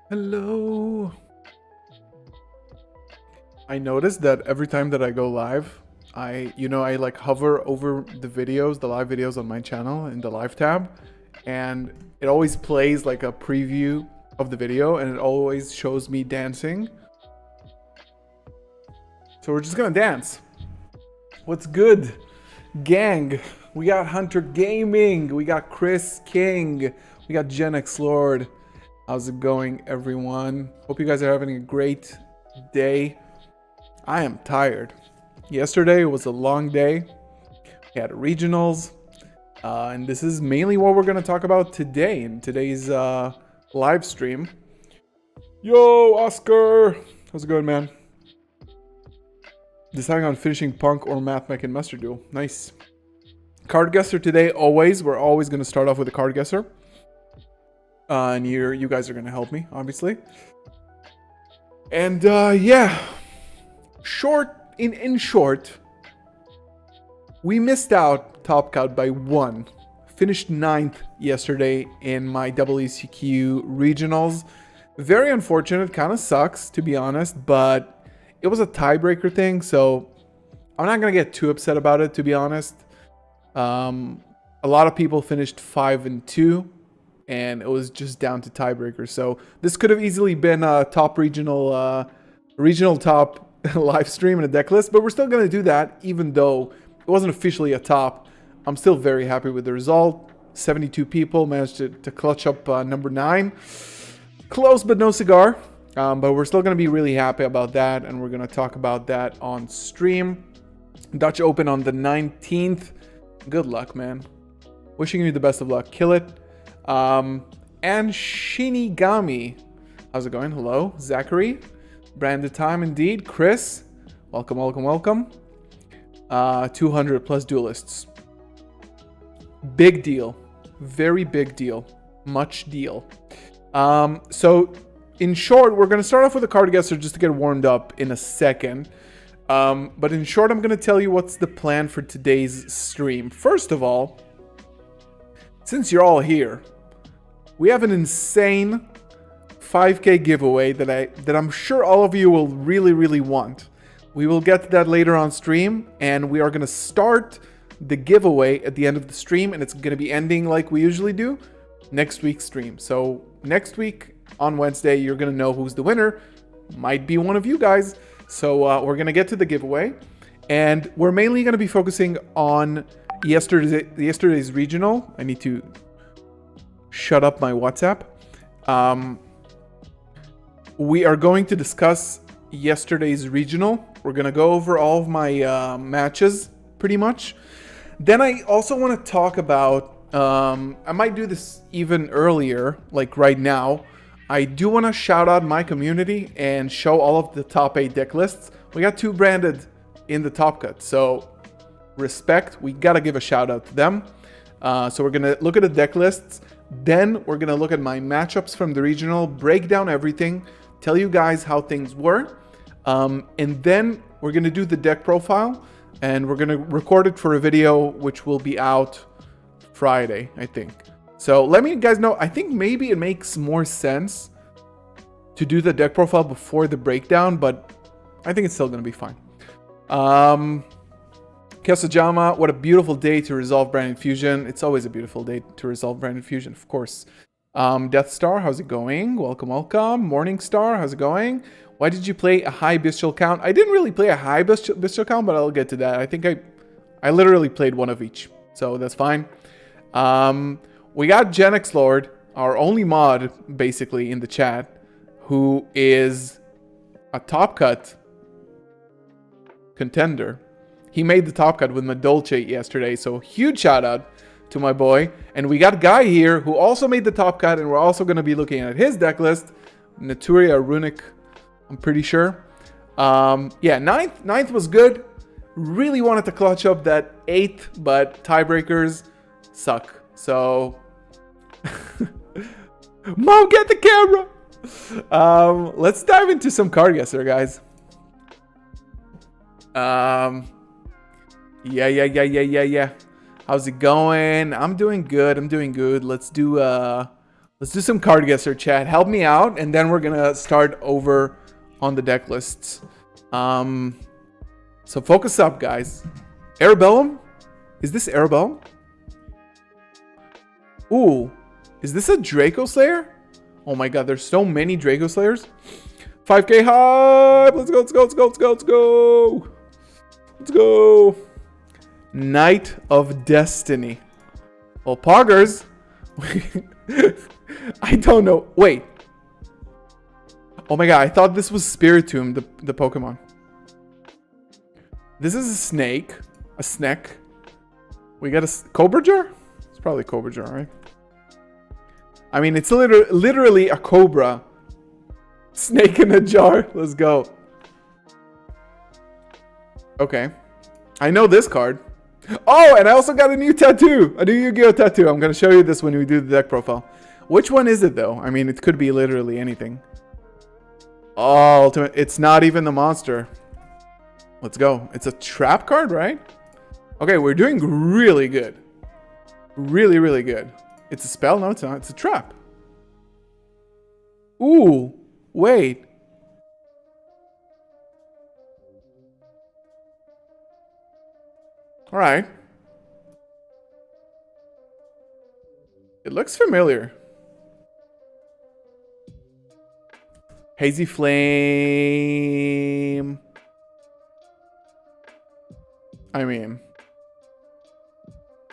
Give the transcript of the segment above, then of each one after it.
Hello. I noticed that every time that I go live, I like hover over the videos, the live videos on my channel in the live tab, and it always plays like a preview of the video and it always shows me dancing. So we're just gonna dance. What's good? Gang, we got Hunter Gaming, we got Chris King, we got Gen X Lord. How's it going, everyone? Hope you guys are having a great day. I am tired. Yesterday was a long day. We had regionals, and this is mainly what we're gonna talk about today in today's live stream. Yo, Oscar, how's it going, man? Deciding on finishing Punk or Math Mech and Master Duel. Nice. Card guesser today, always. We're always gonna start off with a card guesser. And you guys are gonna help me, obviously. And yeah. In short, we missed out top cut by 1. Finished 9th yesterday in my WCQ regionals. Very unfortunate, kind of sucks to be honest, but it was a tiebreaker thing, so I'm not gonna get too upset about it, to be honest. A lot of people finished 5 and 2, and it was just down to tiebreakers. So this could have easily been a top regional top live stream and a deck list, but we're still gonna do that, even though it wasn't officially a top. I'm still very happy with the result. 72 people managed to clutch up number 9. Close, but no cigar. But we're still gonna be really happy about that, and we're gonna talk about that on stream. Dutch Open on the 19th. Good luck, man. Wishing you the best of luck. Kill it. And Shinigami. How's it going? Hello. Zachary. Branded time indeed. Chris. Welcome, welcome, welcome. 200 plus duelists. Big deal. Very big deal. Much deal. So in short, we're going to start off with a card guesser just to get warmed up in a second. But in short, I'm going to tell you what's the plan for today's stream. First of all, since you're all here, we have an insane 5K giveaway that I'm sure all of you will really, really want. We will get to that later on stream, and we are going to start the giveaway at the end of the stream, and it's going to be ending like we usually do next week's stream. So next week on Wednesday, you're going to know who's the winner. Might be one of you guys. So we're going to get to the giveaway, and we're mainly going to be focusing on yesterday's regional. I need to shut up my WhatsApp. We are going to discuss yesterday's regional. We're going to go over all of my matches, pretty much. Then I also want to talk about, I might do this even earlier, like right now. I do want to shout out my community and show all of the top 8 deck lists. We got 2 branded in the top cut, so respect. We got to give a shout out to them. So we're going to look at the deck lists. Then we're going to look at my matchups from the regional, break down everything, tell you guys how things were. And then we're going to do the deck profile, and we're going to record it for a video, which will be out Friday, I think. So let me guys know, I think maybe it makes more sense to do the deck profile before the breakdown, but I think it's still going to be fine. Kesajama, what a beautiful day to resolve Branded Fusion. It's always a beautiful day to resolve Branded Fusion, of course. Death Star, how's it going? Welcome, welcome. Morning Star, how's it going? Why did you play a high bestial count? I didn't really play a high bestial count, but I'll get to that. I think I literally played one of each, so that's fine. We got Gen X Lord, our only mod, basically, in the chat, who is a top cut contender. He made the top cut with Madolce yesterday, so huge shout out to my boy. And we got Guy here, who also made the top cut, and we're also going to be looking at his deck list. Naturia Runic, I'm pretty sure. Yeah, ninth was good. Really wanted to clutch up that 8th, but tiebreakers suck. So Mom, get the camera. Let's dive into some card guesser, guys. Yeah. How's it going? I'm doing good. Let's do Let's do some card guesser, chat. Help me out, and then we're gonna start over on the deck lists. So focus up, guys. Arabellum? Is this Arabellum? Ooh. Is this a Draco Slayer? Oh my god, there's so many Draco Slayers. 5k hype! Let's go, let's go, let's go, let's go, let's go! Let's go! Knight of Destiny. Well, Poggers. I don't know. Wait. Oh my god, I thought this was Spiritomb, the Pokemon. This is a snake. A snack. We got a Cobra Jar? It's probably Cobra Jar, right? I mean, it's literally a cobra. Snake in a jar. Let's go. Okay. I know this card. Oh, and I also got a new tattoo. A new Yu-Gi-Oh tattoo. I'm going to show you this when we do the deck profile. Which one is it, though? I mean, it could be literally anything. Oh, ultimate. It's not even the monster. Let's go. It's a trap card, right? Okay, we're doing really good. Really, really good. It's a spell? No, it's not. It's a trap. Ooh. Wait. Alright. It looks familiar. Hazy Flame. I mean,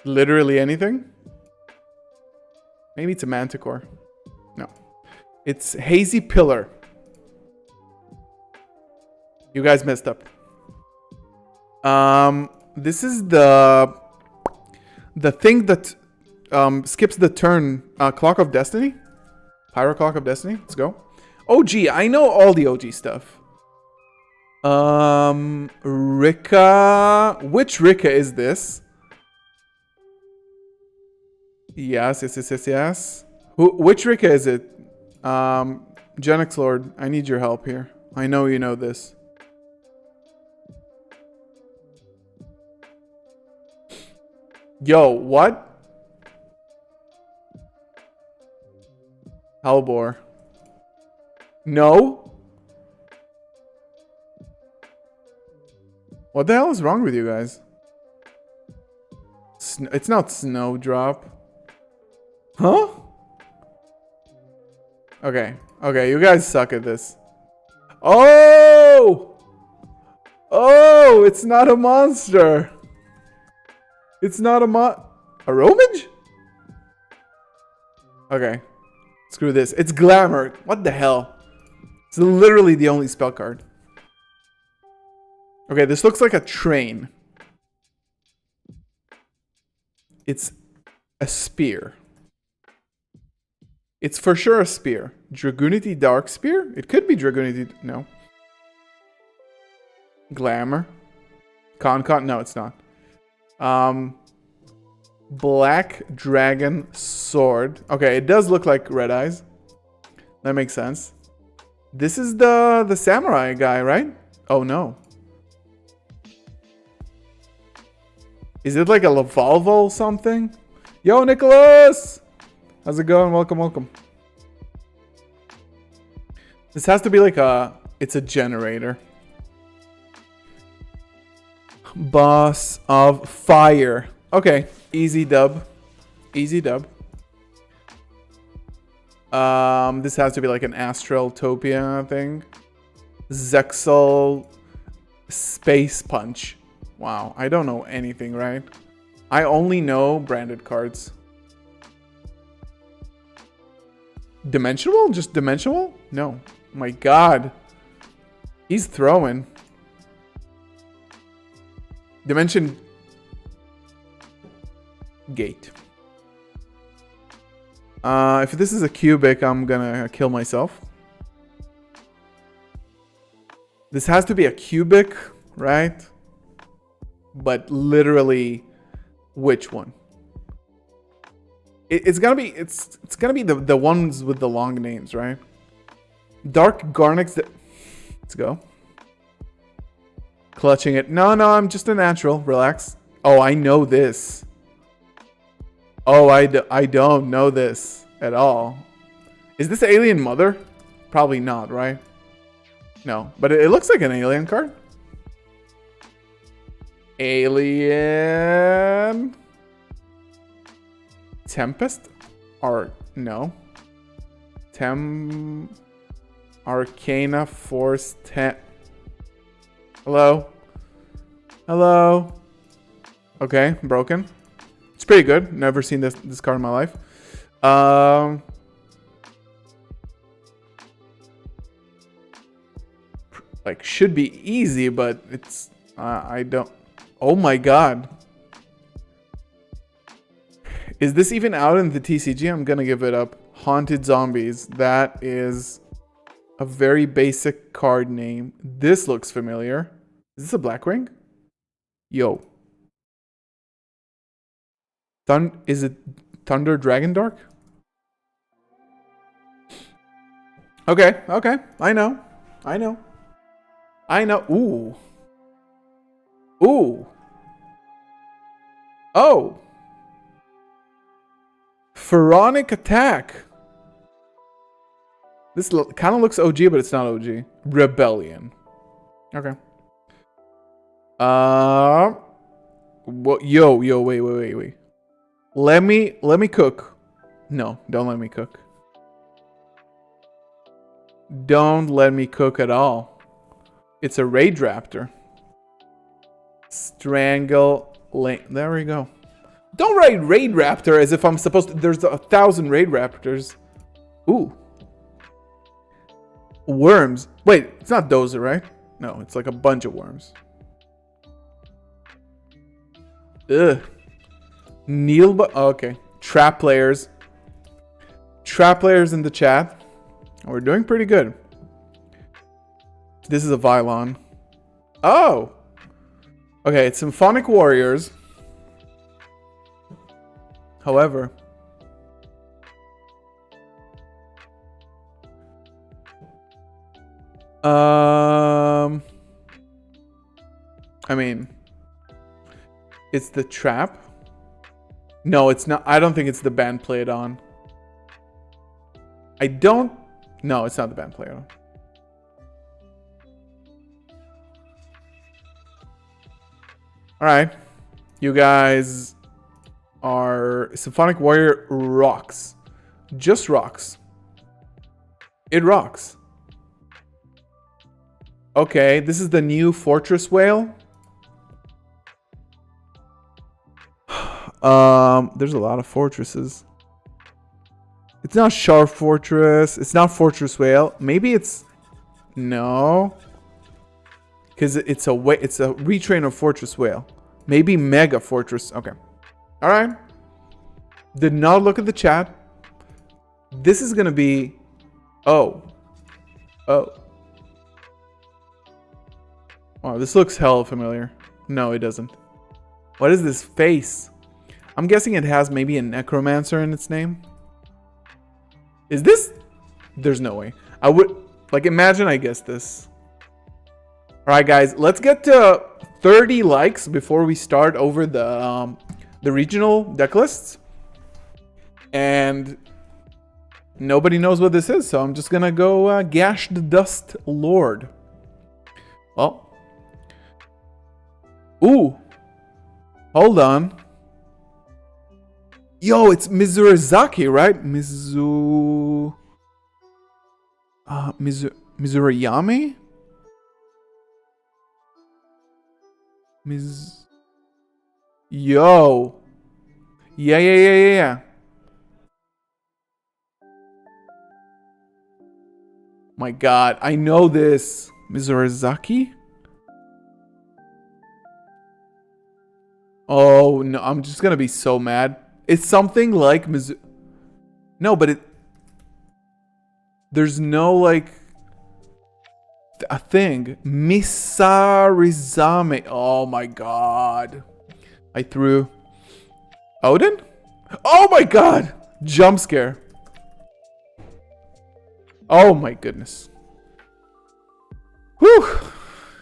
literally anything? Maybe it's a Manticore. No. It's Hazy Pillar. You guys messed up. This is the thing that skips the turn. Clock of Destiny? Pyro Clock of Destiny? Let's go. OG. I know all the OG stuff. Rika. Which Rika is this? Yes. Which Rika is it? Genix Lord, I need your help here. I know you know this. Yo, what? Halbor. No? What the hell is wrong with you guys? It's not Snowdrop. Huh? Okay. Okay, you guys suck at this. Oh! Oh, it's not a monster. It's not a Romage? Okay. Screw this. It's Glamour. What the hell? It's literally the only spell card. Okay, this looks like a train. It's a spear. It's for sure a spear. Dragoonity Dark Spear? It could be Dragoonity... No. Glamour. Con. No, it's not. Black Dragon Sword. Okay, it does look like Red Eyes. That makes sense. This is the samurai guy, right? Oh, no. Is it like a Lavalvo something? Yo, Nicholas! How's it going? Welcome, welcome. This has to be like it's a generator. Boss of Fire. Okay, easy dub. Easy dub. This has to be like an Astraltopia thing. Zexal Space Punch. Wow, I don't know anything, right? I only know branded cards. Dimensional? Just dimensional? No. My god. He's throwing. Dimension Gate. If this is a cubic, I'm gonna kill myself. This has to be a cubic, right? But literally, which one? It's gonna be the ones with the long names, right? Dark Garnix. Let's go. Clutching it. No, I'm just a natural. Relax. Oh, I know this. Oh, I don't know this at all. Is this Alien Mother? Probably not, right? No, but it looks like an alien card. Alien Tempest? Or no. Arcana Force 10. Hello? Hello? Okay, broken. It's pretty good. Never seen this card in my life. Like, should be easy, but it's... I don't... Oh my god. Is this even out in the TCG? I'm gonna give it up. Haunted Zombies. That is a very basic card name. This looks familiar. Is this a Blackwing? Yo. Is it Thunder Dragon Dark? Okay, okay. I know. Ooh. Ooh. Oh. Pharaonic Attack. This kind of looks OG, but it's not OG. Rebellion. Okay. What? Yo, wait. Let me cook. No, don't let me cook. Don't let me cook at all. It's a Raid Raptor. Strangle Lane. There we go. Don't write Raid Raptor as if I'm supposed to. There's 1,000 Raid Raptors. Ooh. Worms. Wait, it's not Dozer, right? No, it's like a bunch of worms. Ugh. Okay. Trap players. Trap players in the chat. We're doing pretty good. This is a Vylon. Oh! Okay, it's Symphonic Warriors. However... I mean... It's the trap? No, it's not. I don't think it's the band played on. I don't... No, it's not the band played on. Alright. You guys are... Symphonic Warrior rocks. Just rocks. It rocks. Okay, this is the new Fortress Whale. There's a lot of fortresses. It's not Sharp Fortress. It's not Fortress Whale. Maybe it's... No. Because it's a retrain of Fortress Whale. Maybe Mega Fortress. Okay. Alright. Did not look at the chat. This is going to be... Oh. Oh. Wow, this looks hella familiar. No, it doesn't. What is this face? I'm guessing it has maybe a Necromancer in its name. Is this? There's no way. I would... Like, imagine I guessed this. Alright, guys. Let's get to 30 likes before we start over the regional deck lists. And... nobody knows what this is, so I'm just gonna go Gash the Dust Lord. Well. Ooh. Hold on. Yo, it's Mizurizaki, right? Mizurayame? Yo. Yeah. My god, I know this. Mizurizaki? Oh, no, I'm just gonna be so mad. It's something like No, but there's no, like... a thing. Misarizame. Oh, my god. I threw... Odin? Oh, my god! Jump scare. Oh, my goodness. Whew.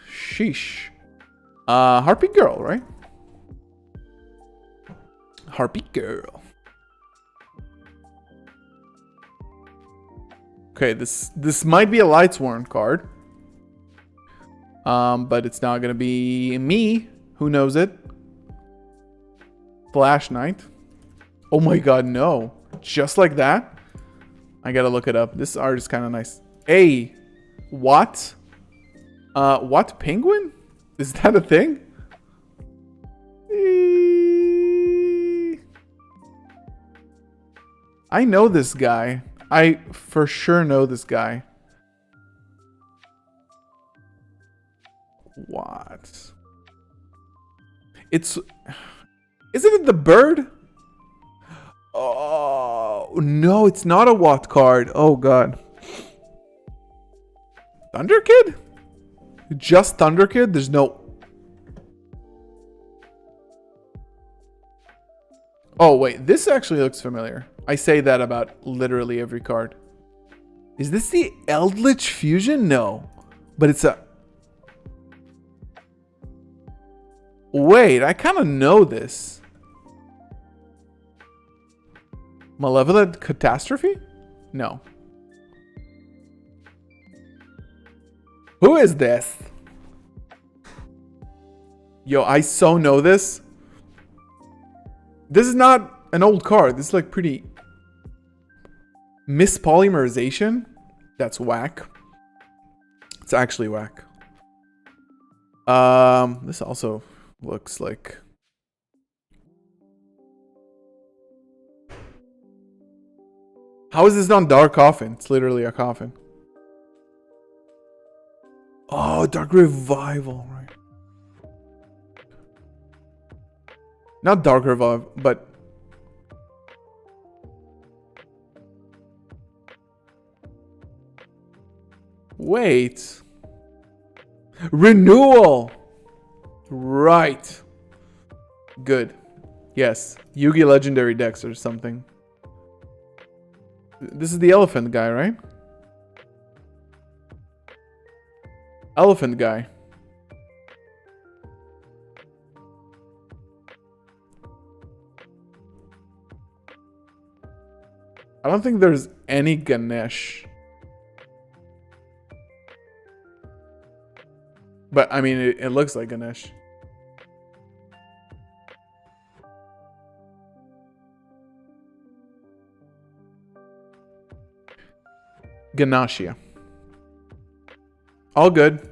Sheesh. Harpy Girl, right? Harpy Girl. Okay, this might be a Lights Warrant card. But it's not gonna be me. Who knows it? Flash Knight. Oh my god, no. Just like that? I gotta look it up. This art is kind of nice. Hey, what? What penguin? Is that a thing? I know this guy. I for sure know this guy. What? Isn't it the bird? Oh, no, it's not a Watt card. Oh, God. Thunder Kid? Just Thunder Kid? There's no... Oh, wait. This actually looks familiar. I say that about literally every card. Is this the Eldritch Fusion? No. But it's a... Wait, I kind of know this. Malevolent Catastrophe? No. Who is this? Yo, I so know this. This is not an old card. This is like pretty... Mispolymerization? That's whack. It's actually whack. This also looks like... How is this not Dark Coffin? It's literally a coffin. Oh, Dark Revival, right? Not Dark Revival, but... Wait. Renewal! Right. Good. Yes. Yugi Legendary Decks or something. This is the elephant guy, right? Elephant guy. I don't think there's any Ganesh. But, I mean, it looks like Ganesh. Ganashia. All good.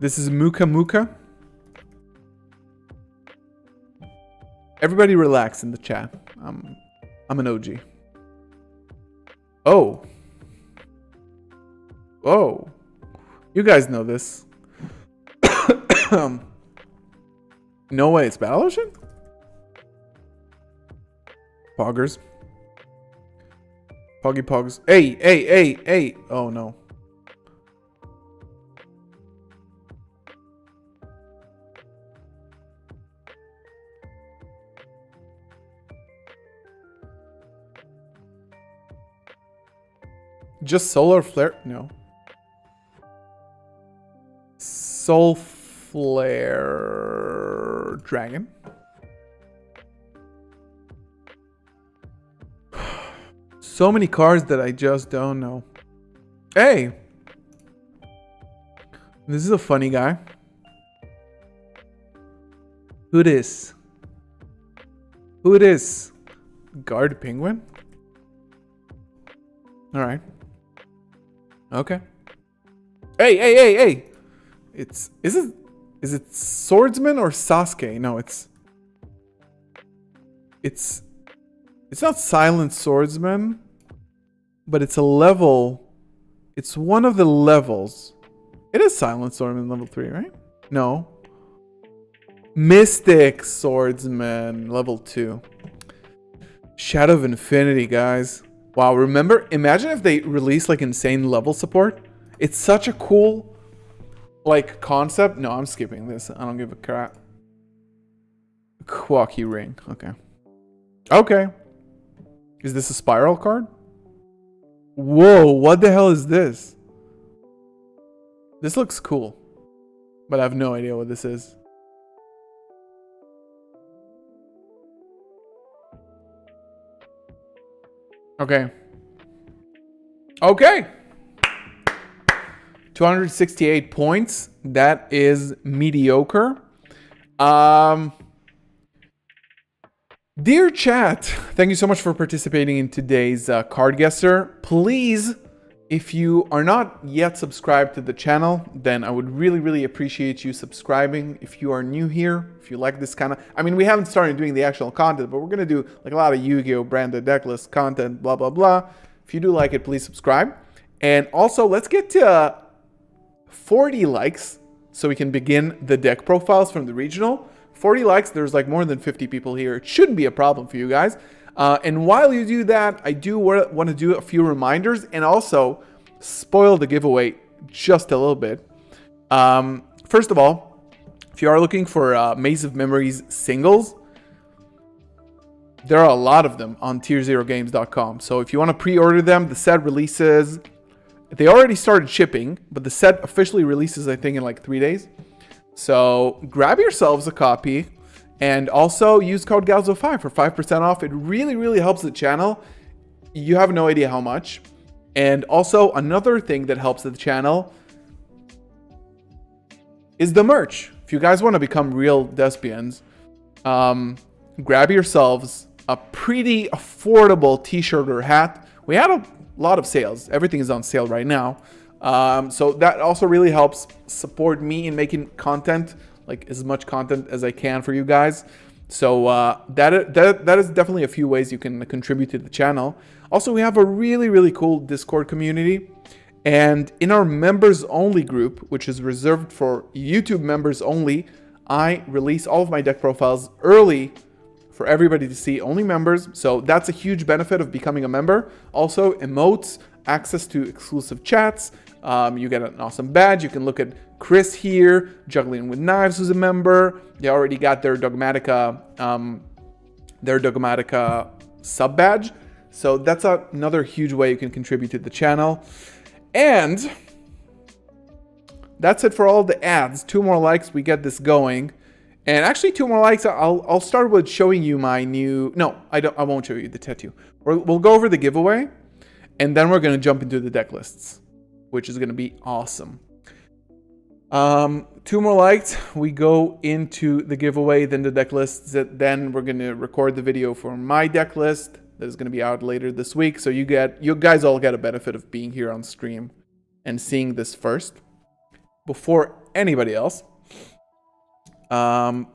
This is Muka Muka. Everybody relax in the chat. I'm an OG. Oh. Oh. You guys know this. No way, it's Battle Ocean? Poggers. Poggy Pogs. Hey, hey, hey, hey. Oh, no. Just Solar Flare? No. Soul Flare Dragon. So many cards that I just don't know. Hey! This is a funny guy. Who this? Who it is? Guard Penguin? Alright. Okay. Hey, hey, hey, hey! Is it Swordsman or Sasuke? No, it's not Silent Swordsman, but it's a level. It's one of the levels. It is Silent Swordsman level 3, right? No. Mystic Swordsman level 2. Shadow of Infinity, guys. Wow, remember? Imagine if they released like insane level support. It's such a cool like concept. No, I'm skipping this. I don't give a crap. Quacky Ring. Okay. Okay. Is this a spiral card? Whoa, what the hell is this? This looks cool. But I have no idea what this is. Okay. Okay. 268 points. That is mediocre. Dear chat, thank you so much for participating in today's card guesser. Please, if you are not yet subscribed to the channel, then I would really appreciate you subscribing. If you are new here, if you like this kind of... I mean, we haven't started doing the actual content, but we're going to do like a lot of Yu-Gi-Oh! Branded decklist content, blah, blah, blah. If you do like it, please subscribe. And also, let's get to 40 likes so we can begin the deck profiles from the regional. 40 likes, there's like more than 50 people here. It shouldn't be a problem for you guys. And while you do that, I do want to do a few reminders and also spoil the giveaway just a little bit. First of all, if you are looking for Maze of Memories singles, there are a lot of them on tier0games.com. So if you want to pre-order them, the set releases... They already started shipping, but the set officially releases, I think, in like 3 days. So grab yourselves a copy and also use code GALZO5 for 5% off. It really helps the channel. You have no idea how much. And also another thing that helps the channel is the merch. If you guys want to become real thespians, grab yourselves a pretty affordable t-shirt or hat. We had a lot of sales. Everything is on sale right now. So that also really helps support me in making content, like as much content as I can for you guys. So that is definitely a few ways you can contribute to the channel. Also, we have a really cool Discord community. And in our members only group, which is reserved for YouTube members only, I release all of my deck profiles early for everybody to see, only members. So that's a huge benefit of becoming a member. Also, emotes, access to exclusive chats. You get an awesome badge. You can look at Chris here, Juggling with Knives, who's a member. They already got their Dogmatica sub badge. So that's another huge way you can contribute to the channel. And that's it for all the ads. 2 more likes, we get this going. And actually 2 more likes, I'll start with showing you my new... No, I won't show you the tattoo. We'll go over the giveaway, and then we're going to jump into the deck lists, which is going to be awesome. 2 more likes, we go into the giveaway, then the deck lists. Then we're going to record the video for my deck list that is going to be out later this week. So you guys all get a benefit of being here on stream and seeing this first before anybody else.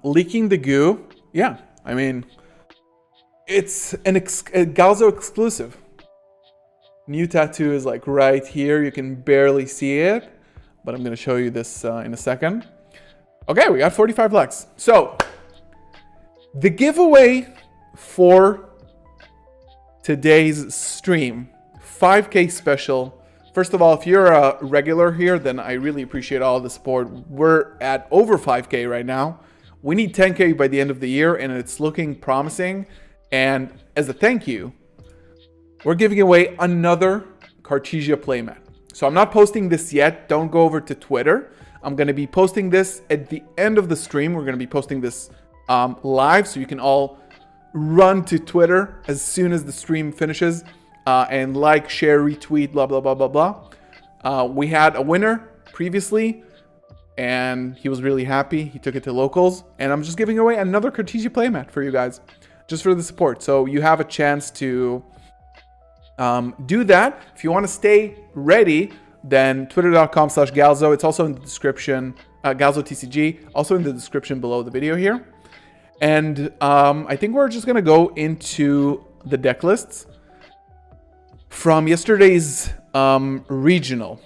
Leaking the goo. Yeah, I mean, it's a Galzo exclusive. New tattoo is like right here. You can barely see it, but I'm going to show you this in a second. Okay, we got 45 likes. So the giveaway for today's stream, 5K special. First of all, if you're a regular here, then I really appreciate all the support. We're at over 5K right now. We need 10K by the end of the year, and it's looking promising. And as a thank you, we're giving away another Cartesia playmat. So I'm not posting this yet. Don't go over to Twitter. I'm going to be posting this at the end of the stream. We're going to be posting this live, so you can all run to Twitter as soon as the stream finishes. And like, share, retweet, blah, blah, blah, blah, blah. We had a winner previously, and he was really happy. He took it to locals, and I'm just giving away another Cartesia playmat for you guys, just for the support. So you have a chance to do that. If you want to stay ready, then twitter.com/Galzo. It's also in the description, GalzoTCG, also in the description below the video here. And I think we're just going to go into the deck lists from yesterday's regional.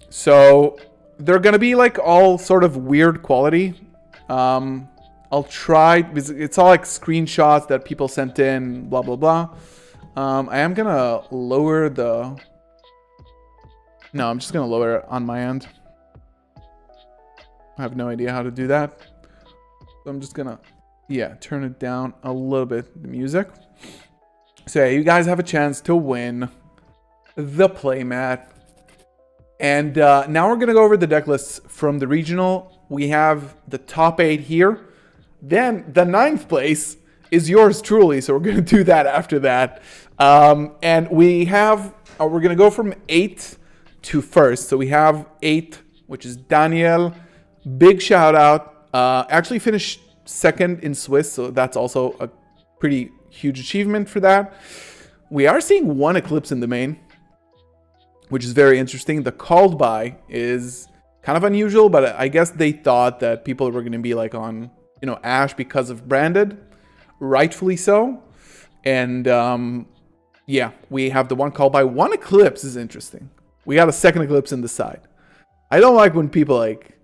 So they're gonna be like all sort of weird quality. I'll try, because it's all like screenshots that people sent in, blah blah blah. I am gonna lower the... No, I'm just gonna lower it on my end. I have no idea how to do that. So I'm just gonna, yeah, turn it down a little bit, the music. So yeah, you guys have a chance to win the playmat. And now we're going to go over the deck lists from the regional. We have the top 8 here. Then the 9th place is yours truly. So we're going to do that after that. And we have, we're going to go from 8th to 1st. So we have 8th, which is Daniel. Big shout out. Actually finished 2nd in Swiss. So that's also a pretty huge achievement for that. We are seeing 1 eclipse in the main, which is very interesting. The called by is kind of unusual, but I guess they thought that people were going to be like on, you know, Ash because of branded, rightfully so. And yeah, we have the 1 called by. 1 eclipse is interesting. We got a 2nd eclipse in the side. I don't like when people like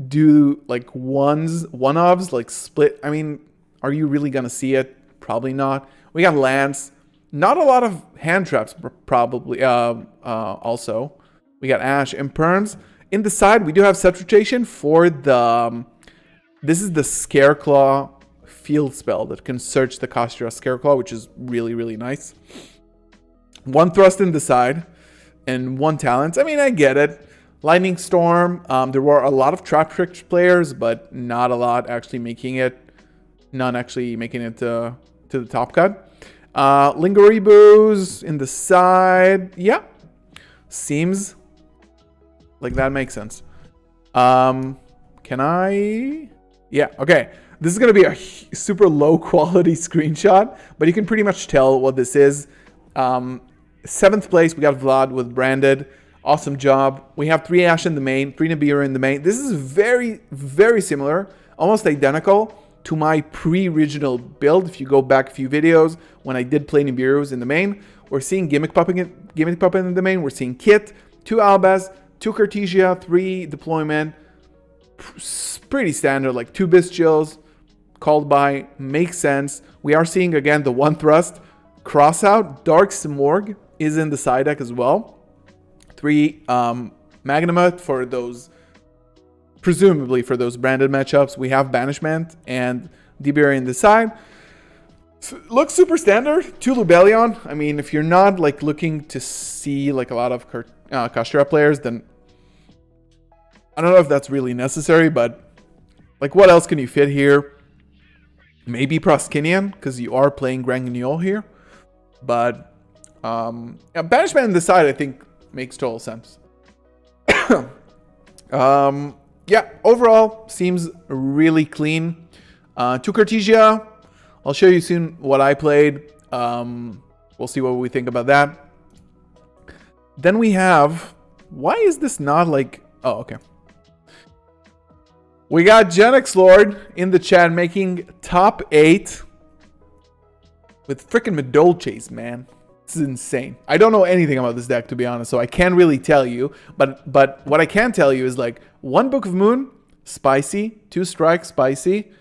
do like one-ofs, like split. I mean, are you really going to see it? Probably not. We got Lance. Not a lot of hand traps, probably. Also, we got Ash and Perns. In the side, we do have set rotation for the... this is the Scareclaw field spell that can search the Kashira Scareclaw, which is really, really nice. 1 thrust in the side and 1 talent. I mean, I get it. Lightning Storm. There were a lot of trap trick players, but not a lot actually making it. None actually making it to the top cut. Lingeriboos in the side. Yeah. Seems like that makes sense. Can I? Yeah, okay. This is going to be a super low quality screenshot, but you can pretty much tell what this is. 7th place, we got Vlad with branded. Awesome job. We have 3 Ash in the main, 3 Nibiru in the main. This is very, very similar, almost identical to my pre-original build. If you go back a few videos when I did play Nibirus in the main, we're seeing Gimmick Puppet in the main. We're seeing Kit, 2 Albaz, 2 Cartesia, 3 deployment. Pretty standard, like 2 Bestials, called by, makes sense. We are seeing again the 1 thrust. Cross out, Dark Simorg is in the side deck as well. 3 Magnamut for those, presumably for those branded matchups. We have Banishment and DBR in the side. So, looks super standard. 2 Lubellion. I mean, if you're not like looking to see like a lot of Kashira players, then I don't know if that's really necessary, but like what else can you fit here? Maybe Proskinian, because you are playing Granguignol here. But yeah, Banishment in the side, I think, makes total sense. Yeah, overall, seems really clean. 2 Cartesia. I'll show you soon what I played. We'll see what we think about that. Then we have... why is this not like... oh, okay. We got Genex Lord in the chat making top 8 with freaking Medolches, man. This is insane. I don't know anything about this deck, to be honest, so I can't really tell you. But what I can tell you is like 1 Book of Moon, spicy. 2 Strike, spicy.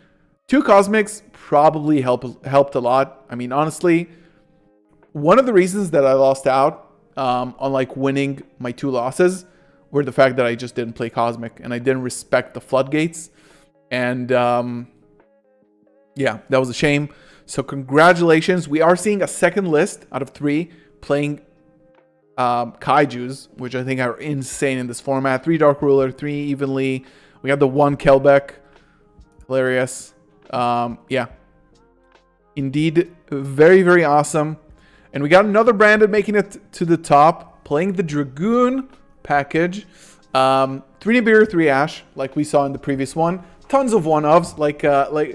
2 Cosmics probably helped a lot. I mean, honestly, one of the reasons that I lost out on like winning my 2 losses were the fact that I just didn't play Cosmic and I didn't respect the floodgates. And yeah, that was a shame. So congratulations. We are seeing a 2nd list out of 3 playing Kaijus, which I think are insane in this format. 3 Dark Ruler, 3 Evenly. We have the 1 Kelbeck. Hilarious. Yeah. Indeed, very, very awesome. And we got another branded making it to the top, playing the Dragoon package. 3 Nibiru, 3 Ash, like we saw in the previous one. Tons of one-ofs, like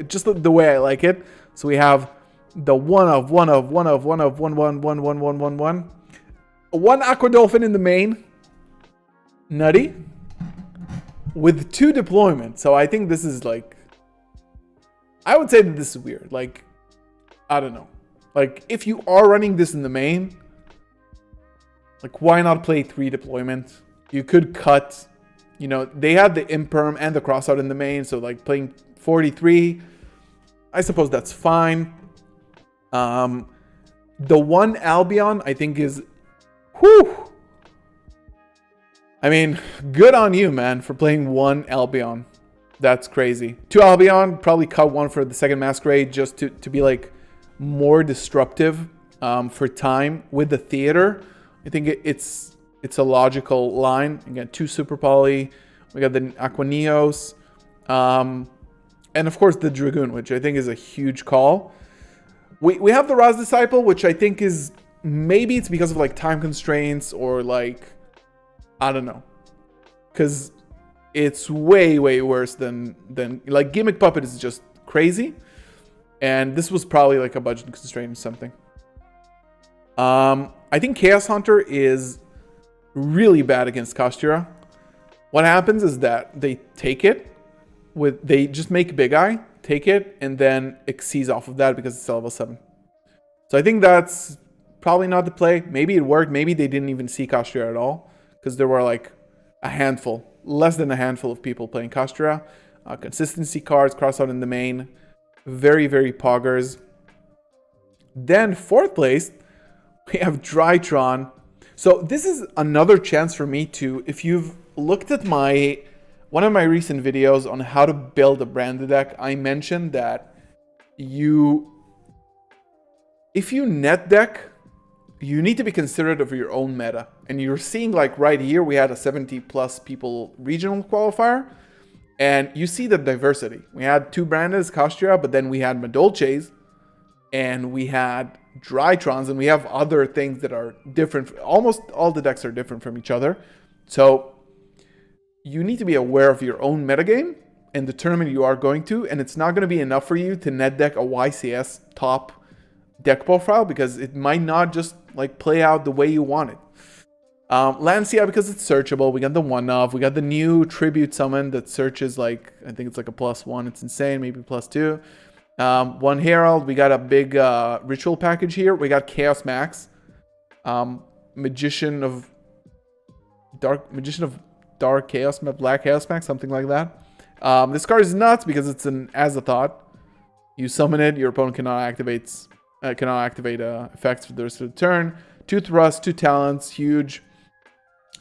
just the way I like it. So we have the one of 1 Aqua Dolphin in the main. Nutty. With 2 deployment. So I think this is like... I would say that this is weird. Like, I don't know. Like, if you are running this in the main, like, why not play 3 deployment? You could cut, you know, they had the Imperm and the Crossout in the main, so, like, playing 43, I suppose that's fine. The 1 Albion, I think, is, whew. I mean, good on you, man, for playing 1 Albion. That's crazy. 2 Albion, probably cut 1 for the 2nd Masquerade just to be, like, more disruptive for time with the theater. I think it's a logical line. Again, 2 Super Poly. We got the Aquaneos. And of course the Dragoon, which I think is a huge call. We have the Raz Disciple, which I think is, maybe it's because of like time constraints or like, I don't know. Because it's way worse than like Gimmick Puppet is just crazy. And this was probably like a budget constraint or something. I think Chaos Hunter is really bad against Kashtira. What happens is that they take it they just make Big Eye, take it, and then exceeds off of that because it's level 7. So I think that's probably not the play. Maybe it worked. Maybe they didn't even see Kashtira at all because there were like a handful, less than a handful of people playing Kashtira. Consistency cards, cross out in the main. Very poggers. Then 4th place, we have Drytron. So this is another chance for me to, if you've looked at one of my recent videos on how to build a branded deck, I mentioned that if you net deck, you need to be considerate of your own meta. And you're seeing like right here, we had a 70 plus people regional qualifier. And you see the diversity. We had 2 brandeds, Kashtira, but then we had Madolches, and we had Drytrons, and we have other things that are different. Almost all the decks are different from each other. So you need to be aware of your own metagame and the tournament you are going to, and it's not going to be enough for you to net deck a YCS top deck profile because it might not just like play out the way you want it. Lancia, because it's searchable. We got the 1-of. We got the new tribute summon that searches like, I think it's like a +1. It's insane, maybe +2. 1 Herald. We got a big ritual package here. We got Chaos Max, Magician of Dark Chaos, Black Chaos Max, something like that. This card is nuts because it's an as a thought. You summon it, your opponent cannot activate effects for the rest of the turn. 2 Thrust, 2 Talents, huge.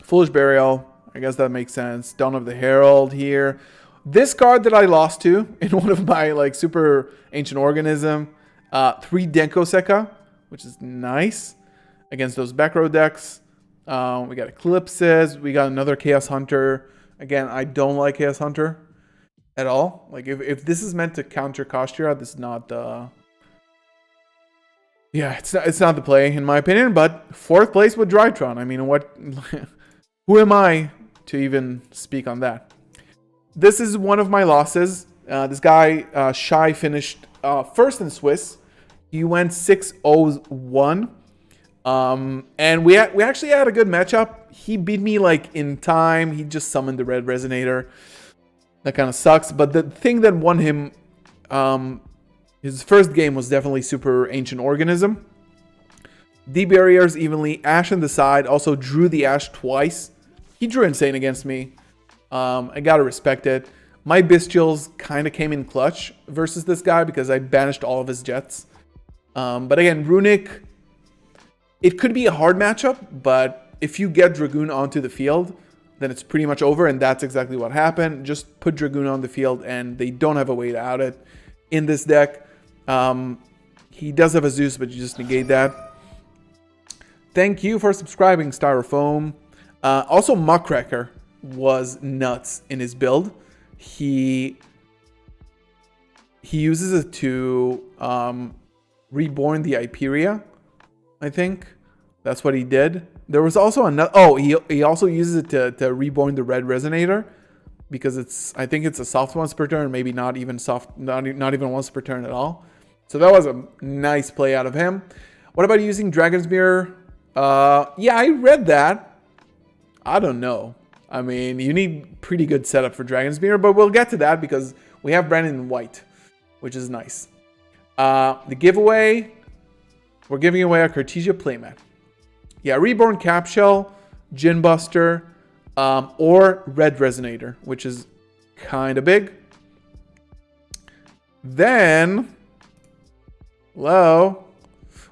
Foolish Burial, I guess that makes sense. Dawn of the Herald here. This card that I lost to in one of my like super ancient organism. 3 Denko Sekka, which is nice against those back row decks. We got Eclipses. We got another Chaos Hunter. Again, I don't like Chaos Hunter at all. Like if this is meant to counter Kashtira, this is not the... Yeah, it's not the play in my opinion. But 4th place with Drytron. I mean, what? Who am I to even speak on that? This is one of my losses. This guy, Shy, finished first in Swiss. He went 6-0-1. And we actually had a good matchup. He beat me like in time. He just summoned the Red Resonator. That kind of sucks. But the thing that won him, his first game was definitely Super Ancient Organism. D-Barriers evenly. Ash on the side. Also drew the Ash twice. He drew insane against me. I gotta respect it. My Bestials kind of came in clutch versus this guy because I banished all of his Jets. But again, Runic, it could be a hard matchup, but if you get Dragoon onto the field, then it's pretty much over, and that's exactly what happened. Just put Dragoon on the field, and they don't have a way to out it in this deck. He does have a Zeus, but you just negate that. Thank you for subscribing, Styrofoam. Also, Muckracker was nuts in his build. He uses it to reborn the Hyperia, I think. That's what he did. There was also another... Oh, he also uses it to reborn the Red Resonator. Because I think it's a soft once per turn, maybe not even soft, not even once per turn at all. So that was a nice play out of him. What about using Dragon's Mirror? Yeah, I read that. I don't know. I mean, you need pretty good setup for Dragon's Mirror, but we'll get to that because we have Brandon in white, which is nice. The giveaway, we're giving away a Cartesia playmat. Yeah, Reborn Capshell, Gin Buster, or Red Resonator, which is kind of big. Then, hello,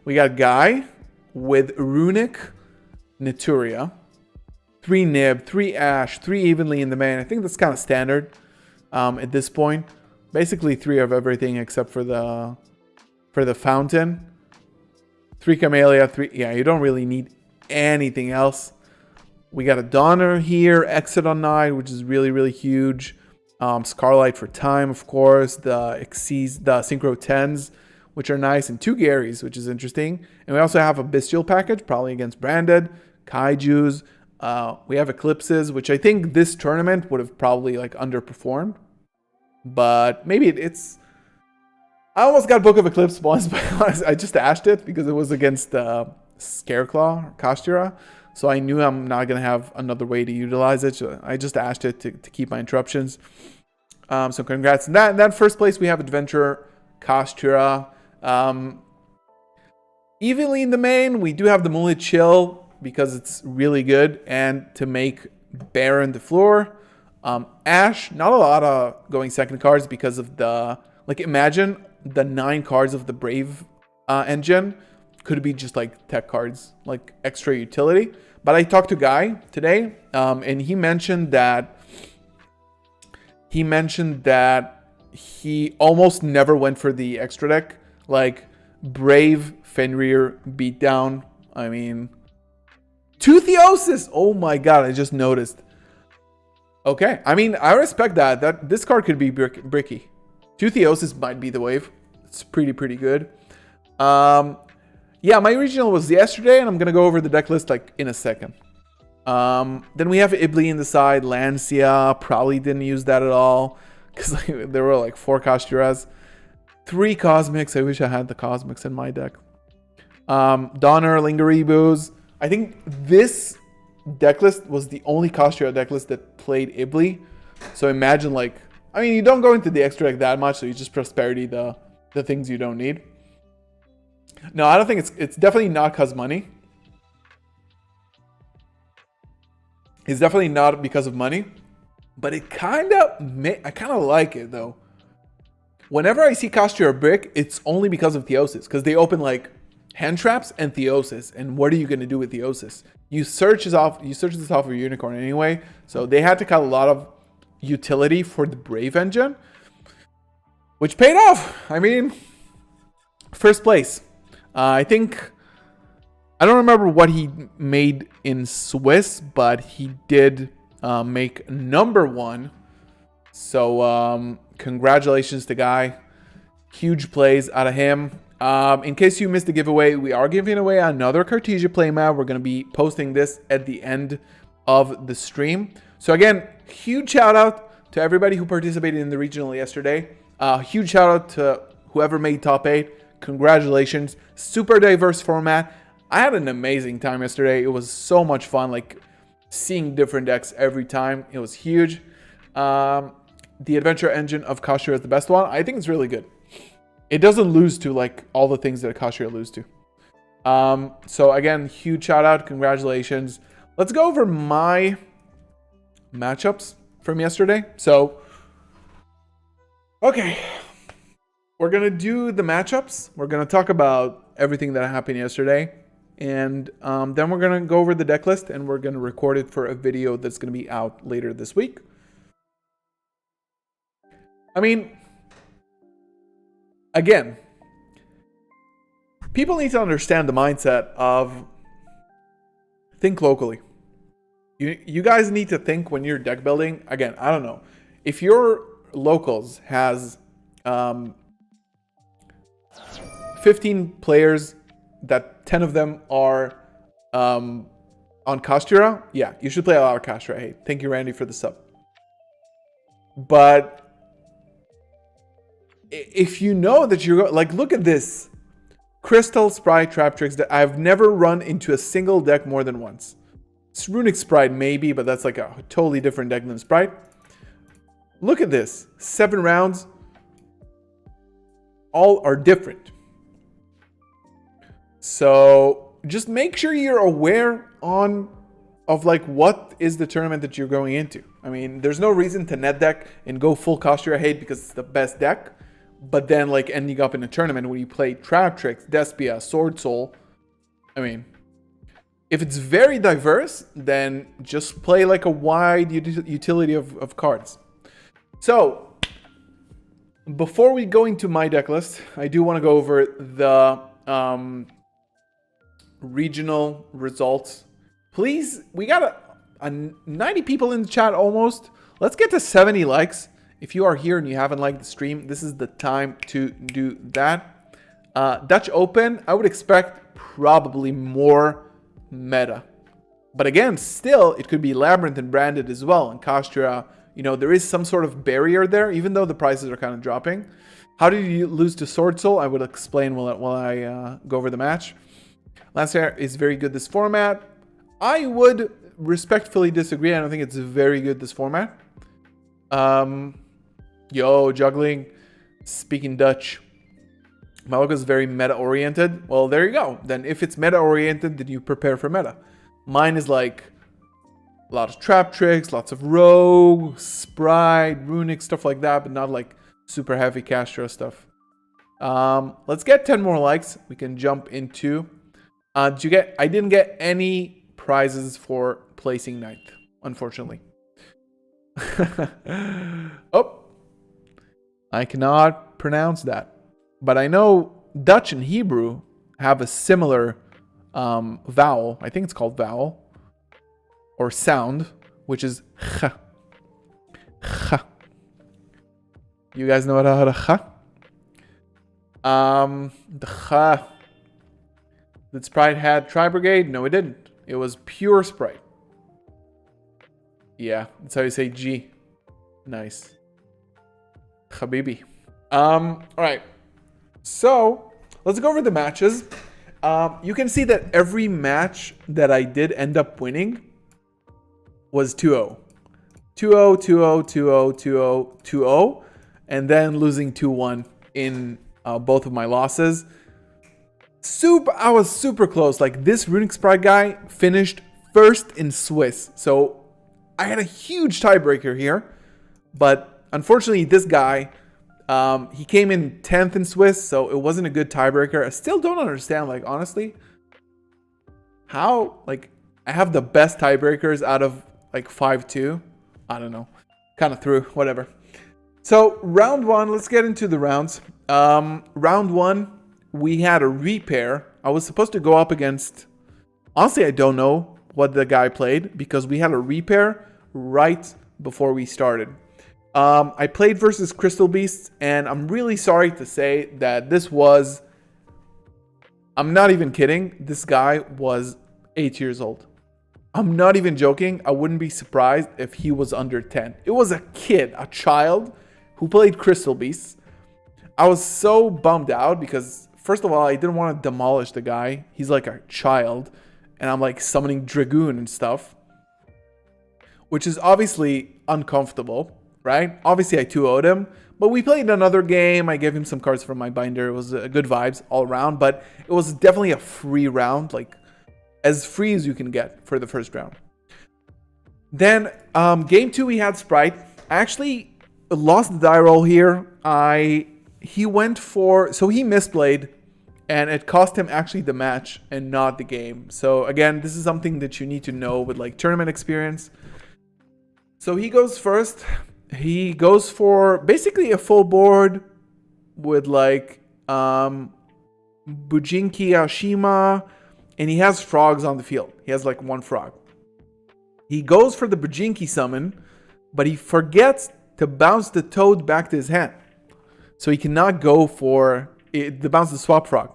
we got Guy with Runic Naturia. 3 Nib, 3 Ash, 3 evenly in the main. I think that's kind of standard at this point. Basically 3 of everything except for the fountain. 3 Camellia, 3... Yeah, you don't really need anything else. We got a Donner here, Exit on 9, which is really, really huge. Scarlight for time, of course. The Synchro 10s, which are nice. And 2 Garys, which is interesting. And we also have a Bestial package, probably against Branded. Kaijus. We have Eclipses, which I think this tournament would have probably like underperformed. But maybe it's... I almost got Book of Eclipse once, but I just ashed it because it was against Scareclaw, Kashtira. So I knew I'm not going to have another way to utilize it. So I just ashed it to keep my interruptions. So congrats. In that first place, we have Adventure, Kashtira. Evenly in the main, we do have the Moonlit Chill because it's really good. And to make Baron the floor. Ash, not a lot of going second cards because of the... Like, imagine the 9 cards of the Brave engine could be just like tech cards, like extra utility. But I talked to Guy today, and he mentioned that he almost never went for the extra deck, like Brave, Fenrir, Beatdown. I mean, 2 Theosis. Oh my god, I just noticed. Okay, I mean, I respect that this card could be bricky. 2 Theosis might be the wave. It's pretty good. Yeah, my regional was yesterday, and I'm gonna go over the deck list like in a second. Then we have Ibli in the side. Lancia, probably didn't use that at all because like, there were like 4 Kashtiras, 3 Cosmics. I wish I had the Cosmics in my deck. Donner, Lingaribus. I think this deck list was the only Kashtira deck list that played Ibli. So imagine like, I mean, you don't go into the extra deck that much, so you just prosperity the things you don't need. No, I don't think it's definitely not cause money. It's definitely not because of money, but it I kind of like it though. Whenever I see Kashtira brick, it's only because of Theosis, because they open like hand traps and Theosis. And what are you going to do with Theosis? You search this off of Unicorn anyway, so they had to cut a lot of utility for the Brave engine, which paid off. I mean, first place. I think, I don't remember what he made in Swiss, but he did make number 1. So congratulations to Guy. Huge plays out of him. In case you missed the giveaway, we are giving away another Cartesia playmat. We're going to be posting this at the end of the stream. So again, huge shout out to everybody who participated in the regional yesterday. Huge shout out to whoever made top 8. Congratulations. Super diverse format. I had an amazing time yesterday. It was so much fun, like seeing different decks every time. It was huge. The Adventure engine of Kashtira is the best one. I think it's really good. It doesn't lose to like all the things that Kashtira lose to. So again, huge shout out. Congratulations. Let's go over my matchups from yesterday. So, okay. We're going to do the matchups. We're going to talk about everything that happened yesterday. And then we're going to go over the deck list, and we're going to record it for a video that's going to be out later this week. I mean, again, people need to understand the mindset of think locally. You guys need to think when you're deck building. Again, I don't know. If your locals has 15 players that 10 of them are on Kashtira, yeah, you should play a lot of Kashtira. Hey, thank you, Randy, for the sub. But if you know that you're like, look at this Crystal Sprite Trap Tricks that I've never run into a single deck more than once. It's Runic Sprite maybe, but that's like a totally different deck than Sprite. Look at this, 7 rounds, all are different. So just make sure you're aware of like what is the tournament that you're going into. I mean, there's no reason to net deck and go full Kashtira hate because it's the best deck, but then like ending up in a tournament where you play Trap Tricks, Despia, Sword Soul. I mean, if it's very diverse, then just play like a wide utility of cards. So before we go into my deck list, I do want to go over the regional results. Please, we got a 90 people in the chat almost. Let's get to 70 likes If you are here and you haven't liked the stream, this is the time to do that. Dutch Open, I would expect probably more meta. But again, still, it could be Labyrinth and Branded as well. And Kastra, you know, there is some sort of barrier there, even though the prices are kind of dropping. How did you lose to Sword Soul? I would explain while I go over the match. Lancer is very good this format. I would respectfully disagree. I don't think it's very good this format. Yo, juggling. Speaking Dutch. Malaga is very meta-oriented. Well, there you go. Then if it's meta-oriented, then you prepare for meta. Mine is like a lot of trap tricks, lots of rogue, sprite, runic, stuff like that, but not like super heavy Castro stuff. Let's get 10 more likes. We can jump into... I didn't get any prizes for placing ninth, unfortunately. Oh, I cannot pronounce that. But I know Dutch and Hebrew have a similar vowel. I think it's called vowel. Or sound, which is ch. Ch. You guys know how to ch? The ch. Did Sprite had Tri Brigade? No, it didn't. It was pure Sprite. Yeah, that's how you say G. Nice. Habibi. All right. So, let's go over the matches. You can see that every match that I did end up winning was 2-0. 2-0, 2-0, 2-0, 2-0, 2-0. And then losing 2-1 in both of my losses. I was super close. Like, this Runic Sprite guy finished first in Swiss. So, I had a huge tiebreaker here. But, unfortunately, this guy... he came in 10th in Swiss, so it wasn't a good tiebreaker. I still don't understand, like, honestly, how, like, I have the best tiebreakers out of, like, 5-2. I don't know. Kind of through, whatever. So, round one, let's get into the rounds. Round one, we had a repair. I was supposed to go up against, honestly, I don't know what the guy played, because we had a repair right before we started. I played versus Crystal Beasts, and I'm really sorry to say that this was... I'm not even kidding. This guy was 8 years old. I'm not even joking. I wouldn't be surprised if he was under 10. It was a kid, a child, who played Crystal Beasts. I was so bummed out because, first of all, I didn't want to demolish the guy. He's like a child, and I'm like summoning Dragoon and stuff, which is obviously uncomfortable. Right? Obviously, I 2-0'd him, but we played another game. I gave him some cards from my binder. It was good vibes all around, but it was definitely a free round, like as free as you can get for the first round. Then game two, we had Sprite. I actually lost the die roll here. He went for, so he misplayed, and it cost him actually the match and not the game. So again, this is something that you need to know with like tournament experience. So he goes first. He goes for basically a full board with like Bujinki Ashima, and he has frogs on the field. He has like one frog. He goes for the Bujinki summon, but he forgets to bounce the toad back to his hand. So he cannot go for the bounce the swap frog.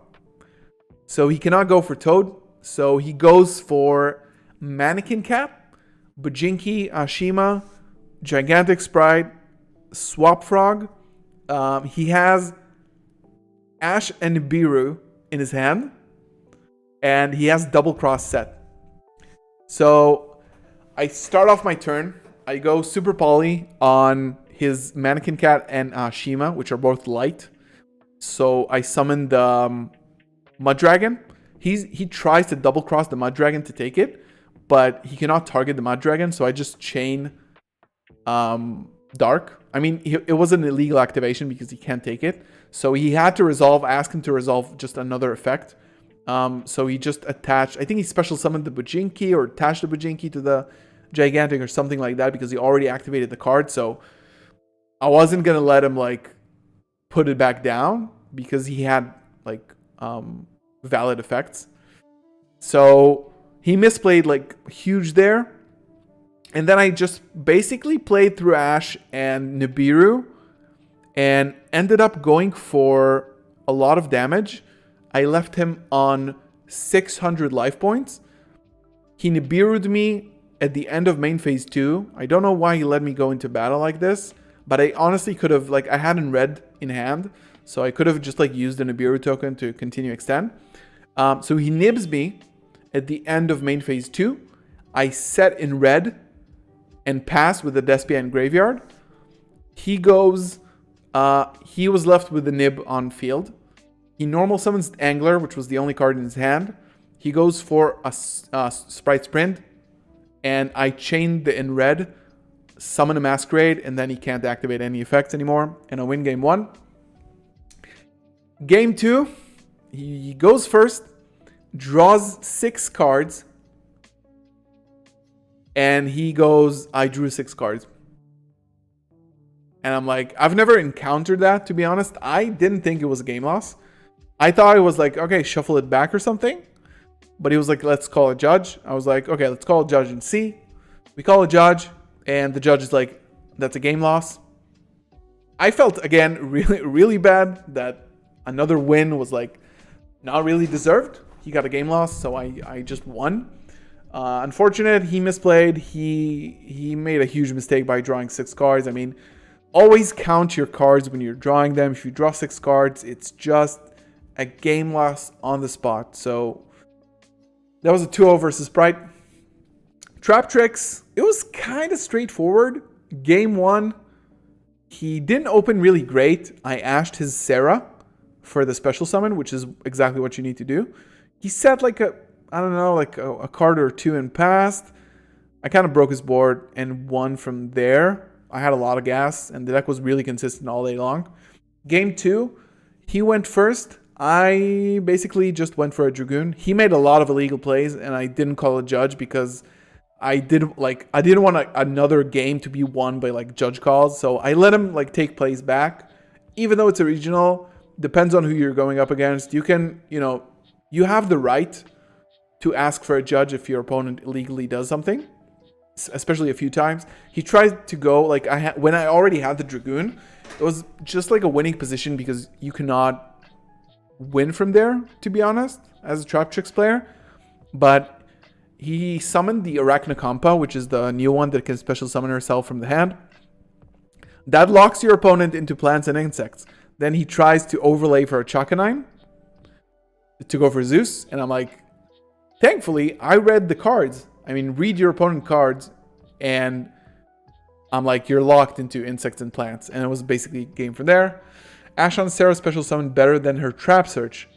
So he cannot go for toad. So he goes for Mannequin Cat, Bujinki Ashima, Gigantic Sprite, Swap Frog. He has Ash and Nibiru in his hand. And he has Double Cross set. So I start off my turn. I go Super Poly on his Mannequin Cat and Shima, which are both light. So I summon the Mud Dragon. He tries to double cross the Mud Dragon to take it, but he cannot target the Mud Dragon. So I just chain Dark. I mean, it was an illegal activation because he can't take it. So he had to resolve, ask him to resolve just another effect. So he just attached, I think he special summoned the Bujinki or attached the Bujinki to the Gigantic or something like that because he already activated the card. So I wasn't going to let him like put it back down because he had like valid effects. So he misplayed like huge there. And then I just basically played through Ashe and Nibiru and ended up going for a lot of damage. I left him on 600 life points. He Nibiru'd me at the end of main phase 2. I don't know why he let me go into battle like this, but I honestly could have, like, I had in red in hand, so I could have just like used the Nibiru token to continue extend. So he nibs me at the end of main phase 2. I set in red and pass with the Despia and Graveyard. He goes, he was left with the nib on field. He normal summons Angler, which was the only card in his hand. He goes for a Sprite Sprint, and I chain the in red, summon a Masquerade, and then he can't activate any effects anymore, and I win game 1. Game 2, he goes first, draws 6 cards, and he goes, I drew 6 cards. And I'm like, I've never encountered that, to be honest. I didn't think it was a game loss. I thought it was like, okay, shuffle it back or something. But he was like, let's call a judge. I was like, okay, let's call a judge and see. We call a judge, and the judge is like, that's a game loss. I felt, again, really, really bad that another win was like not really deserved. He got a game loss, so I just won. Unfortunate, he misplayed. He made a huge mistake by drawing 6 cards. I mean, always count your cards when you're drawing them. If you draw 6 cards, it's just a game loss on the spot. So that was a 2-0 versus Sprite. Trap tricks, it was kind of straightforward. Game 1, he didn't open really great. I ashed his Sarah for the special summon, which is exactly what you need to do. He set like a card or 2 and passed. I kind of broke his board and won from there. I had a lot of gas, and the deck was really consistent all day long. Game 2, he went first. I basically just went for a Dragoon. He made a lot of illegal plays, and I didn't call a judge because I didn't want another game to be won by like judge calls. So I let him like take plays back, even though it's a regional. Depends on who you're going up against. You can, you have the right to ask for a judge if your opponent illegally does something, especially a few times. He tried to go like when I already had the Dragoon, it was just like a winning position because you cannot win from there, to be honest, as a Trap Tricks player. But he summoned the Arachnokampa, which is the new one that can special summon herself from the hand. That locks your opponent into plants and insects. Then he tries to overlay for a Chakanine to go for Zeus, and I'm like, thankfully, I read the cards. I mean, read your opponent cards, and I'm like, you're locked into insects and plants. And it was basically game from there. Ashe on Sarah special summon better than her Trap Search.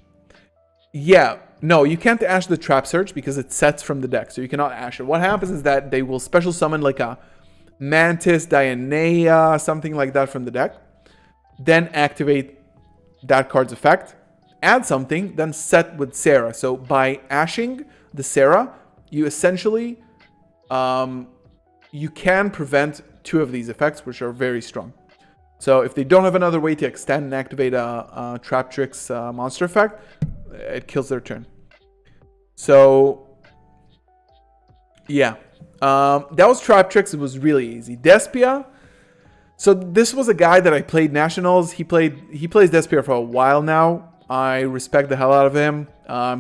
Yeah, no, you can't Ashe the Trap Search because it sets from the deck, so you cannot Ashe it. What happens is that they will special summon like a Mantis, Dianea, something like that from the deck. Then activate that card's effect. Add something, then set with Sarah. So by Ashing the Sarah, you essentially, you can prevent 2 of these effects, which are very strong. So if they don't have another way to extend and activate a Trap Tricks monster effect, it kills their turn. So yeah, that was Trap Tricks. It was really easy. Despia. So this was a guy that I played Nationals. He plays Despia for a while now. I respect the hell out of him.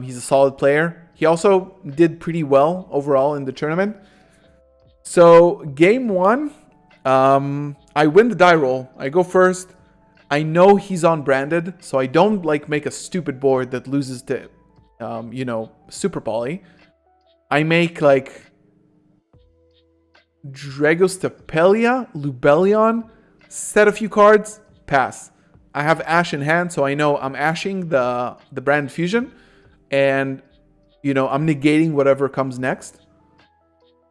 He's a solid player. He also did pretty well overall in the tournament. So game 1, I win the die roll. I go first. I know he's on branded, so I don't like make a stupid board that loses to, Super Poly. I make like Dragostapelia, Lubellion, set a few cards, pass. I have Ashe in hand, so I know I'm ashing the brand fusion, and I'm negating whatever comes next,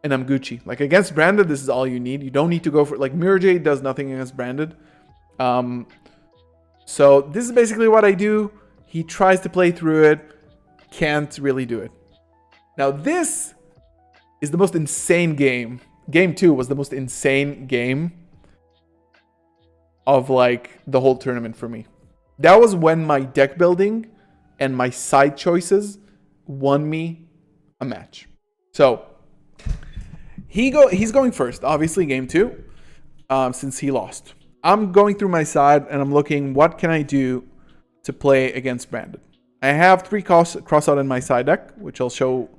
and I'm Gucci. Like against branded, this is all you need. You don't need to go for like Mirror Jade does nothing against branded. So this is basically what I do. He tries to play through it, can't really do it. Now this is the most insane game. Game 2 was the most insane game of like the whole tournament for me. That was when my deck building and my side choices won me a match. So He's going first, obviously, game 2, since he lost. I'm going through my side, and I'm looking, what can I do to play against Brandon? I have 3 cross out in my side deck, which I'll show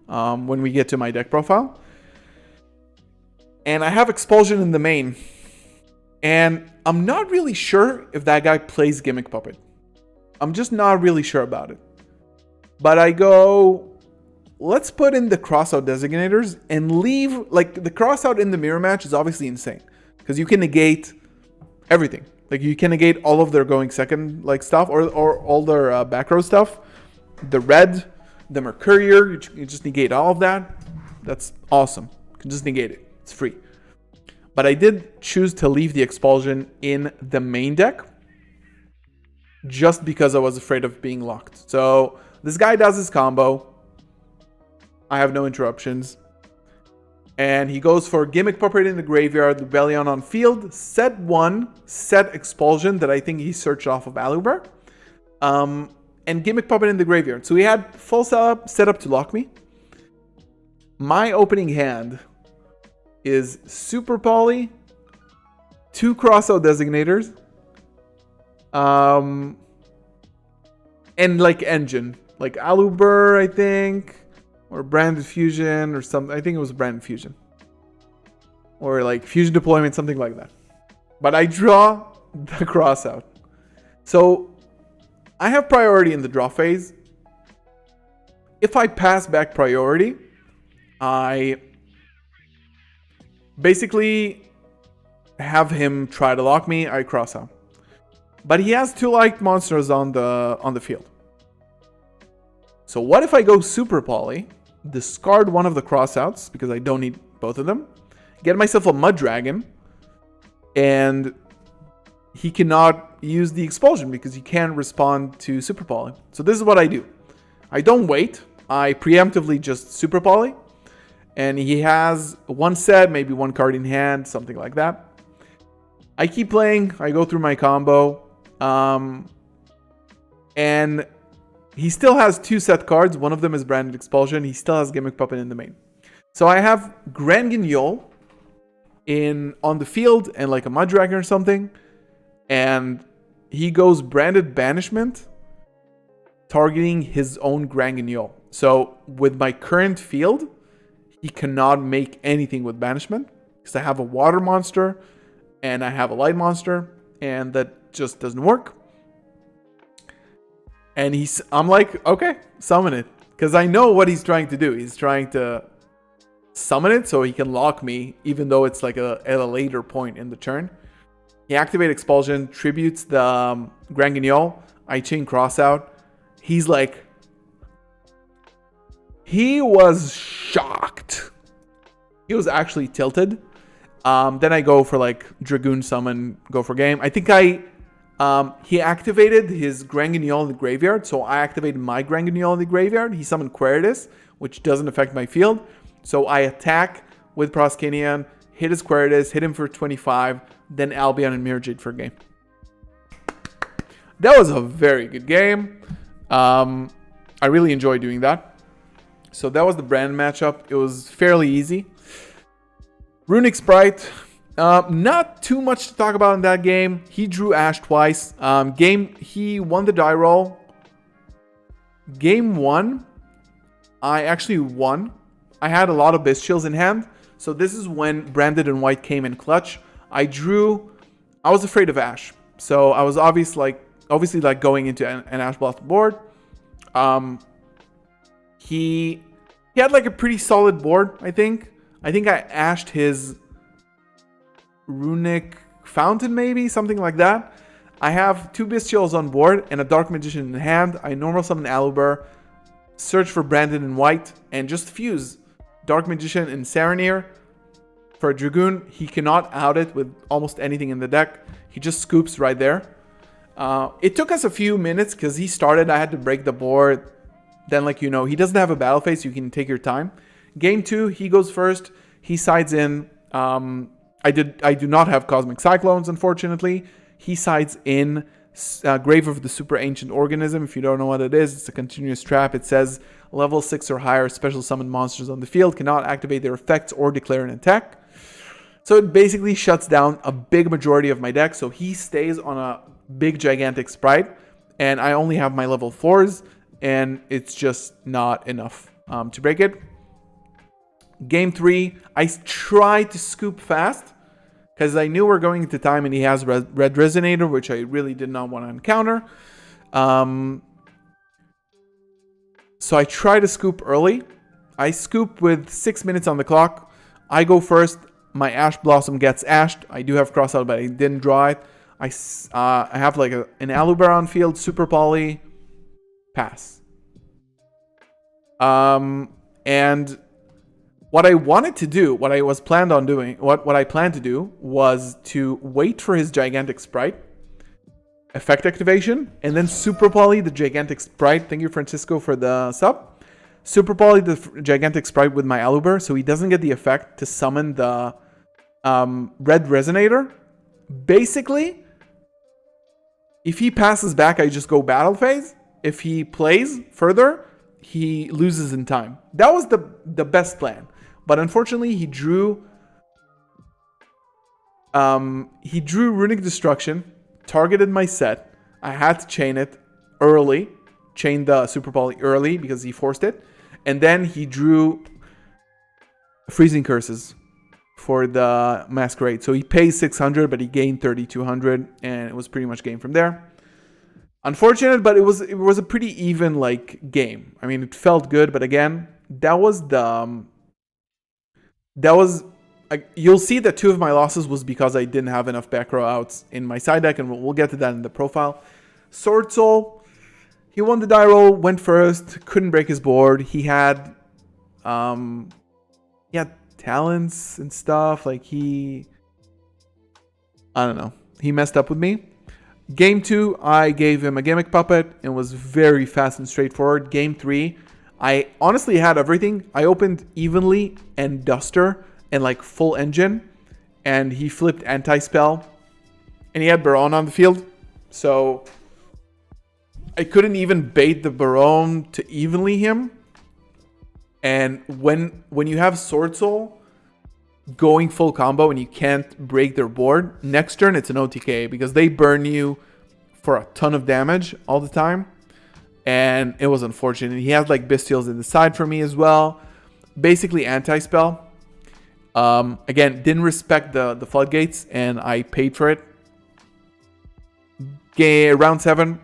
when we get to my deck profile. And I have Expulsion in the main. And I'm not really sure if that guy plays Gimmick Puppet. I'm just not really sure about it. But I go, let's put in the crossout designators and leave, like, the crossout in the mirror match is obviously insane. Because you can negate everything. Like, you can negate all of their going second, like, stuff, or all their back row stuff. The red, the Mercurier, you just negate all of that. That's awesome. You can just negate it. It's free. But I did choose to leave the Expulsion in the main deck just because I was afraid of being locked. So this guy does his combo. I have no interruptions. And he goes for Gimmick Puppet in the graveyard, Rebellion on field, set 1, set Expulsion that I think he searched off of Aluber, and Gimmick Puppet in the graveyard. So he had full setup to lock me. My opening hand is Super Poly, 2 crossout designators, and like Engine, like Aluber, I think, or Branded Fusion or something. I think it was Branded Fusion, or like Fusion Deployment, something like that. But I draw the crossout, so I have priority in the draw phase. If I pass back priority, I basically have him try to lock me. I cross out, but he has 2 light monsters on the field. So what if I go Super Poly, discard one of the crossouts because I don't need both of them, get myself a Mud Dragon, and he cannot use the Expulsion because he can't respond to Super Poly. So this is what I do. I don't wait. I preemptively just Super Poly. And he has 1 set, maybe 1 card in hand, something like that. I keep playing. I go through my combo. And he still has 2 set cards. One of them is Branded Expulsion. He still has Gimmick Puppet in the main. So I have Grand Guignol on the field and like a Mud Dragon or something. And he goes Branded Banishment, targeting his own Grand Guignol. So with my current field, he cannot make anything with Banishment because I have a water monster and I have a light monster, and that just doesn't work. And I'm like, okay, summon it, because I know what he's trying to do. He's trying to summon it so he can lock me, even though it's like at a later point in the turn. He activates Expulsion, tributes the Grand Guignol. I chain Crossout. He's like, he was shocked. He was actually tilted. Then I go for like Dragoon Summon, go for game. I think he activated his Grand Guignol in the graveyard, so I activated my Grand Guignol in the graveyard. He summoned Queritus, which doesn't affect my field. So I attack with Proskinian, hit his Queritus, hit him for 25, then Albion and Mirror Jade for a game. That was a very good game. I really enjoyed doing that. So that was the Brand matchup. It was fairly easy. Runic Sprite, not too much to talk about in that game. He drew Ash twice. He won the die roll. Game 1, I actually won. I had a lot of Bestials in hand. So this is when Branded and White came in clutch. I was afraid of Ash. So I was obviously going into an Ash Blast board. He had like a pretty solid board, I think. I think I ashed his Runic Fountain, maybe, something like that. I have 2 Bestials on board and a Dark Magician in hand. I normal summon Aluber, search for Brandon and White, and just fuse Dark Magician and Saranir. For a Dragoon, he cannot out it with almost anything in the deck. He just scoops right there. It took us a few minutes because he started. I had to break the board. Then, he doesn't have a battle phase, so you can take your time. Game 2, he goes first. He sides in. I do not have Cosmic Cyclones, unfortunately. He sides in Grave of the Super Ancient Organism. If you don't know what it is, it's a continuous trap. It says level 6 or higher special summon monsters on the field cannot activate their effects or declare an attack. So it basically shuts down a big majority of my deck. So he stays on a big gigantic sprite, and I only have my level 4s, and it's just not enough to break it. Game 3, I tried to scoop fast because I knew we're going into time and he has Red Resonator, which I really did not want to encounter. So I try to scoop early. I scoop with 6 minutes on the clock. I go first. My Ash Blossom gets ashed. I do have Crossout, but I didn't draw it. I have like an Aluber on field, Super Poly, pass. And what I wanted to do, what I was planned on doing, what I planned to do was to wait for his Gigantic Sprite, effect activation, and then Super Poly the Gigantic Sprite. Thank you, Francisco, for the sub. Super Poly the Gigantic Sprite with my Aluber, so he doesn't get the effect to summon the Red Resonator. Basically, if he passes back, I just go battle phase. If he plays further, he loses in time. That was the best plan. But unfortunately, he drew Runic Destruction, targeted my set. I had to chain it early, chain the Super Poly early because he forced it. And then he drew Freezing Curses for the Masquerade. So he pays 600, but he gained 3,200, and it was pretty much game from there. Unfortunate, but it was a pretty even like game. I mean, it felt good, but again, you'll see that 2 of my losses was because I didn't have enough back row outs in my side deck, and we'll get to that in the profile. Sword Soul, he won the die roll, went first, couldn't break his board. He had talents and stuff. Like I don't know. He messed up with me. Game 2, I gave him a Gimmick Puppet and was very fast and straightforward. Game 3, I honestly had everything. I opened Evenly and Duster and like full engine, and he flipped Anti-Spell, and he had Baron on the field. So I couldn't even bait the Baron to Evenly him. And when you have Sword Soul going full combo and you can't break their board, next turn it's an OTK because they burn you for a ton of damage all the time. And it was unfortunate. He had like Bestials in the side for me as well. Basically Anti-Spell. Again, didn't respect the floodgates, and I paid for it. Round 7.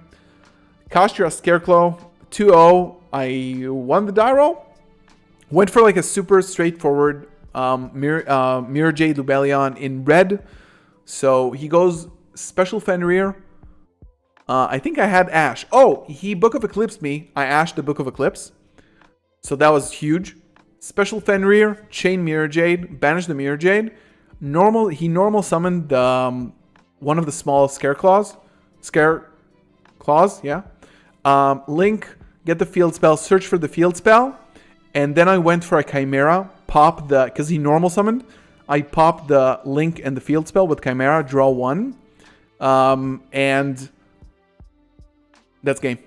Kashira Scareclaw 2-0. I won the die roll. Went for like a super straightforward Mirror Jade Lubellion in red. So he goes Special Fenrir. I think I had Ash. Oh, he Book of Eclipse me. I ashed the Book of Eclipse. So that was huge. Special Fenrir, Chain Mirror Jade, banish the Mirror Jade. He normal summoned one of the small Scareclaws, yeah. Link, get the field spell, search for the field spell, and then I went for a Chimera, because he normal summoned. I popped the Link and the field spell with Chimera, draw 1, and that's game.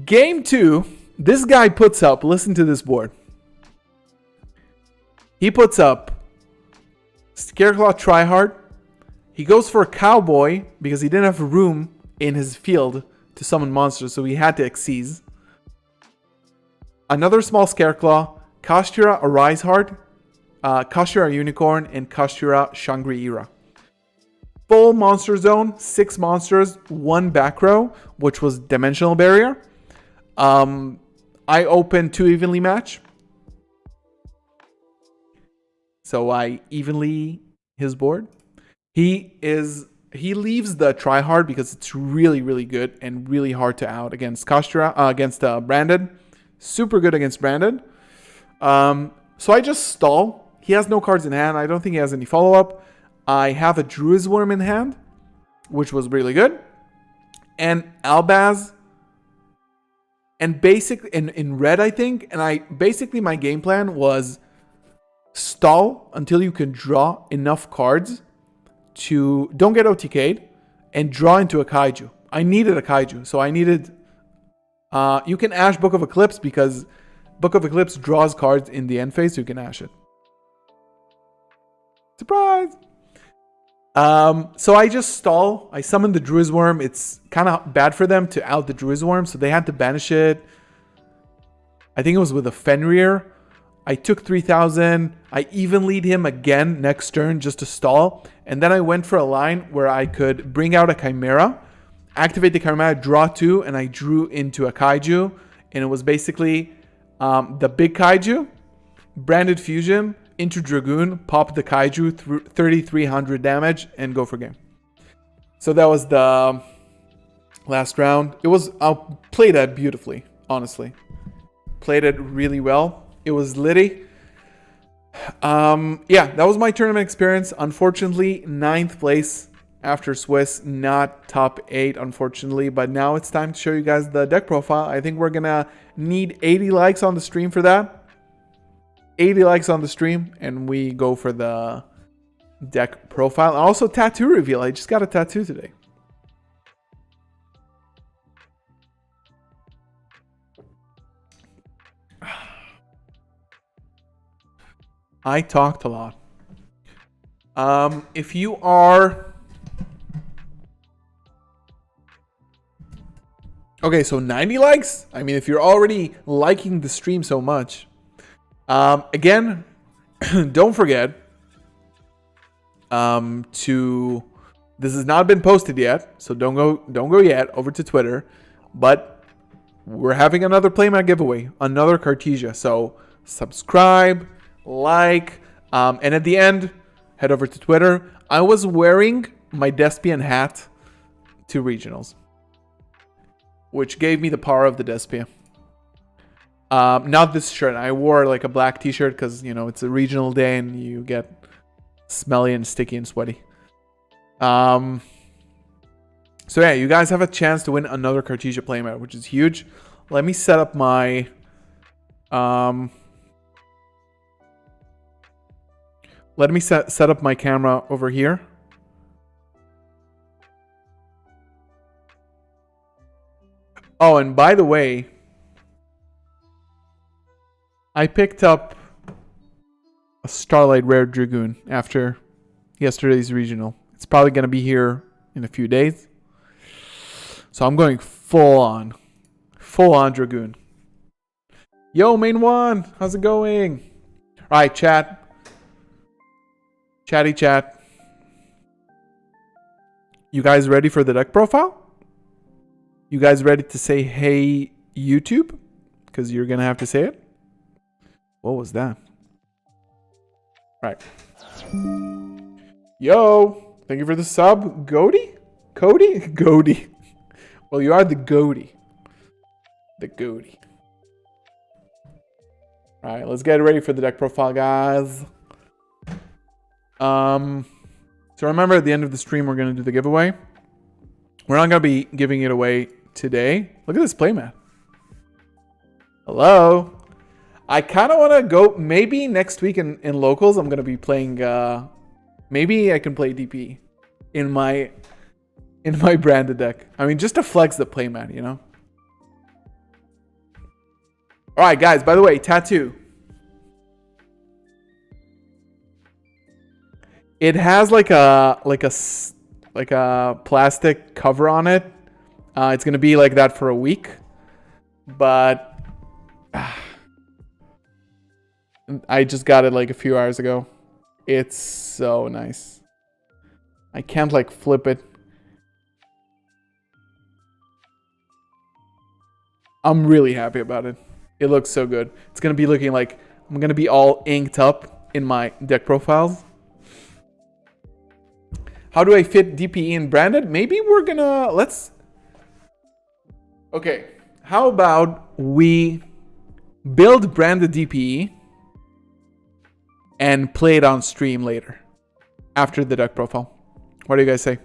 Game 2, this guy puts up, listen to this board. He puts up Scareclaw Tryhard. He goes for a Cowboy because he didn't have room in his field to summon monsters, so he had to Xyz. Another small Scareclaw, Kashira Arise Heart, Kashira Unicorn, and Kashira Shangri-Ira. Full monster zone, 6 monsters, 1 back row, which was Dimensional Barrier. I opened 2 evenly match. So I evenly his board. He leaves the Tryhard because it's really, really good and really hard to out against Branded. Super good against Branded. So I just stall. He has no cards in hand. I don't think he has any follow-up. I have a Druid's Worm in hand, which was really good. And Albaz. And basically, in red, I think. And my game plan was stall until you can draw enough cards to don't get OTK'd, and draw into a kaiju. I needed a kaiju, so I needed. You can Ash Book of Eclipse because Book of Eclipse draws cards in the end phase, so you can Ash it. Surprise! So I just stall. I summoned the Druid's Worm. It's kind of bad for them to out the Druid's Worm, so they had to banish it. I think it was with a Fenrir. I took 3,000. I even lead him again next turn just to stall. And then I went for a line where I could bring out a Chimera, activate the Chimera, draw 2, and I drew into a Kaiju. And it was basically the big Kaiju, Branded Fusion, into Dragoon, pop the Kaiju, 3,300 damage, and go for game. So that was the last round. I played that beautifully, honestly. Played it really well. It was litty. Yeah, that was my tournament experience. Unfortunately, 9th place after Swiss, not top 8, unfortunately. But now it's time to show you guys the deck profile. I think we're going to need 80 likes on the stream for that. 80 likes on the stream, and we go for the deck profile. And also tattoo reveal. I just got a tattoo today. I talked a lot. If you are... Okay, so 90 likes? I mean, if you're already liking the stream so much. Again, don't forget to... This has not been posted yet, so don't go yet over to Twitter. But we're having another playmat giveaway, another Cartesia. So subscribe, like, and at the end, head over to Twitter. I was wearing my Despian hat to regionals, which gave me the power of the Despia. Not this shirt. I wore like a black t-shirt because, you know, it's a regional day and you get smelly and sticky and sweaty. So yeah, you guys have a chance to win another Cartesia playmat, which is huge. Let me set up my... Let me set up my camera over here. Oh, and by the way, I picked up a Starlight Rare Dragoon after yesterday's regional. It's probably going to be here in a few days. So I'm going full on Dragoon. Yo, main one, how's it going? All right, chat. Chatty chat. You guys ready for the deck profile? You guys ready to say hey YouTube? Because you're going to have to say it. What was that? Right. Yo, thank you for the sub. Goaty? Cody? Goaty. Well, you are the Goaty. The Goaty. All right, let's get ready for the deck profile, guys. So remember, at the end of the stream, we're going to do the giveaway. We're not going to be giving it away today. Look at this playmat. Hello. I kind of want to go, maybe next week in locals, I'm going to be playing, maybe I can play DP in my branded deck. I mean, just to flex the playmat, you know? All right, guys, by the way, tattoo. It has like a plastic cover on it. It's gonna be like that for a week, but I just got it like a few hours ago. It's so nice. I can't like flip it. I'm really happy about it. It looks so good. It's gonna be looking like I'm gonna be all inked up in my deck profiles. How do I fit DPE in branded? Maybe we're gonna, okay. How about we build branded DPE and play it on stream later after the deck profile? What do you guys say?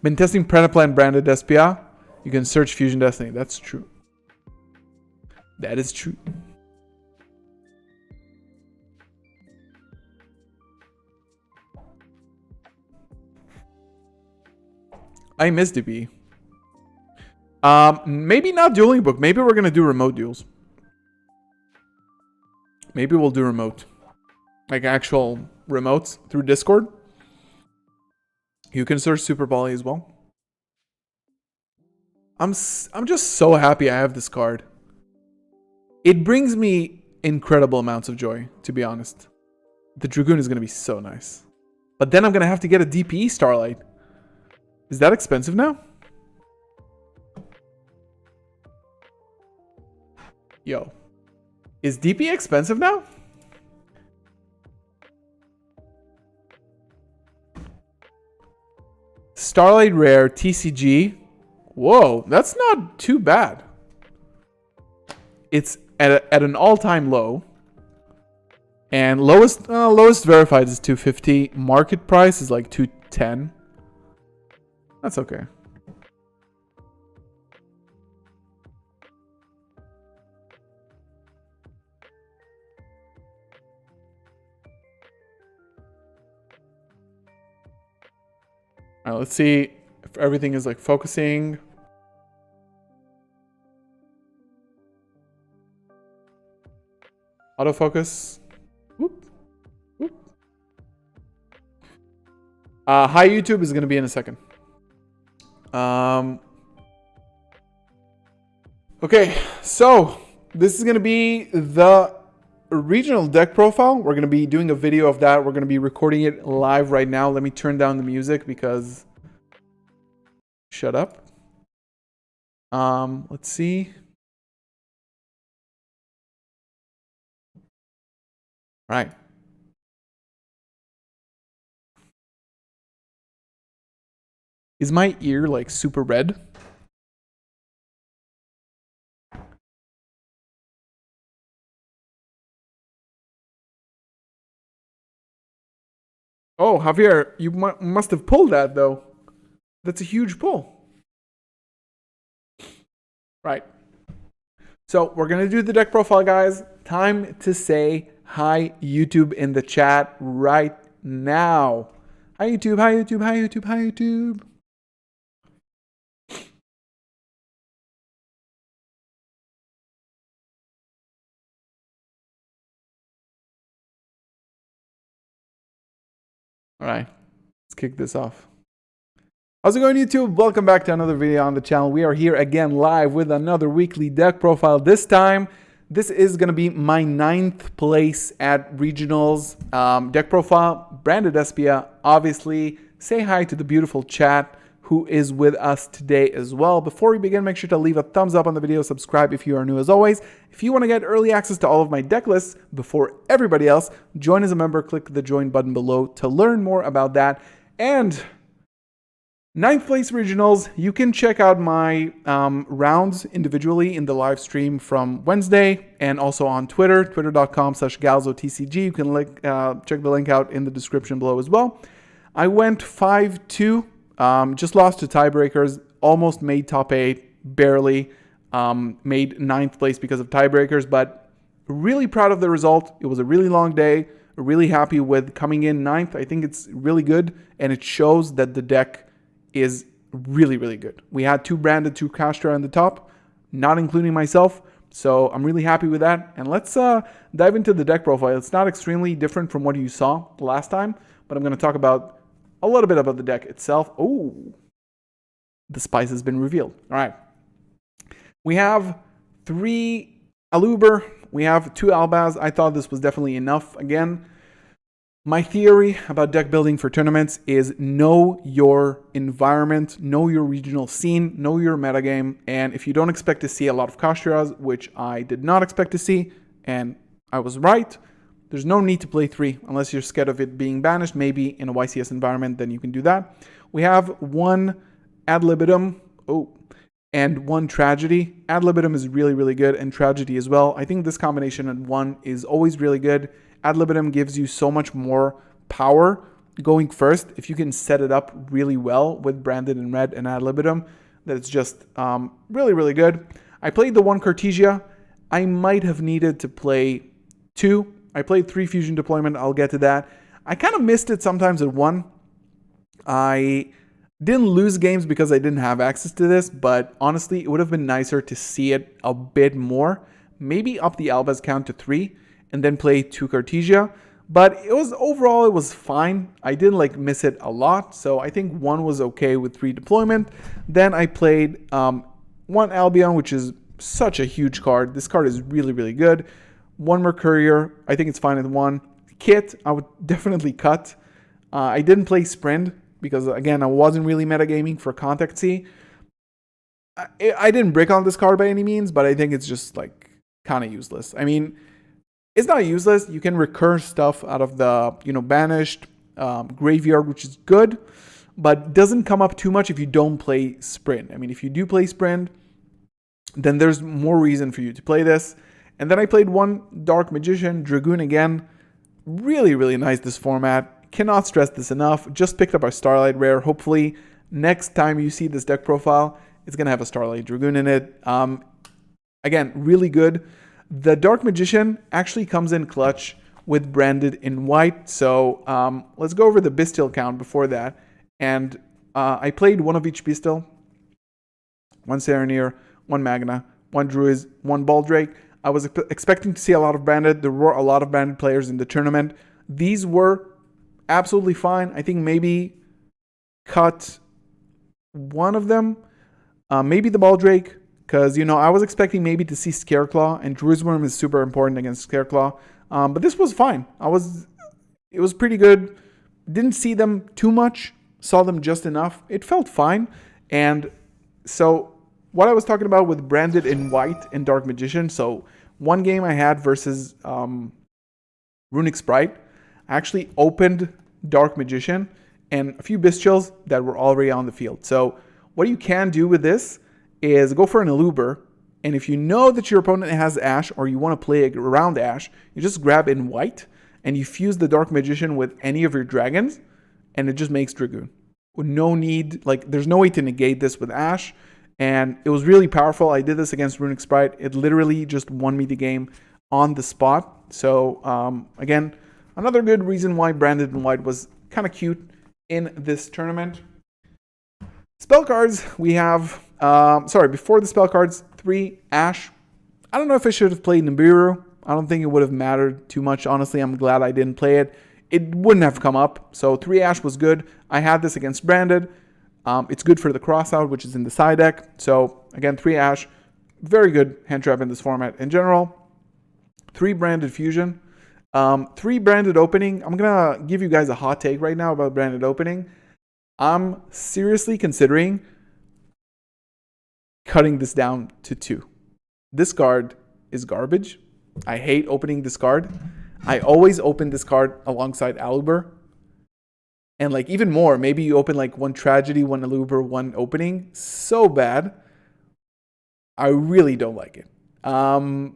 Been testing Predaplan branded Despia. You can search Fusion Destiny. That's true. That is true. I miss DP. Maybe not dueling book. Maybe we're gonna do remote duels. Maybe we'll do remote. Like actual remotes through Discord. You can search Super Volley as well. I'm just so happy I have this card. It brings me incredible amounts of joy, to be honest. The Dragoon is going to be so nice. But then I'm going to have to get a DPE Starlight. Is that expensive now? Yo. Is DPE expensive now? Starlight Rare, TCG. Whoa, that's not too bad. It's at an all-time low. And lowest verified is 250. Market price is like 210. That's okay. All right, let's see if everything is like focusing. Autofocus. Whoop. Whoop. Hi YouTube is going to be in a second. Okay, so this is going to be the regional deck profile. We're going to be doing a video of that. We're going to be recording it live right now. Let me turn down the music because... Shut up. Let's see. All right. Is my ear like super red? Oh, Javier, you must have pulled that though. That's a huge pull. Right. So we're going to do the deck profile, guys. Time to say hi, YouTube, in the chat right now. Hi, YouTube. Hi, YouTube. Hi, YouTube. Hi, YouTube. All right. Let's kick this off. How's it going, YouTube? Welcome back to another video on the channel. We are here again live with another weekly deck profile. This time, this is going to be my 9th place at regionals deck profile. Branded Espia, obviously. Say hi to the beautiful chat who is with us today as well. Before we begin, make sure to leave a thumbs up on the video, subscribe if you are new as always. If you want to get early access to all of my deck lists before everybody else, join as a member, click the join button below to learn more about that. And 9th place regionals, you can check out my rounds individually in the live stream from Wednesday and also on Twitter, twitter.com/galzotcg. You can check the link out in the description below as well. I went 5-2, just lost to tiebreakers, almost made top 8, barely made 9th place because of tiebreakers, but really proud of the result. It was a really long day, really happy with coming in 9th. I think it's really good, and it shows that the deck is really, really good. We had 2 branded, 2 Kastra on the top, not including myself. So I'm really happy with that. And let's dive into the deck profile. It's not extremely different from what you saw last time, but I'm going to talk about a little bit about the deck itself. Oh, the spice has been revealed. All right. We have 3 Aluber. We have 2 Albaz. I thought this was definitely enough. Again, my theory about deck building for tournaments is know your environment, know your regional scene, know your metagame, and if you don't expect to see a lot of Kastras, which I did not expect to see, and I was right, there's no need to play 3 unless you're scared of it being banished. Maybe in a YCS environment, then you can do that. We have 1 Ad Libitum, and 1 Tragedy. Ad Libitum is really, really good, and Tragedy as well. I think this combination at 1 is always really good. Ad Libitum gives you so much more power going first if you can set it up really well with Branded in red and Ad Libitum. That it's just really, really good. I played the 1 Cartesia. I might have needed to play 2. I played 3 Fusion Deployment. I'll get to that. I kind of missed it sometimes at 1. I Didn't lose games because I didn't have access to this, but honestly, it would have been nicer to see it a bit more. Maybe up the Albaz count to 3 and then play 2 Cartesia. But it was overall, it was fine. I didn't like miss it a lot. So I think 1 was okay with 3 deployment. Then I played 1 Albion, which is such a huge card. This card is really, really good. 1 Mercurier, I think it's fine at 1. Kit, I would definitely cut. I didn't play Sprint because, again, I wasn't really metagaming for Contact C. I didn't brick on this card by any means, but I think it's just like kind of useless. I mean, it's not useless. You can recur stuff out of the, banished graveyard, which is good, but doesn't come up too much if you don't play Sprint. I mean, if you do play Sprint, then there's more reason for you to play this. And then I played 1 Dark Magician, Dragoon again. Really, really nice, this format. Cannot stress this enough. Just picked up our Starlight Rare. Hopefully, next time you see this deck profile, it's going to have a Starlight Dragoon in it. Again, really good. The Dark Magician actually comes in clutch with branded in white. So let's go over the Bestial count before that. And I played 1 of each Bestial. 1 Serenir, 1 Magna, 1 Druid, 1 Baldrake. I was expecting to see a lot of branded. There were a lot of branded players in the tournament. These were absolutely fine. I think maybe cut 1 of them. Maybe the Baldrake, because, I was expecting maybe to see Scareclaw, and Druid's Worm is super important against Scareclaw. But this was fine. It was pretty good. Didn't see them too much. Saw them just enough. It felt fine. And so what I was talking about with branded in white and Dark Magician. So 1 game I had versus Runic Sprite, I actually opened Dark Magician and a few Bestials that were already on the field. So what you can do with this is go for an Eluber, and if you know that your opponent has Ash or you want to play around Ash, you just grab in white and you fuse the Dark Magician with any of your dragons, and it just makes Dragoon. With no need, there's no way to negate this with Ash. And it was really powerful. I did this against Runic Sprite. It literally just won me the game on the spot. So, again, another good reason why Branded in White was kind of cute in this tournament. Spell cards, we have... before the spell cards, 3 Ash. I don't know if I should have played Nibiru. I don't think it would have mattered too much. Honestly, I'm glad I didn't play it. It wouldn't have come up. So 3 Ash was good. I had this against Branded. It's good for the crossout, which is in the side deck. So again, 3 Ash, very good hand trap in this format in general. 3 branded fusion, 3 branded opening. I'm gonna give you guys a hot take right now about branded opening. I'm seriously considering cutting this down to 2. This card is garbage. I hate opening this card. I always open this card alongside Aluber. And even more, maybe you open 1 Tragedy, 1 Eluber, 1 opening. So bad. I really don't like it. I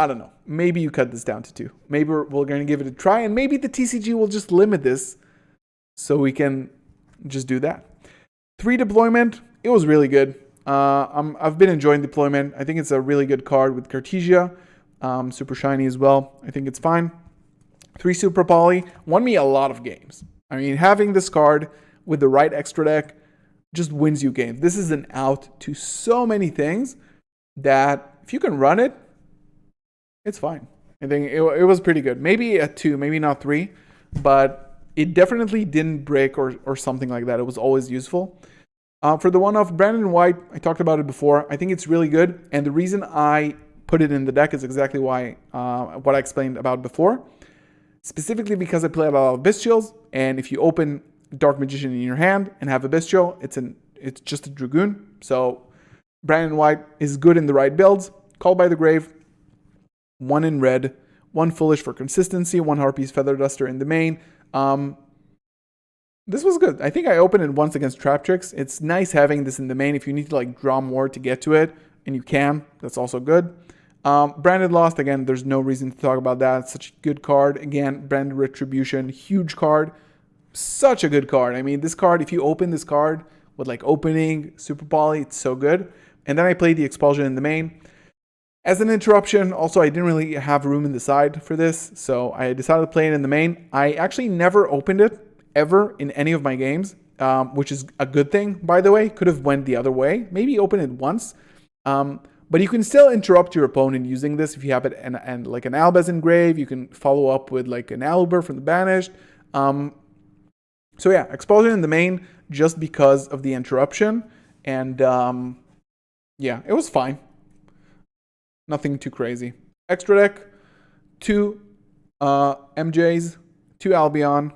don't know. Maybe you cut this down to 2. Maybe we're going to give it a try. And maybe the TCG will just limit this so we can just do that. 3 deployment. It was really good. I've been enjoying deployment. I think it's a really good card with Cartesia. Super shiny as well. I think it's fine. 3 Super Poly won me a lot of games. I mean, having this card with the right extra deck just wins you games. This is an out to so many things that if you can run it, it's fine. I think it was pretty good. Maybe a 2, maybe not 3, but it definitely didn't break or something like that. It was always useful. For the one of Brandon White, I talked about it before. I think it's really good. And the reason I put it in the deck is exactly why what I explained about before. Specifically because I play a lot of Bestials, and if you open Dark Magician in your hand and have a Bestial, it's just a Dragoon. So Brandon White is good in the right builds. Called by the Grave, 1 in red, 1 Foolish for consistency, 1 Harpy's Feather Duster in the main. This was good. I think I opened it once against Trap Tricks. It's nice having this in the main if you need to draw more to get to it, and you can. That's also good. Branded Lost, again, there's no reason to talk about that. It's such a good card. Again, Branded Retribution, huge card. Such a good card. I mean, this card, if you open this card with opening, Super Poly, it's so good. And then I played the Expulsion in the main. As an interruption, also, I didn't really have room in the side for this, so I decided to play it in the main. I actually never opened it, ever, in any of my games. which is a good thing, by the way. Could have went the other way. Maybe open it once. But you can still interrupt your opponent using this if you have it and like an Albaz engrave. You can follow up with like an Albur from the Banished. So yeah, Expulsion in the main just because of the interruption. And yeah, it was fine. Nothing too crazy. Extra deck, 2 MJs, 2 Albion.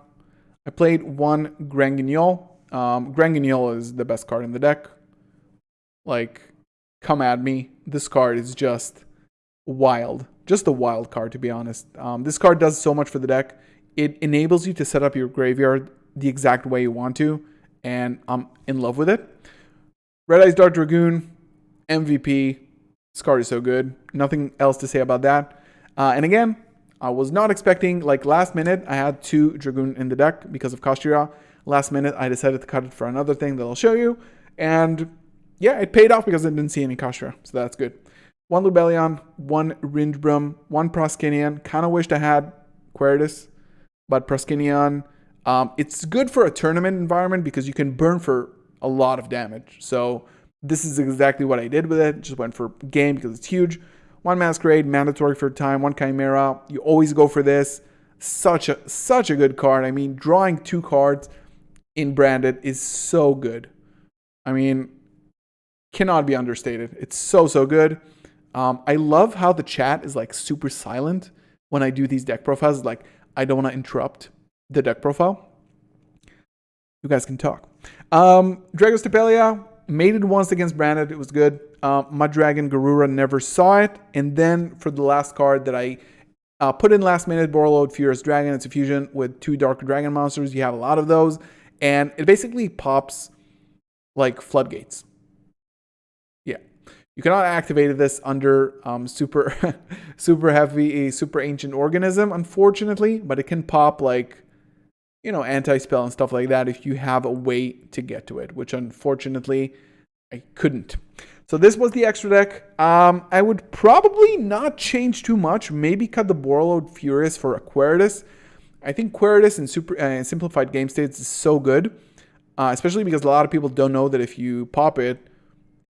I played 1 Granguignol. Granguignol is the best card in the deck. Like, come at me. This card is just wild. Just a wild card, to be honest. This card does so much for the deck. It enables you to set up your graveyard the exact way you want to, and I'm in love with it. Red Eyes Dark Dragoon, MVP. This card is so good. Nothing else to say about that. And again, I was not expecting, like last minute, I had 2 Dragoon in the deck because of Kashira. Last minute, I decided to cut it for another thing that I'll show you. And yeah, it paid off because I didn't see any Kashira, so that's good. 1 Lubellion, 1 Rindbrum, 1 Proskinian. Kind of wished I had Queritus, but Proskinian, it's good for a tournament environment because you can burn for a lot of damage. So this is exactly what I did with it. Just went for game because it's huge. 1 Masquerade, mandatory for time. 1 Chimera. You always go for this. Such a good card. I mean, drawing 2 cards in Branded is so good. I mean, cannot be understated. It's so good. I love how the chat is like super silent when I do these deck profiles. Like, I don't want to interrupt the deck profile. You guys can talk. Dragos Tepelia, made it once against Branded. It was good. Mud Dragon Garura, never saw it. And then for the last card that I put in last minute, Borreload Furious Dragon. It's a fusion with 2 Dark Dragon monsters. You have a lot of those. And it basically pops like floodgates. Yeah. You cannot activate this under super heavy, super ancient organism, unfortunately. But it can pop like, you know, anti-spell and stuff like that if you have a way to get to it, which unfortunately I couldn't. So this was the extra deck. I would probably not change too much. Maybe cut the Borreload Furious for a Queritus. I think Queritus in simplified game states is so good, especially because a lot of people don't know that if you pop it,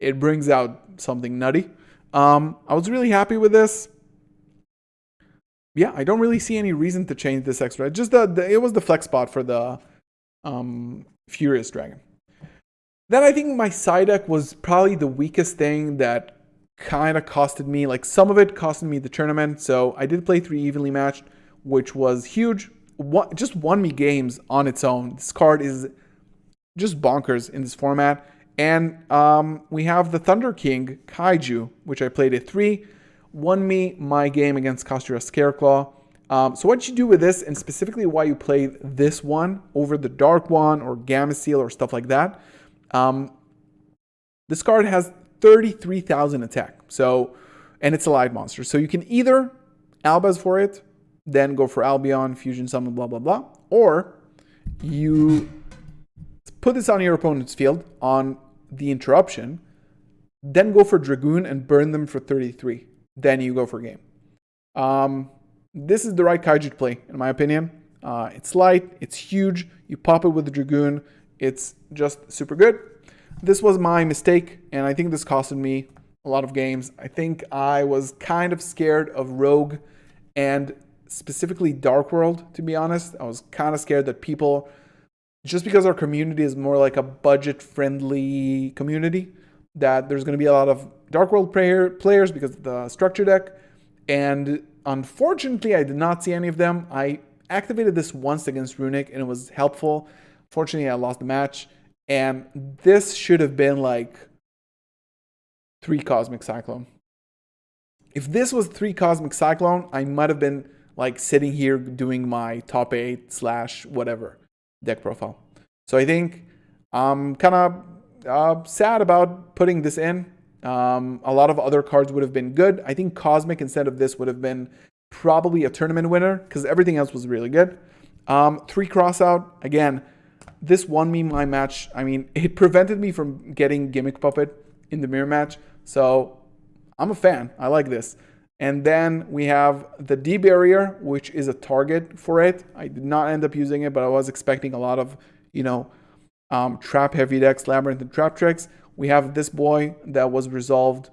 it brings out something nutty. I was really happy with this. Yeah, I don't really see any reason to change this extra. Just it was the flex spot for the Furious Dragon. Then I think my side deck was probably the weakest thing that kind of costed me. Like, some of it costed me the tournament. So I did play 3 evenly matched, which was huge. Just won me games on its own. This card is just bonkers in this format. And we have the Thunder King Kaiju, which I played at 3. Won me my game against Kashira Scareclaw. So what you do with this, and specifically why you play this one over the Dark One or Gamma Seal or stuff like that, this card has 33,000 attack. So, and it's a light monster. So you can either Albaz for it, then go for Albion, Fusion Summon, blah, blah, blah. Or you put this on your opponent's field on the interruption, then go for Dragoon and burn them for 33. Then you go for game. This is the right Kaiju to play, in my opinion. It's light, it's huge. You pop it with the Dragoon. It's just super good. This was my mistake, and I think this costed me a lot of games. I think I was kind of scared of Rogue and specifically Dark World, to be honest. I was kind of scared that people, just because our community is more like a budget-friendly community, that there's going to be a lot of Dark World players because of the structure deck. And unfortunately, I did not see any of them. I activated this once against Runic, and it was helpful. Fortunately, I lost the match. And this should have been like 3 Cosmic Cyclone. If this was 3 Cosmic Cyclone, I might have been like sitting here doing my top 8 / whatever deck profile. So I think I'm kind of sad about putting this in. A lot of other cards would have been good. I think Cosmic instead of this would have been probably a tournament winner because everything else was really good. 3 Crossout. Again, this won me my match. I mean, it prevented me from getting Gimmick Puppet in the mirror match. So I'm a fan. I like this. And then we have the D Barrier, which is a target for it. I did not end up using it, but I was expecting a lot of, trap heavy decks, Labyrinth and Trap Tricks. We have this boy that was resolved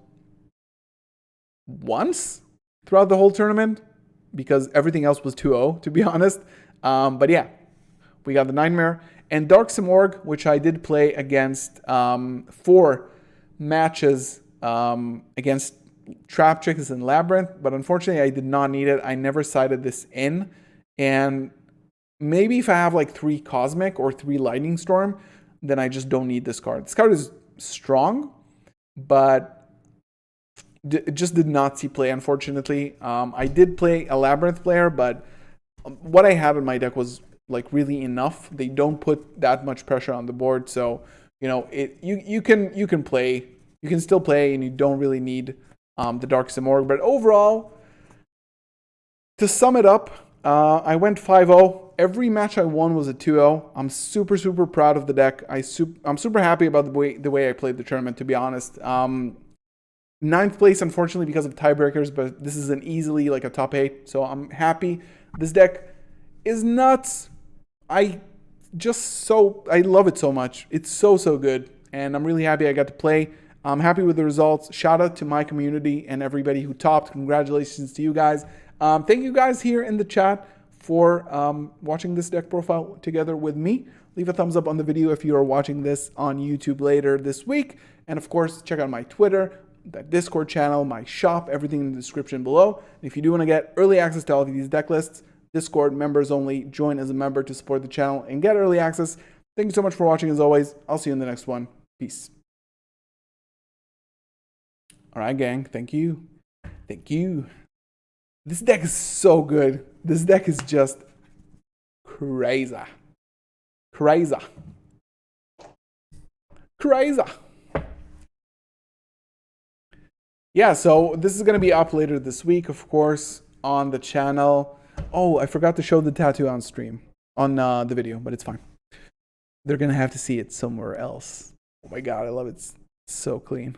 once throughout the whole tournament because everything else was 2-0, to be honest. But yeah, we got the Nightmare. And Dark Simorg, which I did play against 4 matches against Trap Tricks and Labyrinth, but unfortunately I did not need it. I never sided this in. And maybe if I have like 3 Cosmic or 3 Lightning Storm, then I just don't need this card. This card is strong, but it just did not see play, unfortunately. I did play a Labyrinth player, but what I had in my deck was like really enough. They don't put that much pressure on the board, so you know you can play, you can still play, and you don't really need the Dark Simorg. But overall, to sum it up, I went 5-0. Every match I won was a 2-0. I'm super proud of the deck. I'm super happy about the way I played the tournament, to be honest. 9th place, unfortunately, because of tiebreakers, but this is an easily like a top 8, so I'm happy. This deck is nuts. I love it so much. It's so good, and I'm really happy I got to play. I'm happy with the results. Shout out to my community and everybody who topped. Congratulations to you guys. Thank you guys here in the chat for watching this deck profile together with me. Leave a thumbs up on the video if you are watching this on YouTube later this week. And of course, check out my Twitter, the Discord channel, my shop, everything in the description below. And if you do want to get early access to all of these deck lists, Discord members only, join as a member to support the channel and get early access. Thank you so much for watching as always. I'll see you in the next one. Peace. All right, gang. Thank you. Thank you. This deck is so good. This deck is just crazy. Crazy. Crazy. Yeah, so this is going to be up later this week, of course, on the channel. Oh, I forgot to show the tattoo on stream, on the video, but it's fine. They're going to have to see it somewhere else. Oh my god, I love it. It's so clean.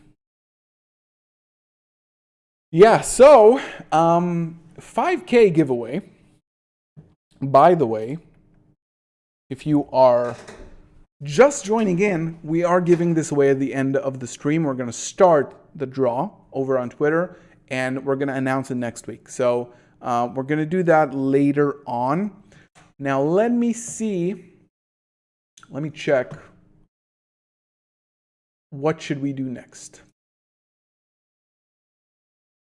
Yeah, so 5K giveaway. By the way, if you are just joining in, we are giving this away at the end of the stream. We're going to start the draw over on Twitter, and we're going to announce it next week. So we're going to do that later on. Now, let me see. Let me check. What should we do next?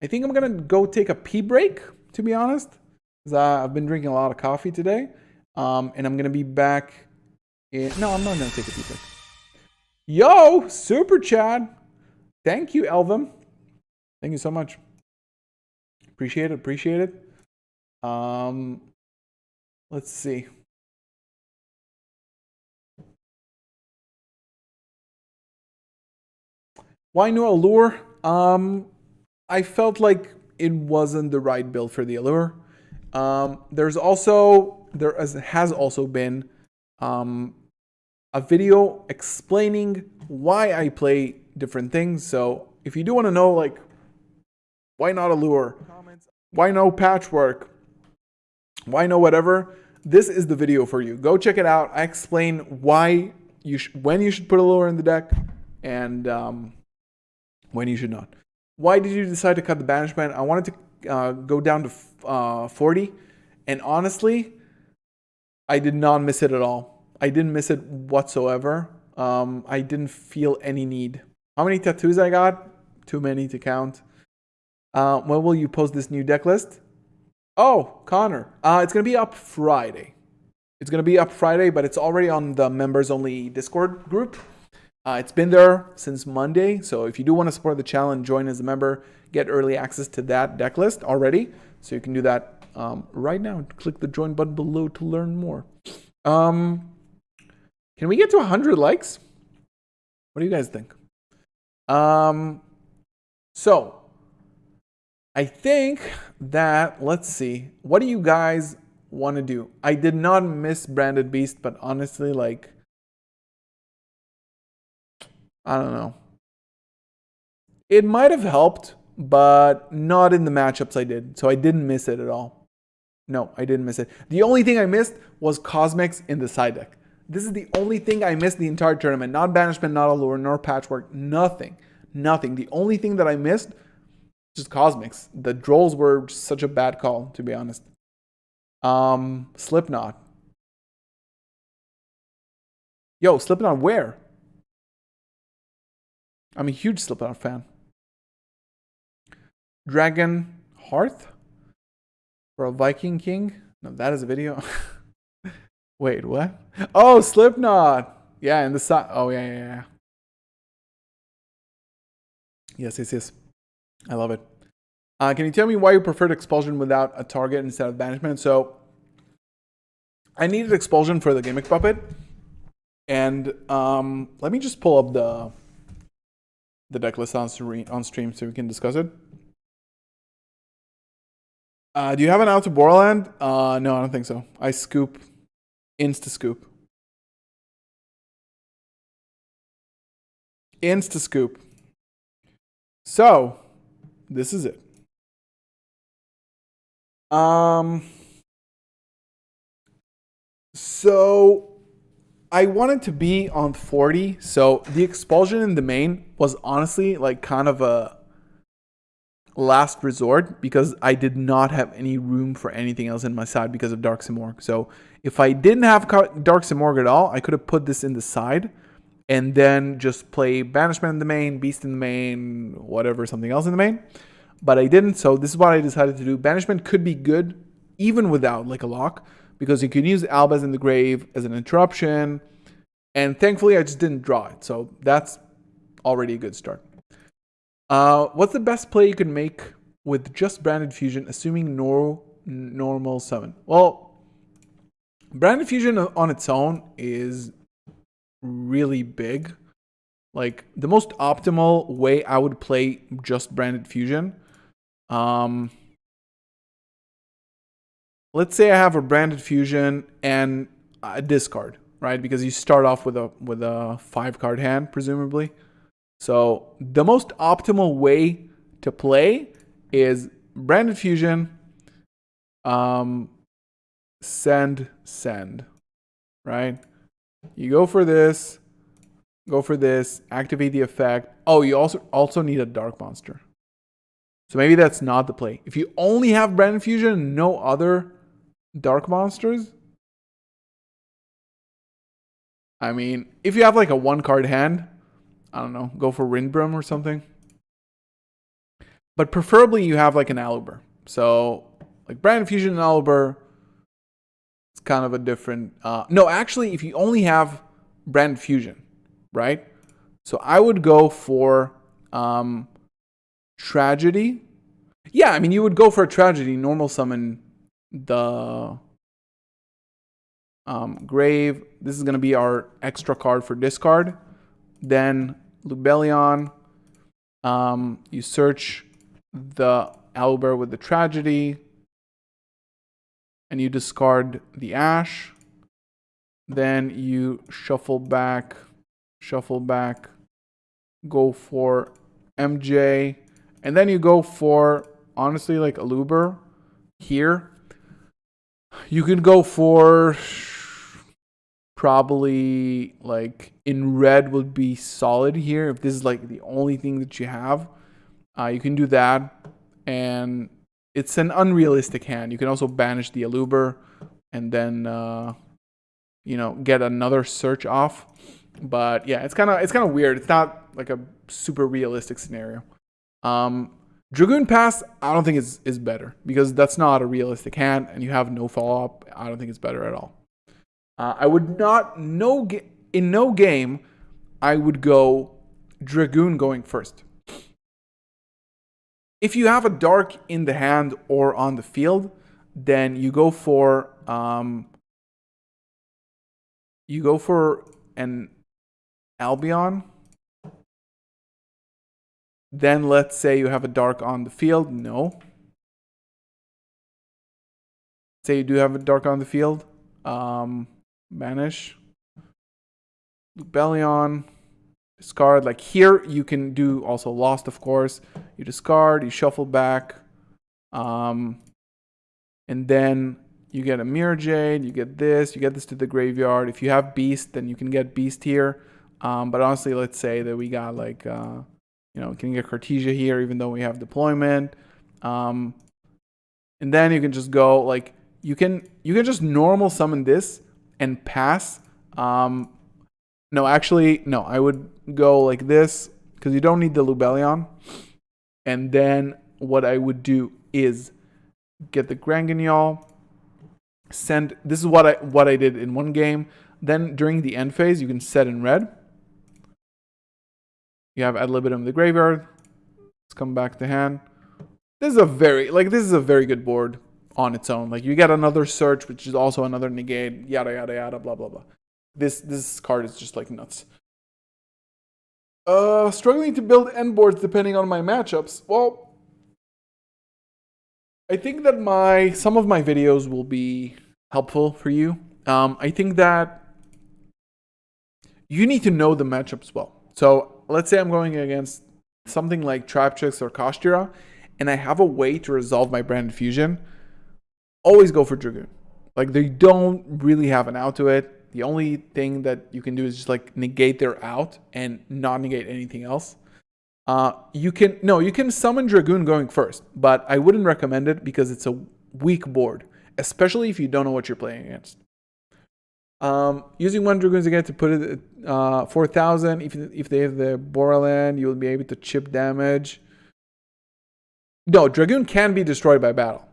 I think I'm going to go take a pee break, to be honest. Because I've been drinking a lot of coffee today. And I'm going to be back in... No, I'm not going to take a pee break. Yo, Super Chad. Thank you, Elvin. Thank you so much. Appreciate it. Appreciate it. Let's see. Why no Allure? I felt like it wasn't the right build for the Allure. There has also been a video explaining why I play different things. So if you do want to know, like, why not Allure? Why no Patchwork? Why no whatever? This is the video for you. Go check it out. I explain why when you should put Allure in the deck and when you should not. Why did you decide to cut the banishment? I wanted to go down to 40, and honestly, I did not miss it at all. I didn't miss it whatsoever. I didn't feel any need. How many tattoos I got? Too many to count. When will you post this new deck list? Oh, Connor. It's going to be up Friday. It's going to be up Friday, but it's already on the members-only Discord group. It's been there since Monday, so if you do want to support the channel and join as a member, get early access to that deck list already. So you can do that right now. Click the join button below to learn more. Can we get to 100 likes? What do you guys think? So I think that, let's see, what do you guys want to do? I did not miss Branded Beast, but honestly, like, I don't know. It might have helped, but not in the matchups I did. So I didn't miss it at all. No, I didn't miss it. The only thing I missed was Cosmics in the side deck. This is the only thing I missed the entire tournament. Not banishment, not allure, nor patchwork. Nothing. Nothing. The only thing that I missed, just cosmics. The drolls were such a bad call, to be honest. Slipknot. Yo, Slipknot where? I'm a huge Slipknot fan. Dragon Hearth? For a Viking King? No, that is a video. Wait, what? Oh, Slipknot. Yeah, in the side. Oh, yeah. Yes. I love it. Can you tell me why you preferred expulsion without a target instead of banishment? So, I needed expulsion for the gimmick puppet. And let me just pull up the deck list on stream so we can discuss it. Do you have an out to Borderland? No, I don't think so. I scoop. Insta scoop. Insta scoop. So, this is it. So I wanted to be on 40. So the expulsion in the main was honestly like kind of a last resort because I did not have any room for anything else in my side because of Dark Simorgh. So if I didn't have Dark Simorgh at all, I could have put this in the side and then just play Banishment in the main, Beast in the main, whatever, something else in the main. But I didn't, so this is what I decided to do. Banishment could be good even without like a lock because you can use Albaz in the Grave as an interruption. And thankfully, I just didn't draw it. So that's already a good start. What's the best play you can make with just Branded Fusion, assuming normal summon? Well, Branded Fusion on its own is really big. Like, the most optimal way I would play just Branded Fusion. Let's say I have a Branded Fusion and a discard, right? Because you start off with a 5-card hand, presumably. So the most optimal way to play is Branded Fusion, send, right? You go for this, activate the effect. Oh, you also need a Dark Monster. So maybe that's not the play. If you only have Branded Fusion and no other Dark Monsters, I mean, if you have like a 1-card hand, I don't know, go for Windbrim or something. But preferably you have like an Aluber. So like Branded Fusion and Aluber, it's kind of a different... no, actually, if you only have Branded Fusion, right? So I would go for Tragedy. Yeah, I mean, you would go for a Tragedy, normal summon the Grave. This is going to be our extra card for discard. Then Lubellion. You search the Aluber with the Tragedy. And you discard the Ash. Then you shuffle back, go for MJ. And then you go for, honestly, like Aluber here. You can go for probably like in red would be solid here. If this is like the only thing that you have, you can do that. And it's an unrealistic hand. You can also banish the Aluber and then, get another search off. But yeah, it's kind of weird. It's not like a super realistic scenario. Dragoon Pass, I don't think is better because that's not a realistic hand and you have no follow-up. I don't think it's better at all. I would not, in no game, I would go Dragoon going first. If you have a Dark in the hand or on the field, then you go for an Albion. Then let's say you have a Dark on the field. No. Say you do have a Dark on the field. Banish. Lubellion. Discard. Like here, you can do also Lost, of course. You discard. You shuffle back. And then you get a Mirror Jade, you get this to the graveyard. If you have Beast, then you can get Beast here. But honestly, let's say that we got like, we can get Cartesia here, even though we have deployment. And then you can just go like, you can just normal summon this and pass. No, actually, no, I would go like this because you don't need the Lubellion. And then what I would do is get the Granguignol, send, this is what I did in one game. Then during the end phase, you can set in red. You have ad libitum in the graveyard. Let's come back to hand. This is a very good board on its own. Like you get another search, which is also another negate, yada yada yada, blah blah blah. This card is just like nuts. Struggling to build end boards depending on my matchups. Well, I think that some of my videos will be helpful for you. I think that you need to know the matchups well. So let's say I'm going against something like Traptrix or Kashtira, and I have a way to resolve my Branded Fusion. Always go for Dragoon. Like they don't really have an out to it. The only thing that you can do is just like negate their out and not negate anything else. You can summon Dragoon going first, but I wouldn't recommend it because it's a weak board, especially if you don't know what you're playing against. Using one Dragoons again to put it at 4,000. If they have the Boraland, you'll be able to chip damage. No, Dragoon can be destroyed by battle,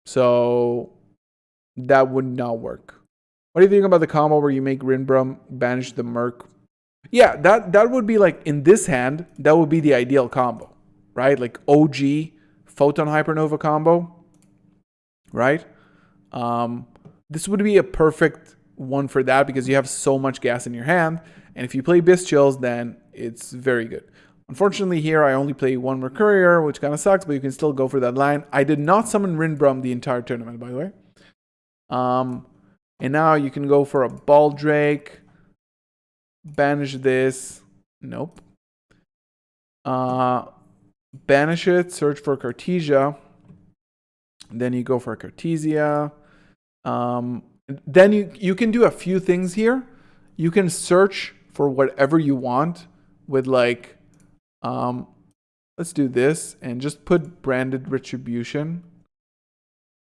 so that would not work. What do you think about the combo where you make Rinbrum banish the Merc? Yeah, that would be like in this hand, that would be the ideal combo, right? Like OG Photon Hypernova combo, right? This would be a perfect one for that because you have so much gas in your hand. And if you play Bistchills, then it's very good. Unfortunately, here I only play one Mercurier, which kind of sucks, but you can still go for that line. I did not summon Rinbrum the entire tournament, by the way. And now you can go for a Baldrake. Banish this. Nope. Banish it. Search for Cartesia. Then you go for Cartesia. Then you can do a few things here. You can search for whatever you want with like, let's do this and just put Branded Retribution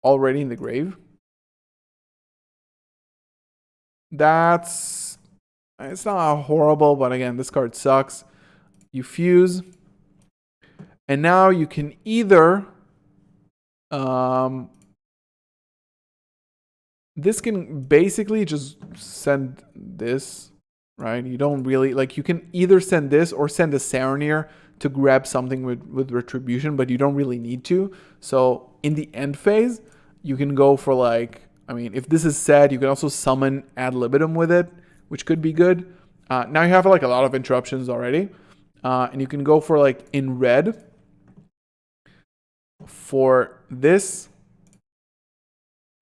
already in the grave. It's not horrible, but again, this card sucks. You fuse. And now you can either this can basically just send this, right? You don't really like, you can either send this or send a Saronir to grab something with Retribution, but you don't really need to. So in the end phase, you can go for like, I mean, if this is set, you can also summon ad libitum with it, which could be good. Now you have like a lot of interruptions already. And you can go for like in red for this.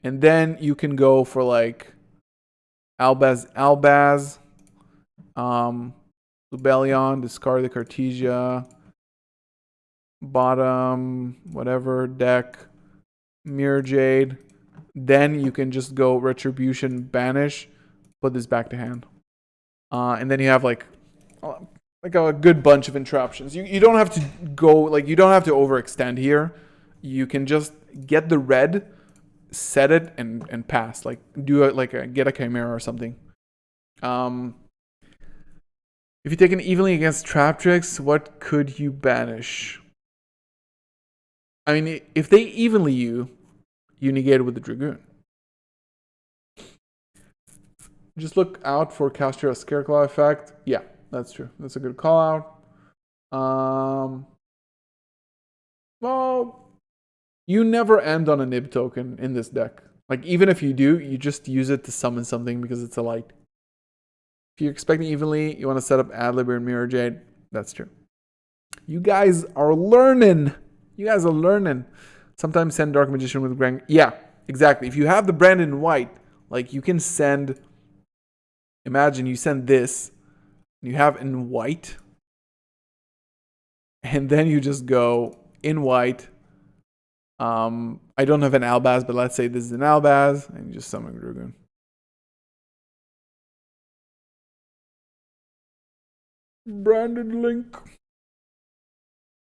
And then you can go for like Albaz, Lubellion, discard the Cartesia, bottom, whatever, deck, Mirror Jade. Then you can just go Retribution, banish, put this back to hand. And then you have like a good bunch of interruptions. You don't have to go, like, you don't have to overextend here. You can just get the red, set it, and pass. Like, do it like get a Chimera or something. If you take an evenly against Traptrix, what could you banish? I mean, if they evenly you negate it with the Dragoon. Just look out for Kashtira Scareclaw effect. Yeah, that's true. That's a good call out. Well, you never end on a Nib token in this deck. Like, even if you do, you just use it to summon something because it's a light. If you're expecting evenly, you want to set up Adlib and Mirror Jade. That's true. You guys are learning. Sometimes send Dark Magician with Grand. Yeah, exactly. If you have the Brandon White, like you can send. Imagine you send this, and you have in white, and then you just go in white, I don't have an Albaz, but let's say this is an Albaz, and you just summon Dragoon. Branded link.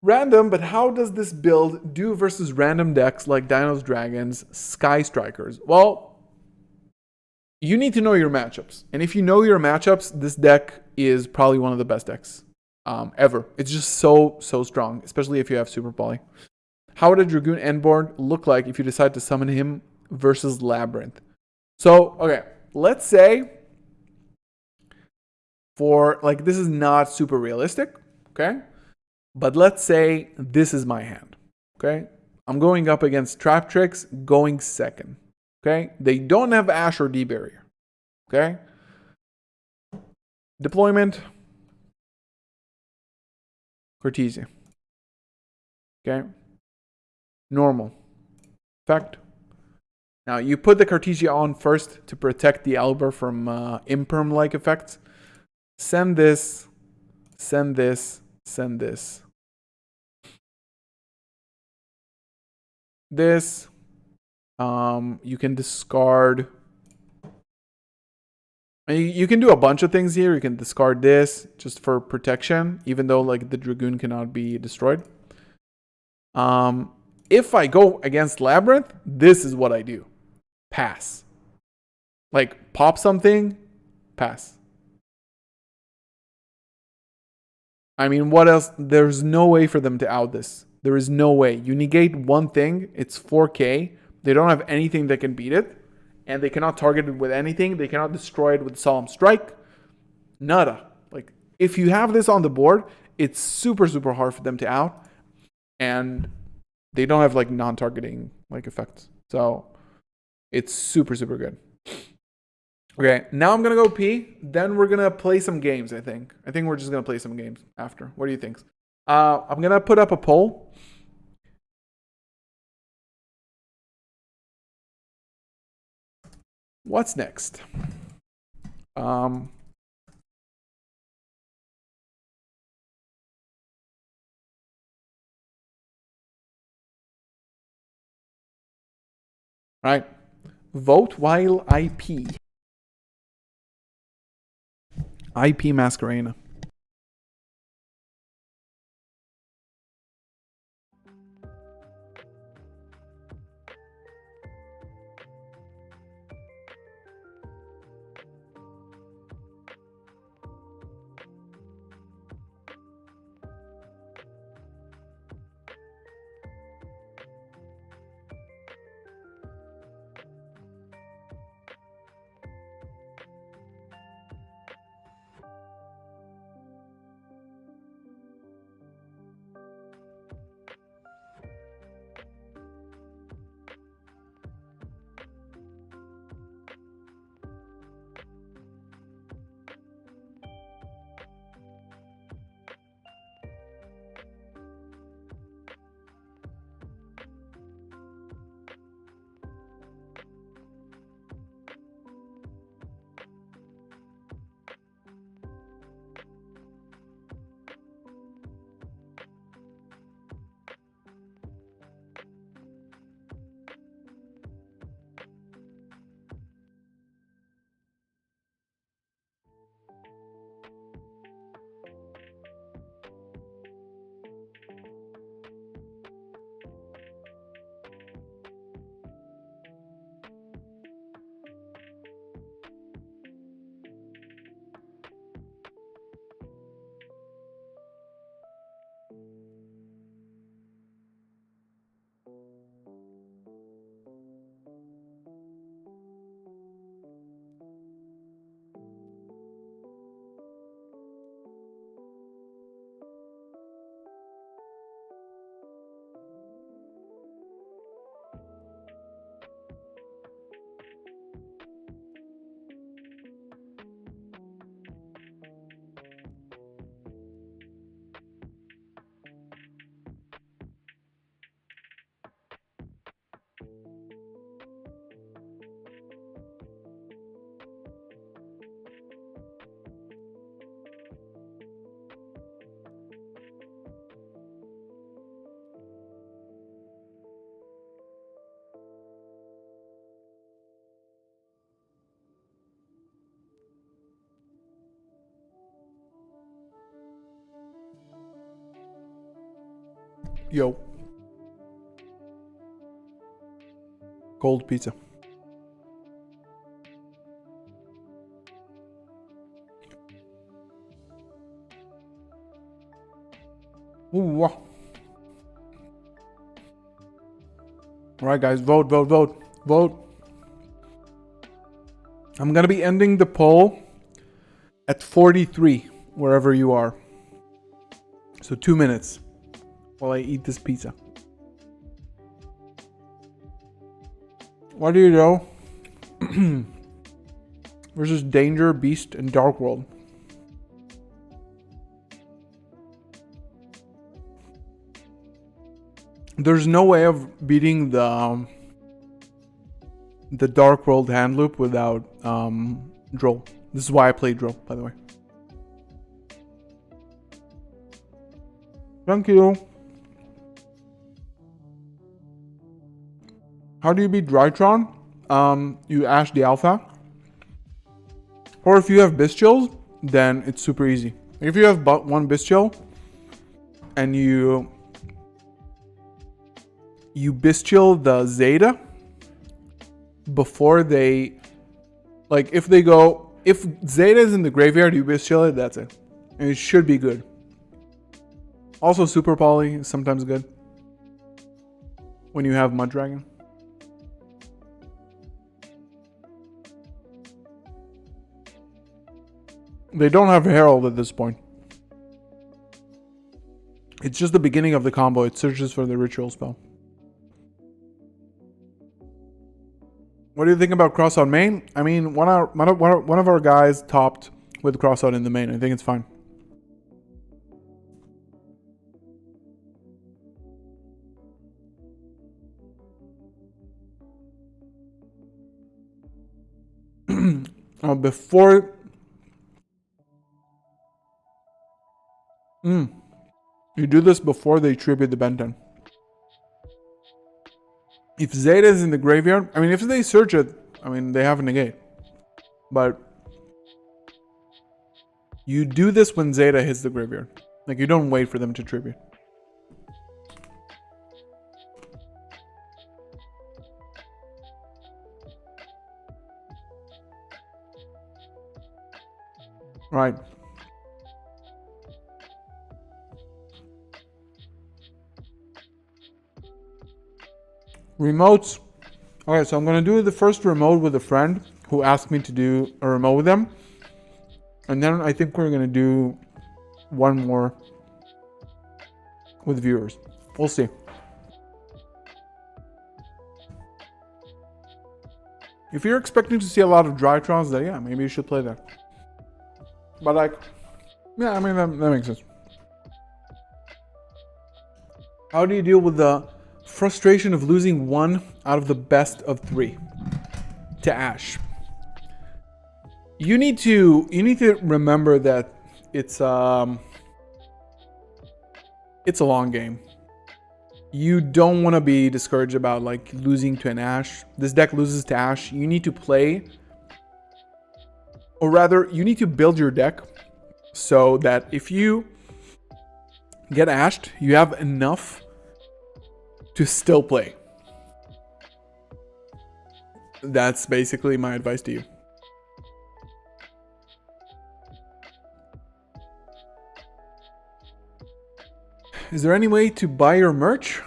Random, but how does this build do versus random decks like Dinos Dragons, Sky Strikers? Well, you need to know your matchups. And if you know your matchups, this deck is probably one of the best decks ever. It's just so strong, especially if you have Super Poly. How would a Dragoon Endboard look like if you decide to summon him versus Labyrinth? So, okay, let's say for, like, this is not super realistic, okay? But let's say this is my hand, okay? I'm going up against Trap Tricks, going second, okay? They don't have Ash or D-Barrier, okay? Deployment, Cortesia, okay? Normal, effect. Now, you put the Cartesia on first to protect the Albert from Imperm-like effects. Send this, send this, send this. This, you can discard. You can do a bunch of things here. You can discard this just for protection, even though like the Dragoon cannot be destroyed. If I go against Labyrinth, this is what I do. Pass. Like, pop something, pass. I mean, what else? There's no way for them to out this. There is no way. You negate one thing, it's 4K. They don't have anything that can beat it. And they cannot target it with anything. They cannot destroy it with Solemn Strike. Nada. Like, if you have this on the board, it's super hard for them to out. And they don't have, like, non-targeting, like, effects. So, it's super good. Okay, now I'm going to go pee. Then we're going to play some games, I think. I think we're just going to play some games after. What do you think? I'm going to put up a poll. What's next? Right. Vote while I pee. IP Masquerena. Yo. Cold pizza. Ooh, wow. All right, guys, vote, vote, vote, vote. I'm gonna be ending the poll at 43, wherever you are. So 2 minutes while I eat this pizza. What do you know? Versus Danger, Beast, and Dark World. There's no way of beating the Dark World hand loop without Droll. This is why I played Droll, by the way. Thank you. How do you beat Drytron? You Ash the Alpha. Or if you have Bestials, then it's super easy. If you have but one Bestial and you Bestial the Zeta before they, like, if Zeta is in the graveyard, you Bestial it, that's it. And it should be good. Also, Super Poly is sometimes good when you have Mud Dragon. They don't have Herald at this point. It's just the beginning of the combo. It searches for the ritual spell. What do you think about cross out main? I mean, one of our guys topped with cross out in the main. I think it's fine. Before... You do this before they tribute the Benton. If Zeta is in the graveyard, I mean, if they search it, I mean, they have a negate. But you do this when Zeta hits the graveyard. Like, you don't wait for them to tribute. Right. Remotes. Okay, so I'm going to do the first remote with a friend who asked me to do a remote with them. And then I think we're going to do one more with viewers. We'll see. If you're expecting to see a lot of Drytrons, then yeah, maybe you should play that. But like, yeah, I mean, that makes sense. How do you deal with the frustration of losing one out of the best of 3 to Ash? You need to remember that it's a long game. You don't want to be discouraged about like losing to an Ash. This deck loses to Ash. You need to play, or rather, you need to build your deck so that if you get ashed, you have enough to still play. That's basically my advice to you. Is there any way to buy your merch?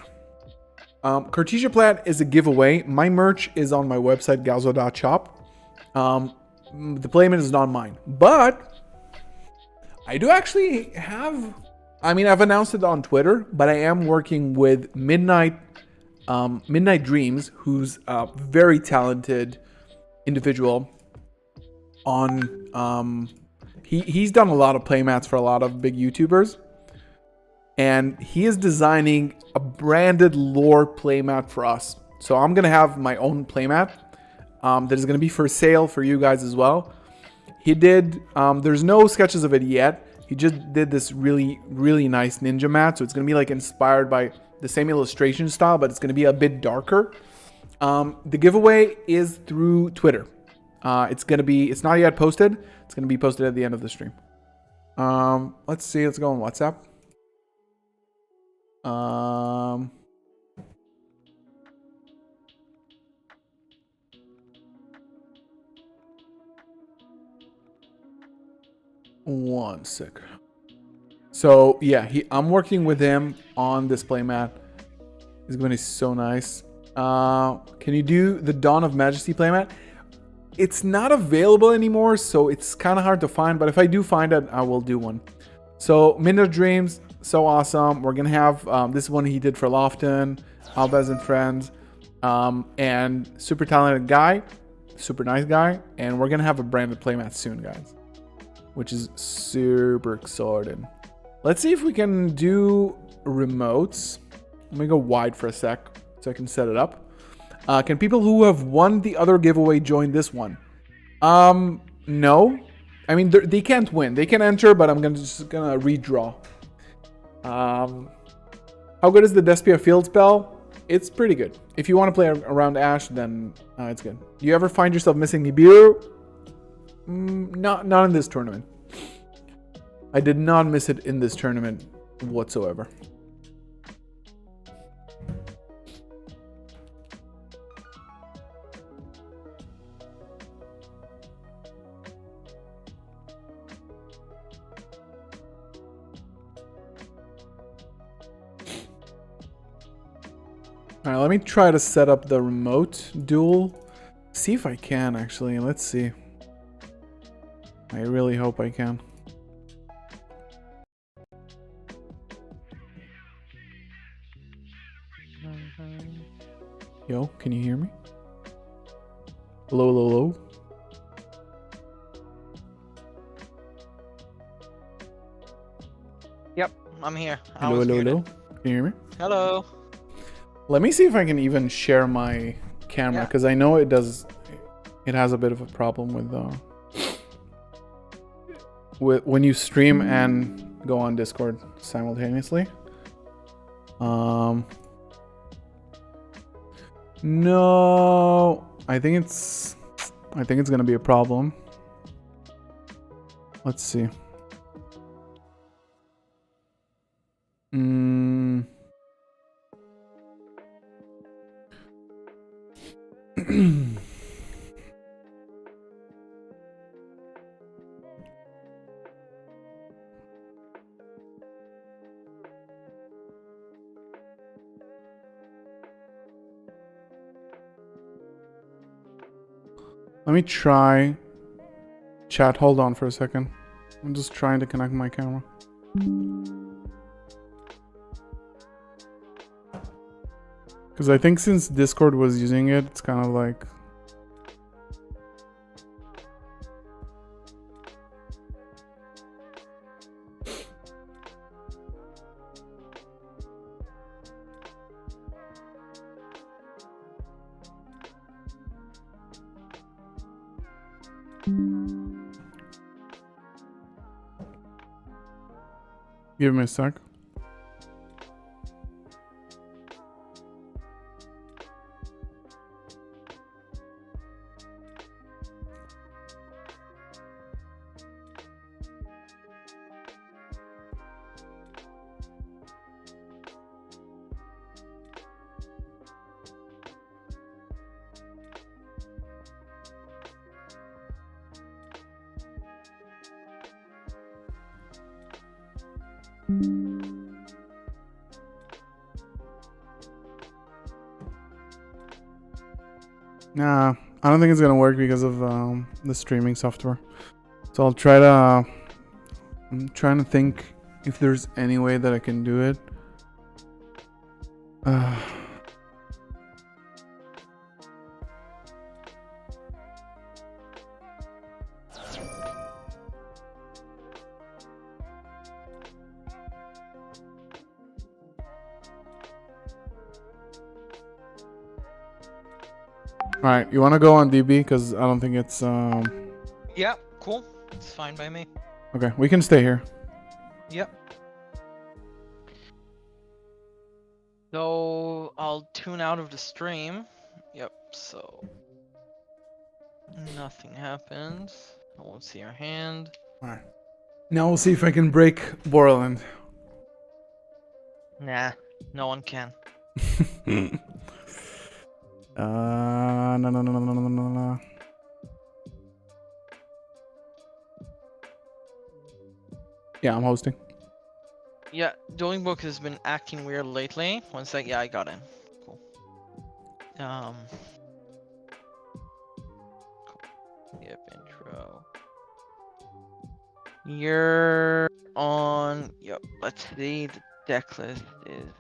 Cartesia Plat is a giveaway. My merch is on my website, galzo.shop. The payment is not mine. But I do actually have... I mean, I've announced it on Twitter, but I am working with Midnight Dreams, who's a very talented individual. He's done a lot of playmats for a lot of big YouTubers, and he is designing a branded lore playmat for us. So I'm gonna have my own playmat that is gonna be for sale for you guys as well. He did. There's no sketches of it yet. He just did this really, really nice ninja mat. So it's going to be like inspired by the same illustration style, but it's going to be a bit darker. The giveaway is through Twitter. It's not yet posted. It's going to be posted at the end of the stream. Let's see. Let's go on WhatsApp. Um, one sec. So yeah, I'm working with him on this playmat. He's going to be so nice. Can you do the Dawn of Majesty playmat? It's not available anymore, so it's kind of hard to find. But if I do find it, I will do one. So Midnight Dreams, so awesome. We're gonna have this one he did for Lofton, Albaz and Friends, and super talented guy, super nice guy, and we're gonna have a branded playmat soon, guys, which is super exciting. Let's see if we can do remotes. Let me go wide for a sec so I can set it up. Can people who have won the other giveaway join this one? No. I mean, they can't win. They can enter, but I'm just gonna redraw. How good is the Despia field spell? It's pretty good. If you want to play around Ash, then it's good. Do you ever find yourself missing Nibiru? Not in this tournament. I did not miss it in this tournament whatsoever. Alright, let me try to set up the remote duel. See if I can, actually. Let's see. I really hope I can. Yo, can you hear me? Hello, hello, hello? Yep, I'm here. Hello, hello, hello? Can you hear me? Hello. Let me see if I can even share my camera, because I know it does. It has a bit of a problem with when you stream and go on Discord simultaneously. No, I think it's gonna be a problem. Let's see. Let me try. Chat, hold on for a second. I'm just trying to connect my camera. Because I think since Discord was using it, it's kind of like... Give me a sec. Nah, I don't think it's gonna work because of the streaming software. So I'll try to... I'm trying to think if there's any way that I can do it. Alright, you want to go on DB? Because I don't think it's... Yeah, cool. It's fine by me. Okay, we can stay here. Yep. So, I'll tune out of the stream. Yep, so... Nothing happens. I won't see your hand. Alright. Now we'll see if I can break Borland. Nah, No one can. No, no, no, no, no, no, no, no. Yeah, I'm hosting. Yeah, Dueling Book has been acting weird lately. One sec, yeah, I got in. Cool. Cool. Yep, intro. You're on. Yep. Let's see. The deck list is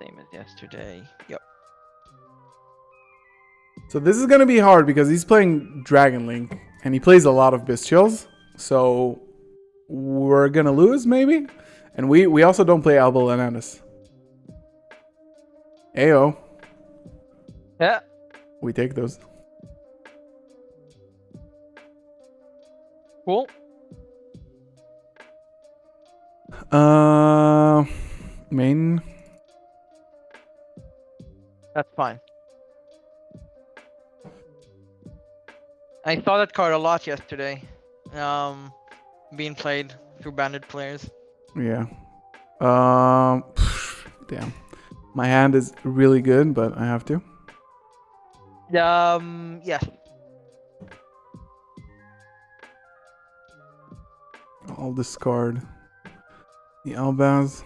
same as yesterday. Yep. So this is gonna be hard because he's playing Dragon Link and he plays a lot of Bestials. So we're gonna lose maybe, and we also don't play Alba Lananis. Ayo, Yeah. we take those. Cool. Main. That's fine. I saw that card a lot yesterday. Being played through banded players. Yeah. Damn. My hand is really good, but I have to. Yeah. I'll discard the Albaz.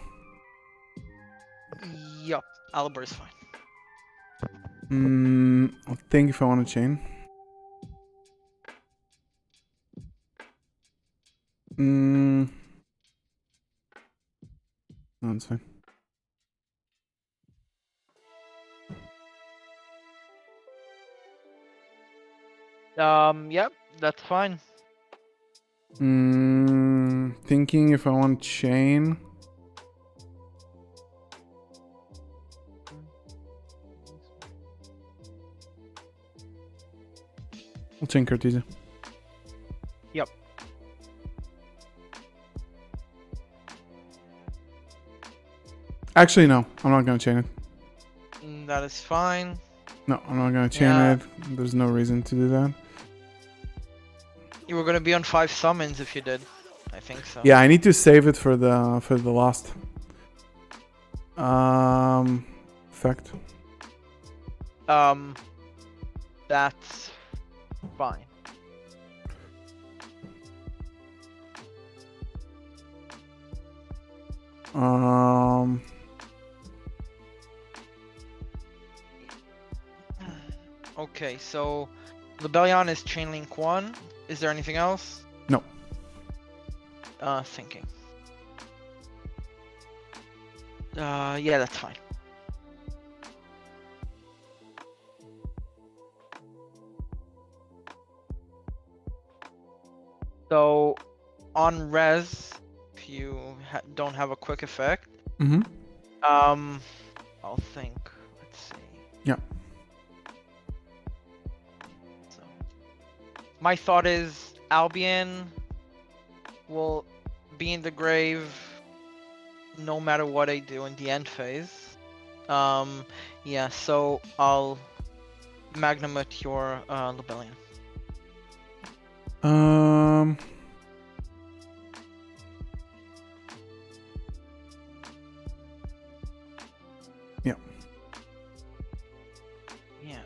Yup. Albert is fine. I'll think if I want to chain. No, it's fine. Yep. That's fine. Thinking if I want chain. I'll chain Cartesia. Yep. Actually, no. I'm not gonna chain it. That is fine. No, I'm not gonna chain Yeah. it. There's no reason to do that. You were gonna be on 5 summons if you did. I think so. Yeah, I need to save it for the last. Effect. That's fine. Okay, so Lebellion is Chainlink 1. Is there anything else? No. Thinking. Yeah, that's fine. So, on res, if you don't have a quick effect, I'll think. Let's see. Yeah. So, my thought is Albion will be in the grave no matter what I do in the end phase. Yeah, so I'll Magnamut your Lebellion. Yeah. Yeah.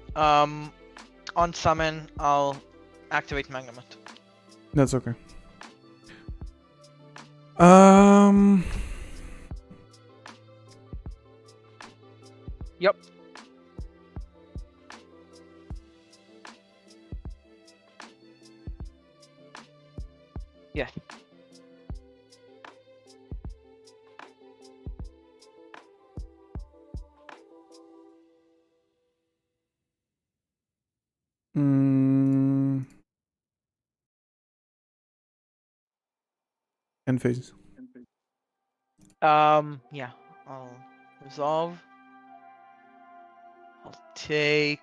On summon, I'll activate Magnamut. That's okay. Yep. Yeah. End phases. Yeah. I'll resolve. I'll take.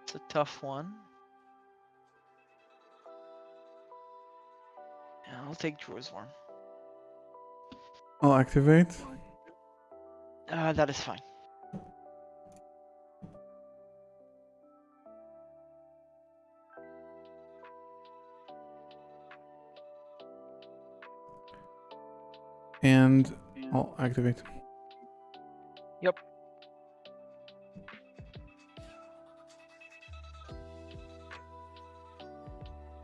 It's a tough one. Yeah, I'll take Druisworm. I'll activate. That is fine. And I'll activate. Yep.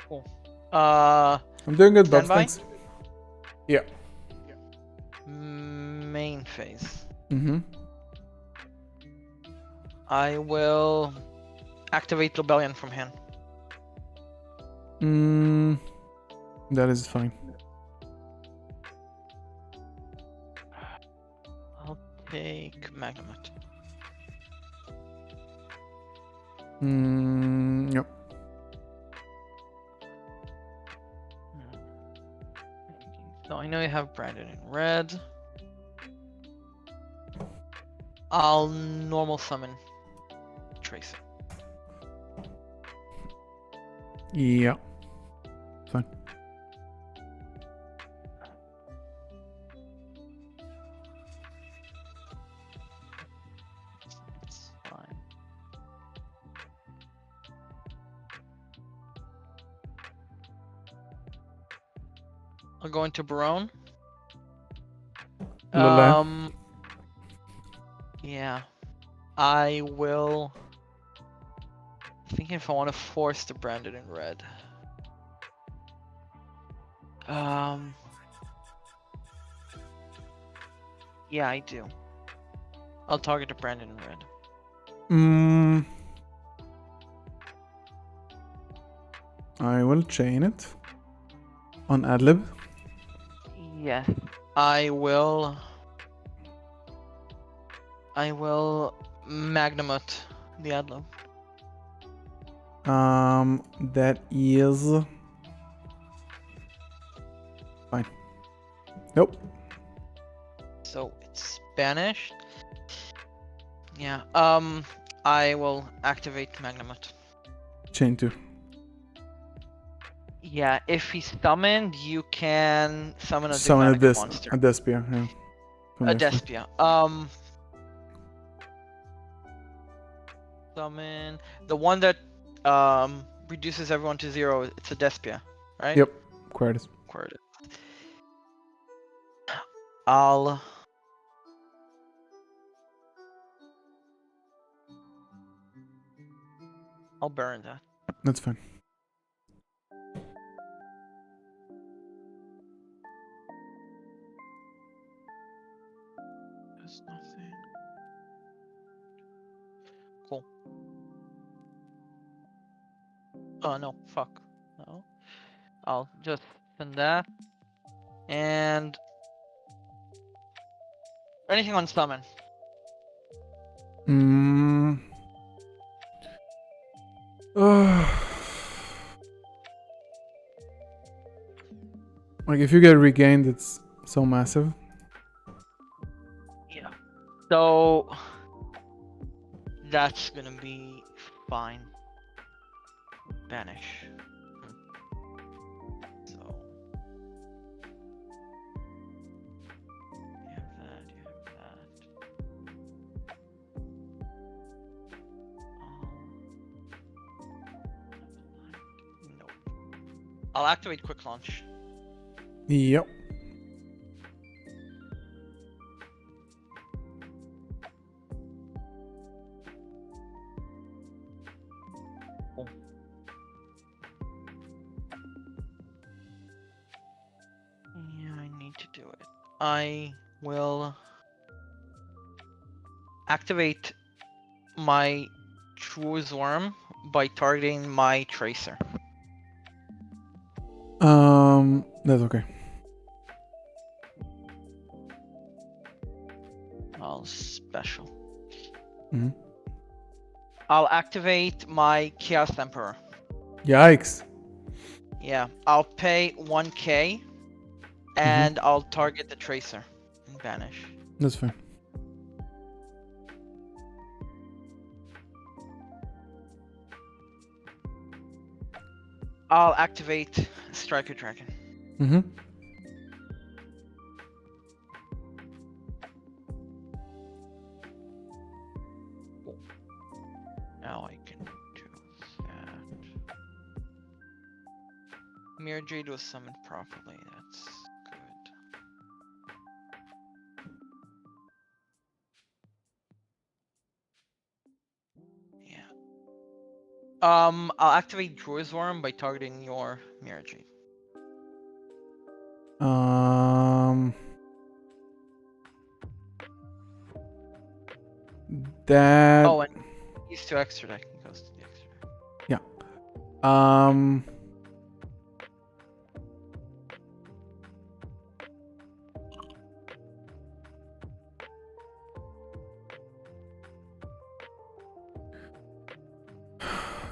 Cool. I'm doing good, Bubs. Standby? Thanks. Yeah. Main phase. Mm-hmm. I will activate Rebellion from hand. That is fine. I'll take Magnemite. Yep. So I know you have Brandon in red. I'll normal summon Tracer. Yeah. Fine. It's fine. I'll go into Barone. Lele. Yeah. I will. Thinking if I want to force the Brandon in red. Yeah, I do. I'll target the Brandon in red. I will chain it on adlib. Yes. I will Magnamut the Adlo. That is fine. Nope. So it's banished. Yeah. I will activate Magnamut. Chain 2. Yeah, if he's summoned, you can summon a Summon Zigzatic monster. a Despia. Yeah. A Despia. Summon the one that reduces everyone to 0. It's a Despia, right? Yep. Quietus. I'll burn that. That's fine. There's nothing. Cool. Oh no, fuck. No. I'll just send that. And anything on summon. Like if you get regained, it's so massive. Yeah. So that's gonna be fine. Banish. So you have that, you have that. Nope. I'll activate quick launch. Yep. Cool. Yeah, I need to do it. I will activate my True Worm by targeting my Tracer. That's okay. I'll special. Mm-hmm. I'll activate my Chaos Emperor. Yikes. Yeah, I'll pay 1k and I'll target the Tracer and banish. That's fine. I'll activate Striker Dragon. Mm-hmm. Now I can do that. Mirror Jade was summoned properly. That's good. I'll activate Druid's Worm by targeting your Mirror Jade. That. Oh, and these two extra deck goes to the extra deck. Yeah.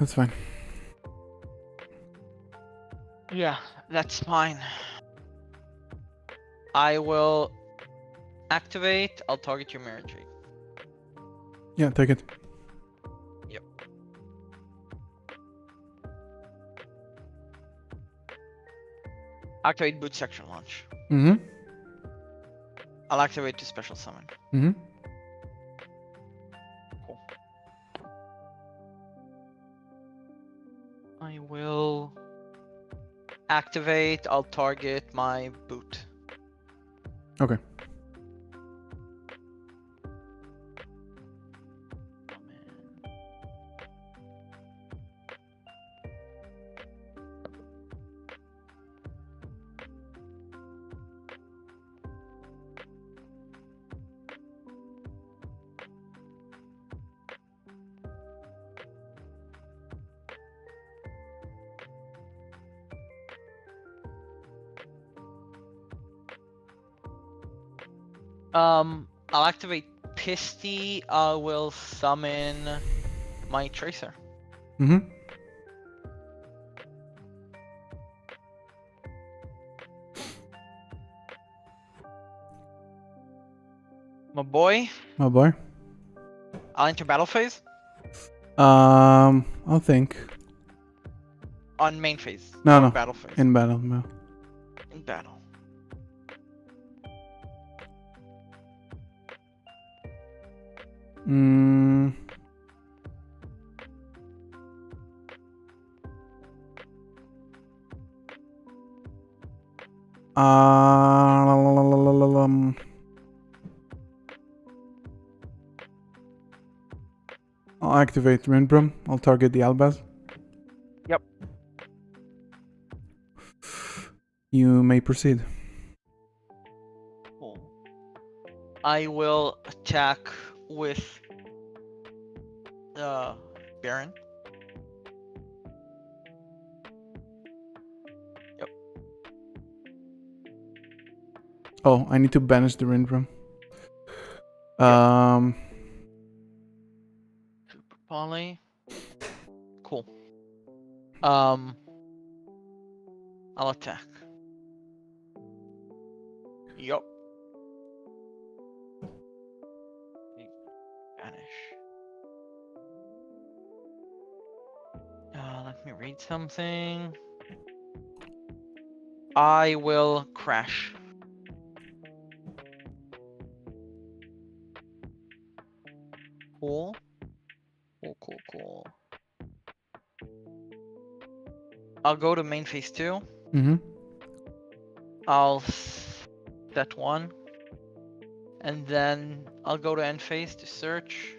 That's fine. Yeah, that's fine. I will activate. I'll target your Mirror Jade. Yeah, take it. Yep. Activate Boot Section Launch. Mm-hmm. I'll activate to Special Summon. Mm-hmm. Cool. I will activate. I'll target my Boot. Okay. I'll activate Pisty. I will summon my Tracer. Mm-hmm. My boy. My boy. I'll enter battle phase I'll think. on main phase. No, or no. Battle phase. In battle, no. In battle. Mm. I'll activate Rindbrum. I'll target the Albaz. Yep. You may proceed. Cool. I will attack with Baron. Yep. Oh, I need to banish the Rindbrum. Super Poly. Cool. I'll attack. Yup. Banish. Let me read something. I will crash. Cool. Cool. I'll go to main phase 2. Mm-hmm. I'll set 1. And then I'll go to end phase to search.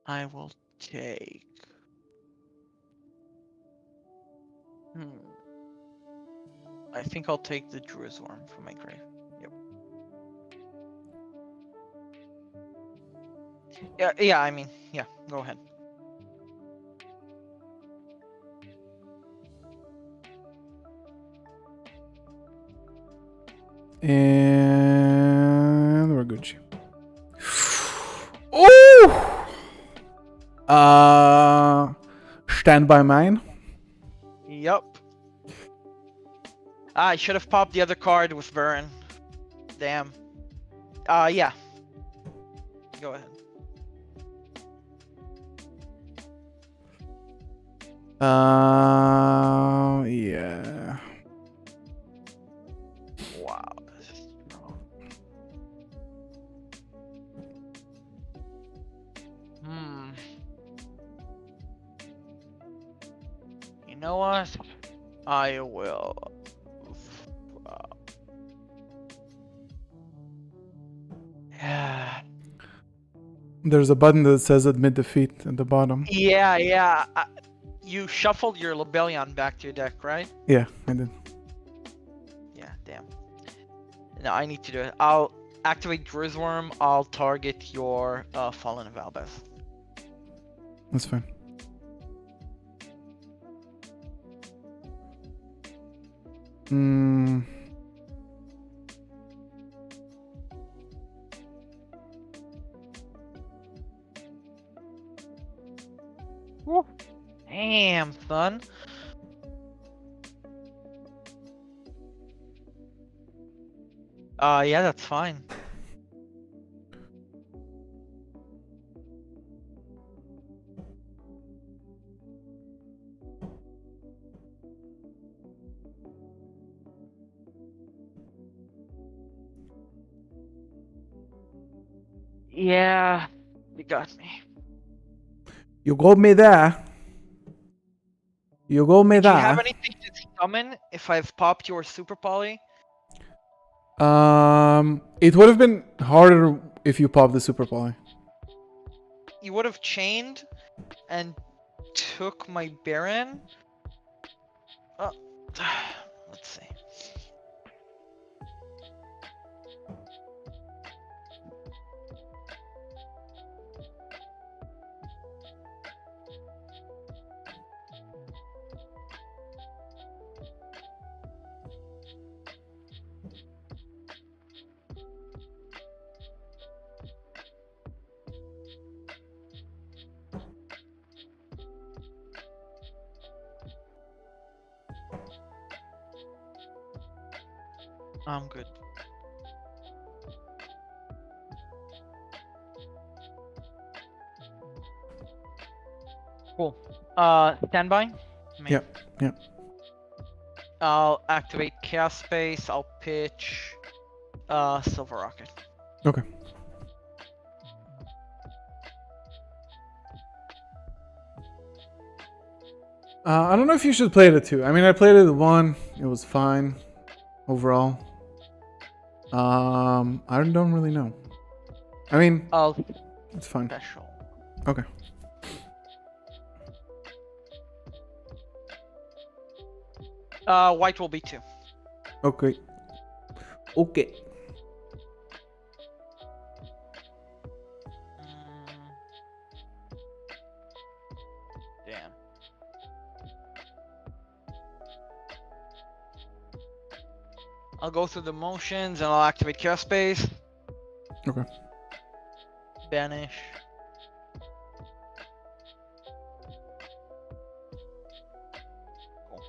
I will take... I think I'll take the Druid's Worm from my grave. Yep. Yeah, I mean, yeah, go ahead. And we're Gucci. Oh! Stand by mine. Yup. I should have popped the other card with Vern. Damn. Yeah. Go ahead. Yeah. Wow. This is wrong. You know what? I will. Yeah. There's a button that says admit defeat at the bottom. Yeah, yeah. You shuffled your Lebellion back to your deck, right? Yeah, I did. Yeah, damn. No, I need to do it. I'll activate Grizzworm. I'll target your Fallen of Albaz. That's fine. Hmm. Damn, son. Yeah, that's fine. Yeah, you got me. You got me there. You got me Did you have there. anything to summon if I've popped your Super Poly? It would have been harder if you popped the super poly. You would have chained and took my Baron? Let's see. I'm good. Cool. Standby. Yep. Yep. I'll activate Chaos Space. I'll pitch Silver Rocket. Okay. I don't know if you should play it at 2. I mean, I played it at 1. It was fine overall. I don't really know. I mean, I'll it's fine. special. Okay. White will be 2. Okay. Okay. Damn. I'll go through the motions and I'll activate Chaos Space. Okay. Banish. Cool.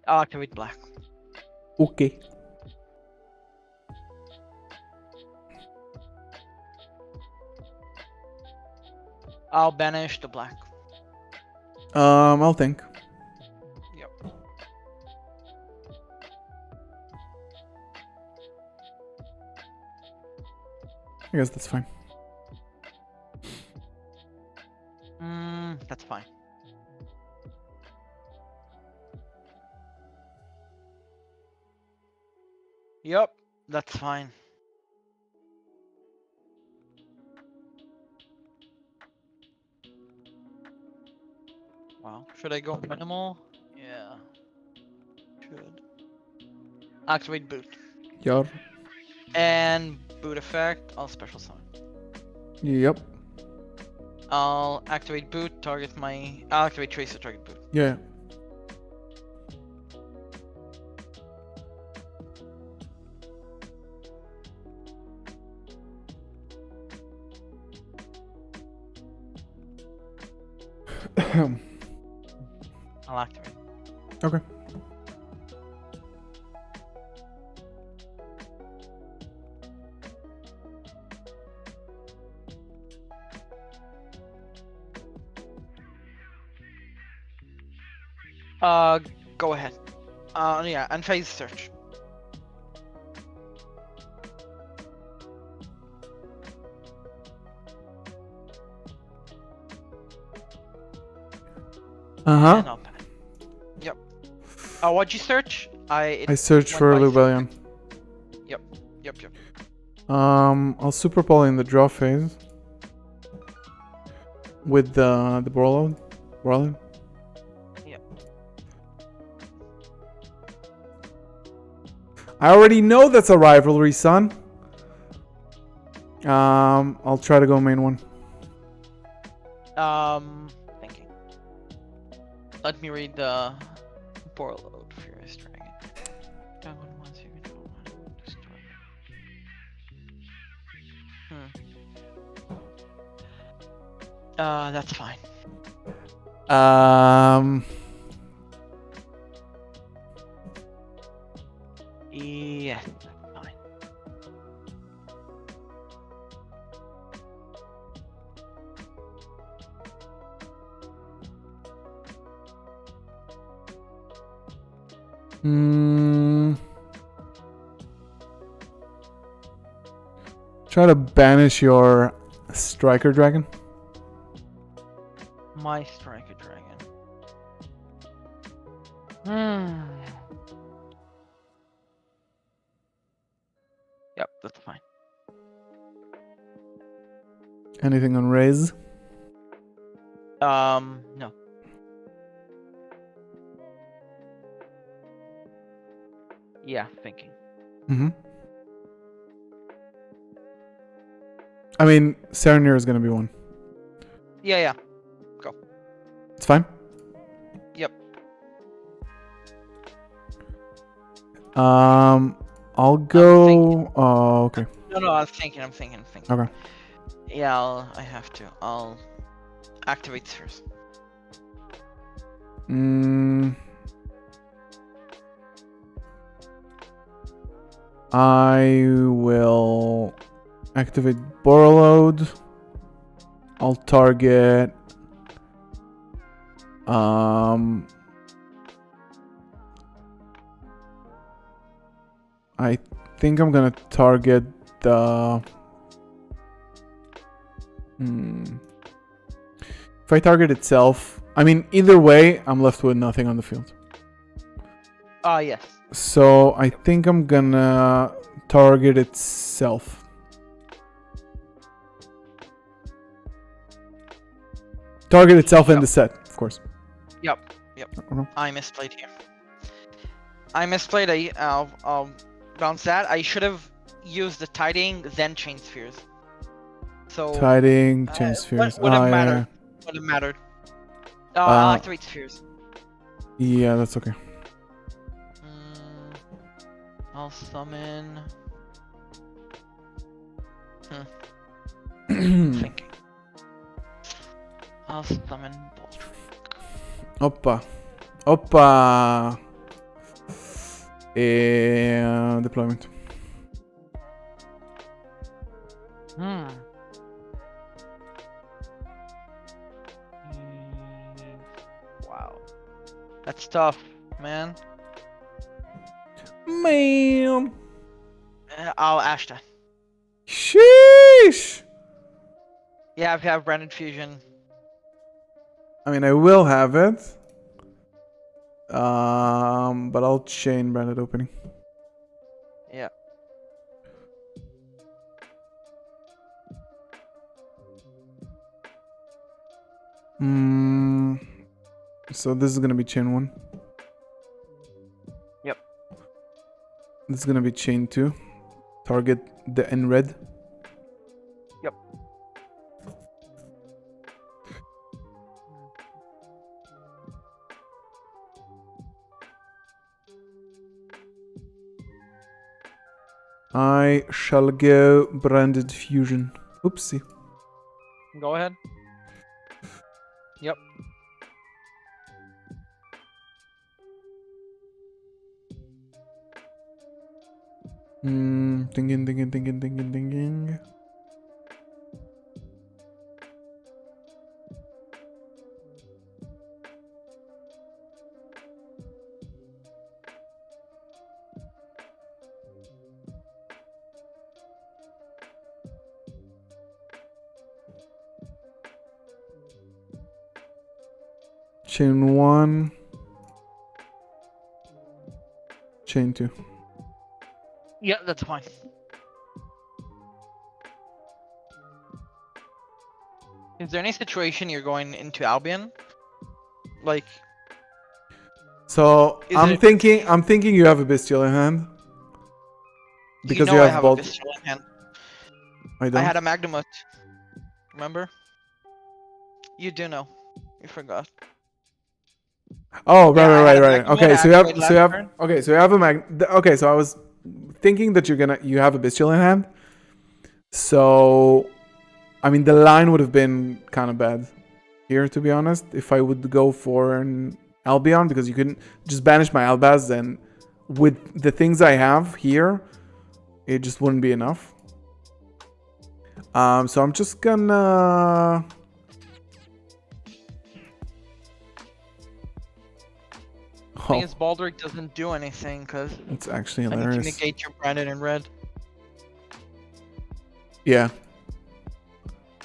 I'll activate black. Okay. I'll banish the black. I'll think. Yep. I guess that's fine. That's fine. Yep, that's fine. Wow, should I go minimal? Yeah. Should. Activate boot. Yeah. And boot effect, I'll special summon. Yep. I'll activate boot, I'll activate tracer, target boot. Yeah. I'll activate. Okay. Go ahead. Yeah, and phase search. Uh-huh. And I'll pass. Yep. What'd you search? I searched went for by Rebellion. Yep. Yep. I'll super poly in the draw phase. With the Borload. Borload. Yep. I already know that's a rivalry, son. I'll try to go main one. Thinking. Let me read the Borload Furious Dragon. That one once you control one, destroy it. That's fine. Yeah, that's fine. Try to banish your Striker Dragon. My Striker Dragon. Yep, that's fine. Anything on raise? No. Yeah, thinking. Mm-hmm. I mean, Serenir is gonna be one. Yeah. Go. It's fine. Yep. I'll go. Oh, okay. No, I'm thinking. Okay. Yeah, I have to. I'll activate spheres. I will activate Borload. I'll target. I think I'm gonna target the. If I target itself, I mean, either way, I'm left with nothing on the field. Yes. So I think I'm gonna target itself. Target itself in the set, of course. Yep. I misplayed here. I'll bounce that. I should have used the tiding, then chain spheres. So Tiding, chain spheres. Would have mattered. Yeah. Would have mattered. I'll activate spheres. Yeah, that's okay. I'll summon. Thinking. I'll summon Boltrek. Oppa. Deployment. Wow. That's tough, man. Man. I'll Ashta. Sheesh. Yeah, if you have Branded Fusion. I mean, I will have it. But I'll chain Branded Opening. Yeah. So this is gonna be chain 1. Yep. This is gonna be chain 2. Target the in red. Yep. I shall go Branded Fusion. Oopsie. Go ahead. Yep. Thinking. Chain 1. Chain 2. Yeah, that's fine. Is there any situation you're going into Albion? Like, So Is I'm it- thinking you have a bestial in hand. Because you you know I have have both. a pistol in hand. I I don't. had a Magnum. Remember? You do know. You forgot. Oh, right, Yeah, I had a right. Magnum. Okay, I so you activated have, last turn. okay, so you have a okay, so I was thinking that you have a bestial in hand. So, I mean, the line would have been kind of bad here, to be honest, if I would go for an Albion, because you couldn't just banish my Albaz, and with the things I have here, it just wouldn't be enough. So I'm just gonna. Thing is, Baldric doesn't do anything because It's actually I need to hilarious. negate your branded in red. Yeah.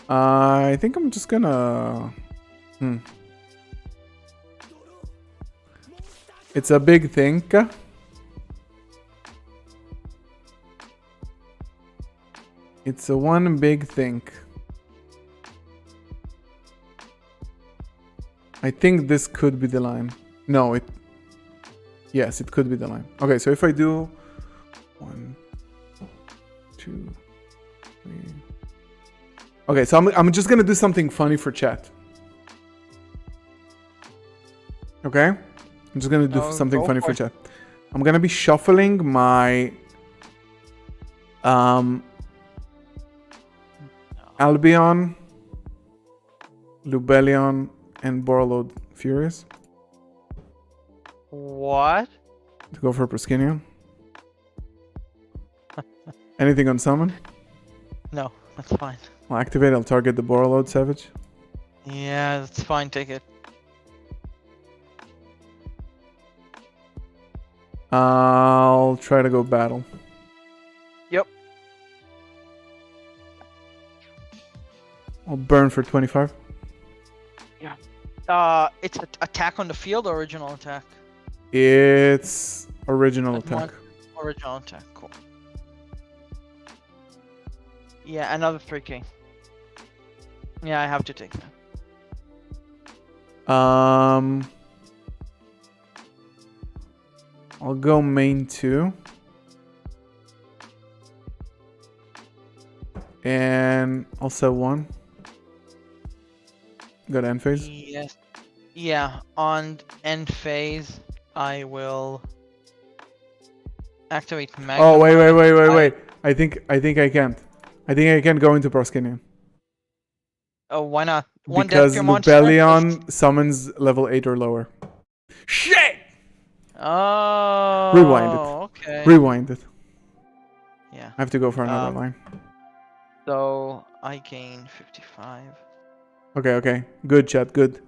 I think I'm just gonna. It's a big thing. It's a one big thing. I think this could be the line. No, it. Yes, it could be the line. Okay, so if I do 1, 2, 3. Okay, so I'm just gonna do something funny for chat. Okay, I'm just gonna do something funny for chat. I'm gonna be shuffling my Albion, Lubellion, and Borlode Furious What? to go for Proskinion. Anything on summon? No, that's fine. I'll activate. I'll target the Borlode Savage. Yeah, that's fine. Take it. I'll try to go battle. Yep. I'll burn for 25. It's attack on the field or original attack? It's original attack. Original attack. Cool. Yeah, another 3k. Yeah, I have to take that. I'll go main 2. And I'll sell 1. Got end phase? Yes. Yeah, on end phase, I will activate Magnum. Oh, wait. I think I can't. I think I can't go into Proskinion. Oh, why not? Because Lubellion summons level 8 or lower. Shit! Oh. Rewind it. Okay. Rewind it. Yeah. I have to go for another line. So I gain 55. Okay. Good chat, good.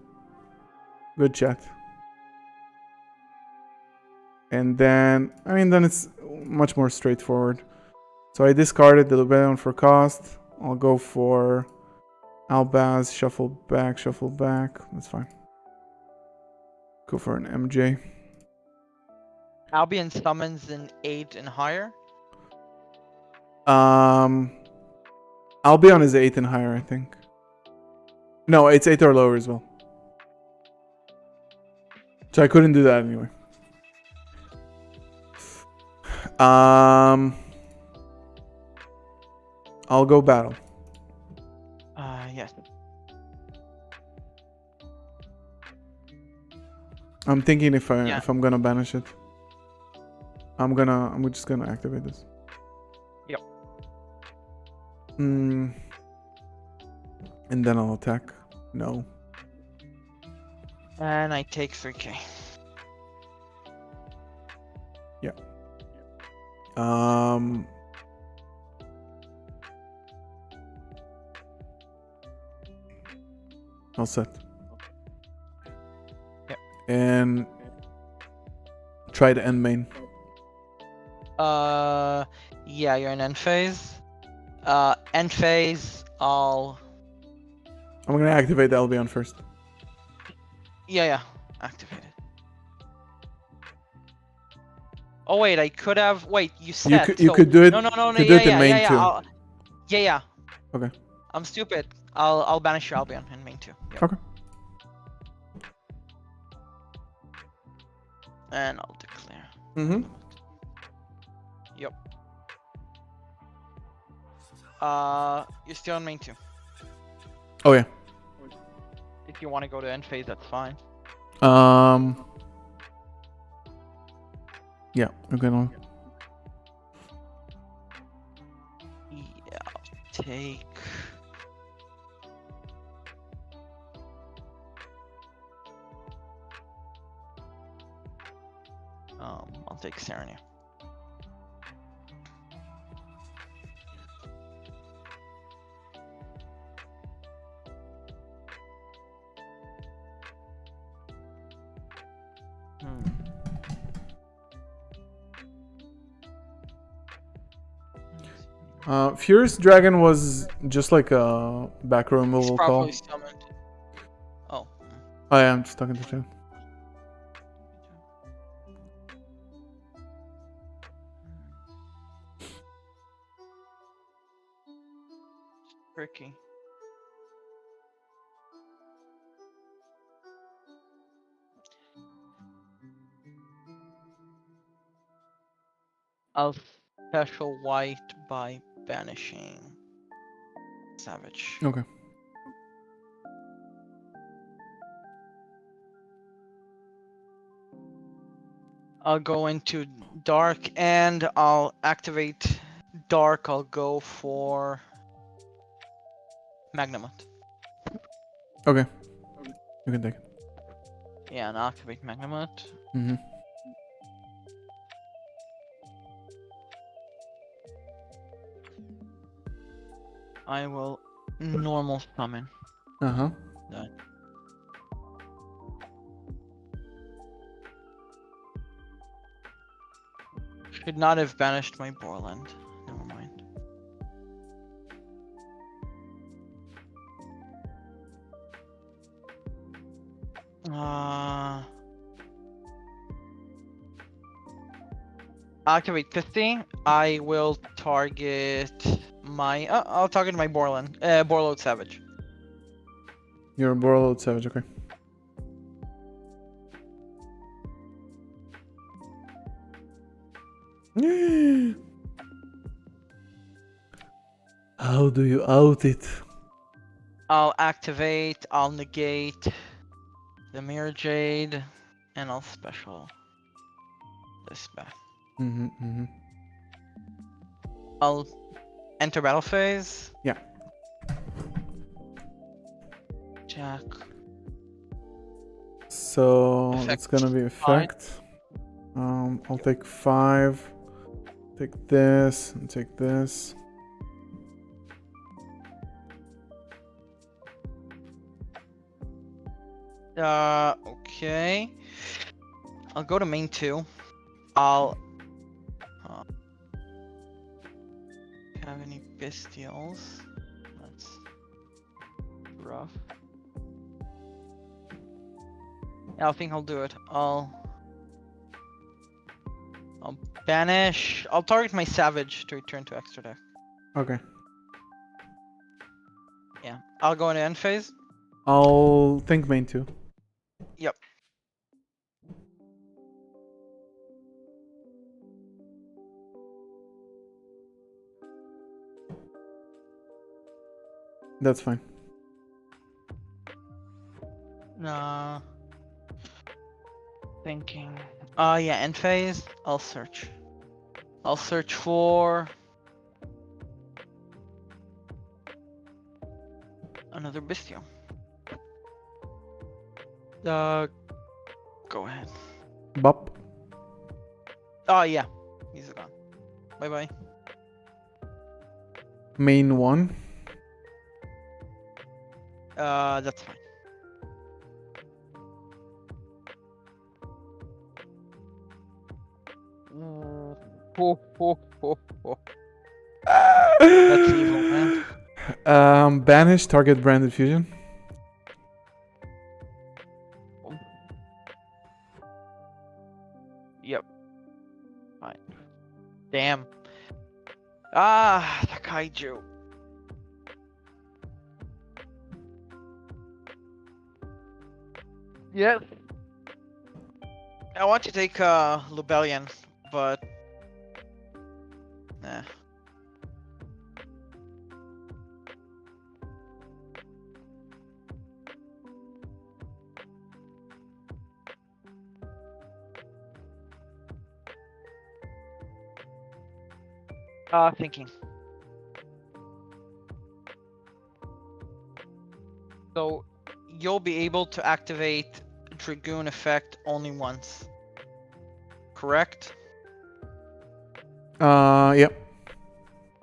Good chat. And then, then it's much more straightforward. So I discarded the Lubellion for cost. I'll go for Albaz, shuffle back. That's fine. Go for an MJ. Albion summons an 8 and higher. Albion is 8 and higher, I think. No, it's 8 or lower as well. So I couldn't do that anyway. I'll go battle. Yes. I'm thinking if I'm gonna banish it. I'm just gonna activate this. Yep. And then I'll attack. No. And I take 3k. Yeah. All set. Yep. And try to end main. Yeah, you're in end phase. End phase, I'm gonna activate the Albion first. Yeah. Activated. Oh wait, I could have. Wait, you said you so. could do it. No. You could do it in main too. Yeah. Okay. I'm stupid. I'll banish Albion in main 2. Yep. Okay. And I'll declare. Mm-hmm. Yep. You're still in main 2. Oh yeah. If you want to go to end phase, that's fine. Yeah, we're gonna. Yeah, I'll take. I'll take Serenia. Furious Dragon was just like a back row He's removal probably call. summoned. Oh. Oh yeah, I'm just talking to chat. Tricky. I'll special white by banishing Savage. Okay. I'll go into dark and I'll activate dark. I'll go for Magnamut. Okay. You can take it. Yeah, and I'll activate Magnamut. Mm-hmm. I will normal summon. Uh-huh. That. Should not have banished my Borland. Never mind. Activate 50. I will target my. I'll target my Borland. Borload Savage. You're a Borload Savage, okay. How do you out it? I'll activate. I'll negate the Mirror Jade, and I'll special this back. Mm-hmm, mm-hmm. I'll enter battle phase. Yeah. Jack. So Effect it's gonna be effect. I'll take 5. Take this and take this. Okay. I'll go to main 2. I'll have any bestials. That's rough. Yeah, I think I'll do it. I'll banish. I'll target my Savage to return to extra deck. Okay. Yeah. I'll go into end phase. I'll think main 2. Yep. That's fine. Thinking. Yeah, end phase. I'll search. I'll search for another bestial. Go ahead. Bop. Oh yeah, he's gone. Bye bye. Main 1. That's fine. That's evil, man. Banish target branded fusion. Damn. Ah, the kaiju. Yes. I want to take Lubellion, but nah. Thinking. So you'll be able to activate Dragoon effect only once. Correct? Yep.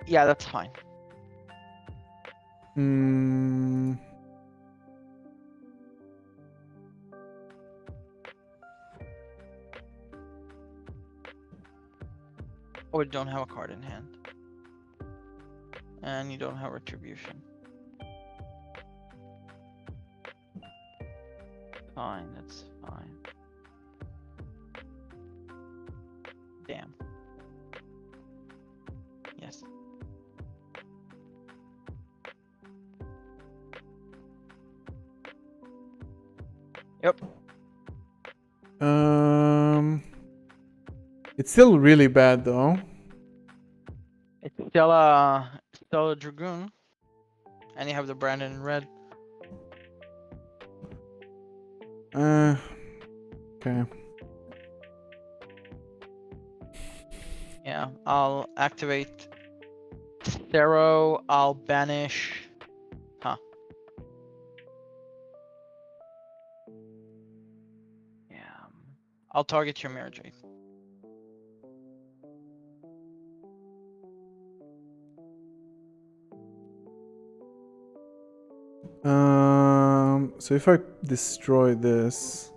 Yeah, that's fine. Or you don't have a card in hand. And you don't have Retribution. Fine, that's fine. Damn. Yes. Yep. It's still really bad though. It's still a Dragoon. And you have the Brandon in red. Okay. Yeah, I'll activate Thero, I'll banish. Huh. Yeah. I'll target your Mirror Jade. So if I destroy this.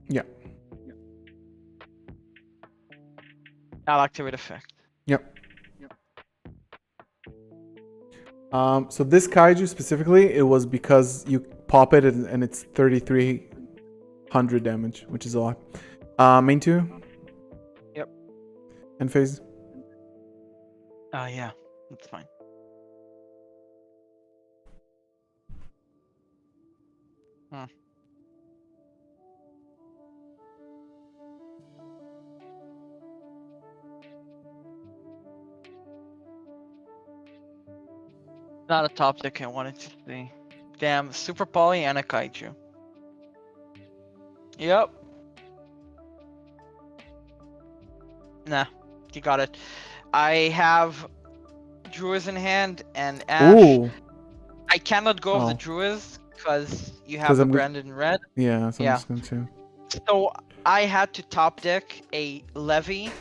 Yeah. I'll activate effect. Yep. So this kaiju specifically, it was because you pop it and it's 3,300 damage, which is a lot. Main 2? Yep. End phase? Yeah, that's fine. Not a top deck I wanted to see. Damn, Super Poly and a Kaiju. Yep. Nah, you got it. I have Druids in hand and Ash. Ooh. I cannot go of the Oh. Druids because you 'Cause have the I'm go- Branded in red. Yeah, so I'm Yeah. just going to. So I had to top deck a Levy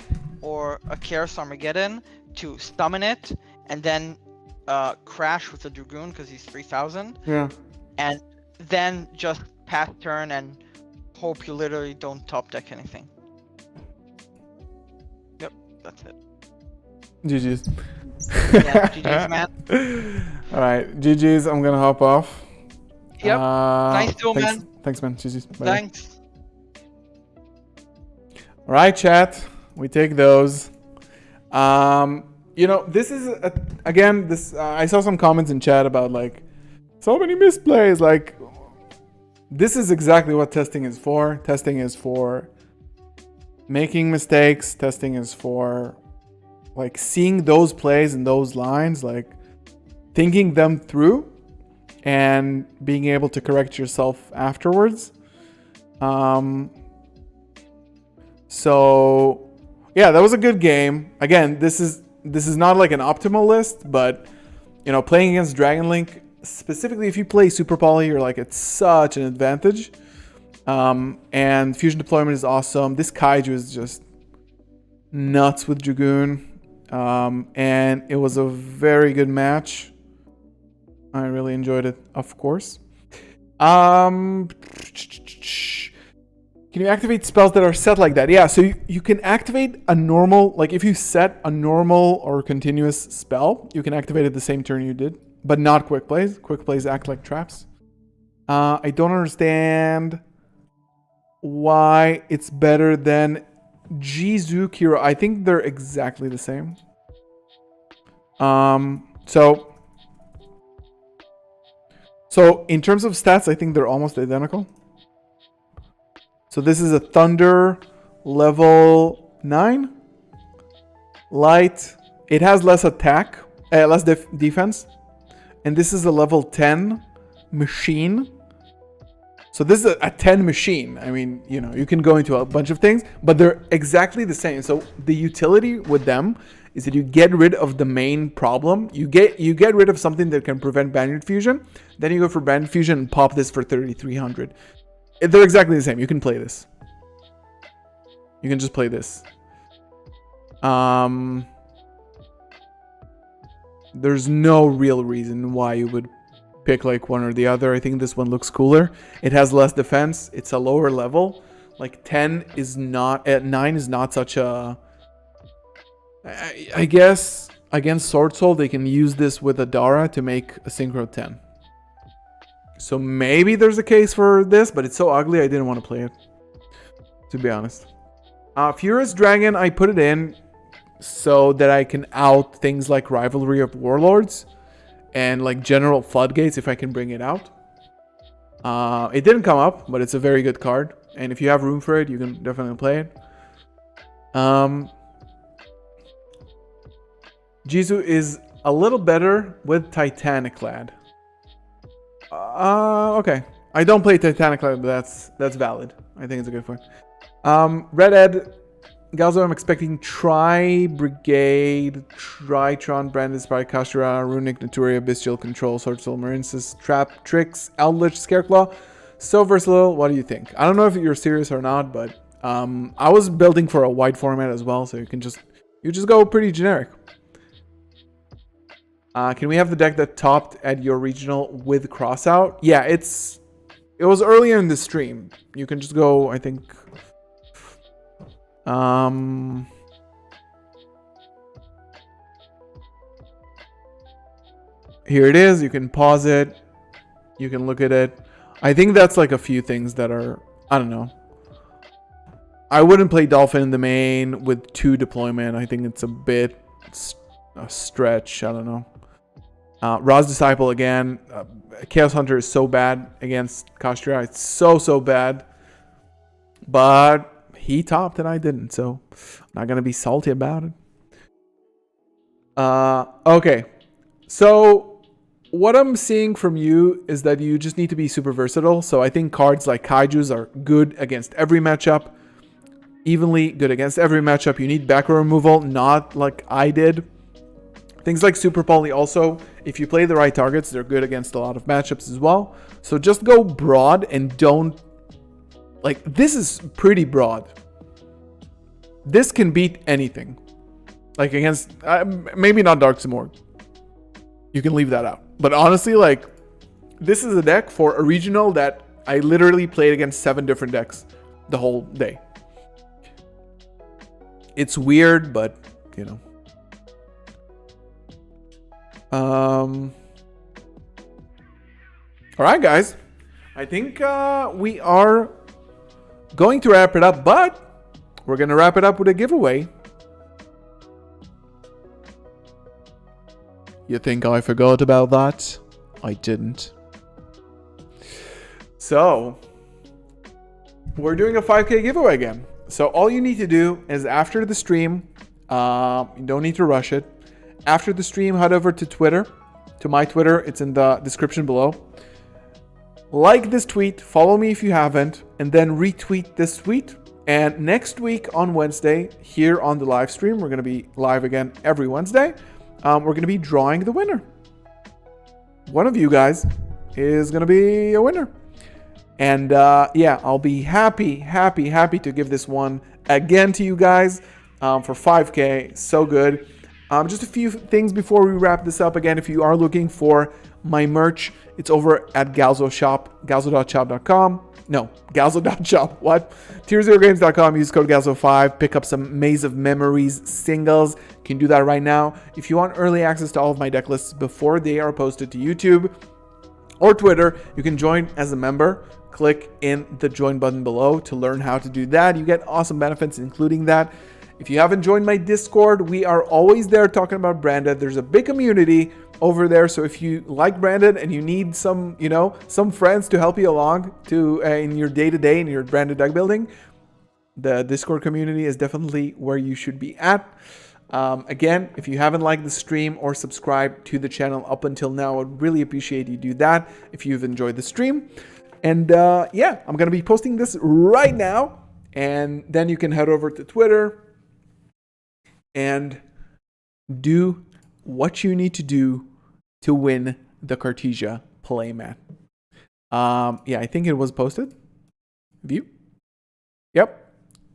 or a Chaos Armageddon to summon it and then crash with the Dragoon because he's 3,000. Yeah. And then just pass turn and hope you literally don't top deck anything. Yep, that's it. GG's. Yeah, GG's, man. Alright, GG's. I'm gonna hop off. Yep. Nice duel, thanks, man. Thanks, man. GG's. Bye. Thanks. Alright, chat. We take those. You know, this is again. This I saw some comments in chat about like so many misplays. Like, this is exactly what testing is for. Testing is for making mistakes. Testing is for like seeing those plays and those lines, like thinking them through and being able to correct yourself afterwards. So yeah, that was a good game. Again, this is not like an optimal list, but you know, playing against Dragon Link, specifically if you play Super Poly, you're like, it's such an advantage. And Fusion Deployment is awesome. This Kaiju is just nuts with Dragoon. And it was a very good match. I really enjoyed it, of course. Can you activate spells that are set like that? Yeah, so you can activate a normal, like if you set a normal or continuous spell, you can activate it the same turn you did. but not quick plays. Quick plays act like traps. I don't understand why it's better than Jizu Kiro. I think they're exactly the same. So in terms of stats, I think they're almost identical. So this is a Thunder level 9. Light. It has less attack, less defense. And this is a level 10 machine. So this is a 10 machine. I mean, you know, you can go into a bunch of things, but they're exactly the same. So the utility with them is that you get rid of the main problem. You get rid of something that can prevent Banyan Fusion. Then you go for Banyan Fusion and pop this for 3,300. They're exactly the same. You can play this. You can just play this. There's no real reason why you would pick like one or the other. I think this one looks cooler. It has less defense. It's a lower level. Like 10 is not, at 9 is not such a... I guess against Sword Soul, they can use this with Adara to make a Synchro 10. So maybe there's a case for this, but it's so ugly I didn't want to play it, to be honest. Furious Dragon, I put it in so that I can out things like Rivalry of Warlords and like General Floodgates if I can bring it out. It didn't come up, but it's a very good card. And if you have room for it, you can definitely play it. Jizu is a little better with Titanic Lad. Okay. I don't play Titanic Lad, but that's valid. I think it's a good point. Red Ed, Galzo, I'm expecting Tri-Brigade, Tritron, Brandis, Kashira, Runic, Naturia, Bestial Control, Sword Soul, Marincis, Trap, Tricks, Eldritch, Scareclaw. So versatile. What do you think? I don't know if you're serious or not, but I was building for a wide format as well, so you just go pretty generic. Can we have the deck that topped at your regional with crossout? Yeah, it was earlier in the stream. You can just go, I think. Here it is. You can pause it. You can look at it. I think that's like a few things that are, I don't know. I wouldn't play Dolphin in the main with 2 deployment. I think it's a bit a stretch. I don't know. Ra's Disciple again. Chaos Hunter is so bad against Kashira. It's so bad. But he topped and I didn't. So I'm not going to be salty about it. Okay. So what I'm seeing from you is that you just need to be super versatile. So I think cards like Kaijus are good against every matchup. Evenly good against every matchup. You need back row removal, not like I did. Things like Super Poly also, if you play the right targets, they're good against a lot of matchups as well. So just go broad and don't... Like, this is pretty broad. This can beat anything. Like against... maybe not Dark Simorg. You can leave that out. But honestly, like, this is a deck for a regional that I literally played against 7 different decks the whole day. It's weird, but, you know. All right, guys. I think we are going to wrap it up, but we're going to wrap it up with a giveaway. You think I forgot about that? I didn't. So, we're doing a 5K giveaway again. So all you need to do is after the stream, you don't need to rush it. After the stream, head over to Twitter, to my Twitter. It's in the description below. Like this tweet, follow me if you haven't, and then retweet this tweet. And next week on Wednesday, here on the live stream, we're going to be live again every Wednesday. We're going to be drawing the winner. One of you guys is going to be a winner. And yeah, I'll be happy to give this one again to you guys for 5K. So good. Just a few things before we wrap this up. Again, if you are looking for my merch. It's over at Galzo Shop, galzo.shop.com. No, galzo.shop. What? Tier0games.com. Use code Galzo5. Pick up some Maze of Memories singles. You can do that right now. If you want early access to all of my deck lists before they are posted to YouTube or Twitter, you can join as a member. Click in the join button below to learn how to do that. You get awesome benefits, including that. If you haven't joined my Discord, we are always there talking about Branded. There's a big community over there. So if you like Branded and you need some, some friends to help you along to in your day-to-day in your Branded deck building, the Discord community is definitely where you should be at. Again, if you haven't liked the stream or subscribed to the channel up until now, I'd really appreciate you do that if you've enjoyed the stream. And yeah, I'm going to be posting this right now. And then you can head over to Twitter and do what you need to do to win the Cartesia playmat. Yeah, I think it was posted. View. Yep.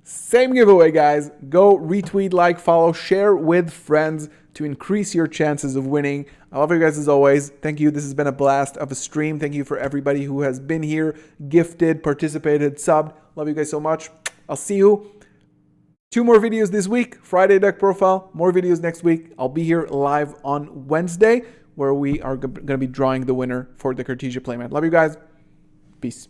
Same giveaway, guys. Go retweet, like, follow, share with friends to increase your chances of winning. I love you guys as always. Thank you. This has been a blast of a stream. Thank you for everybody who has been here, gifted, participated, subbed. Love you guys so much. I'll see you. 2 more videos this week. Friday deck profile. More videos next week. I'll be here live on Wednesday where we are going to be drawing the winner for the Cartesia playmat. Love you guys. Peace.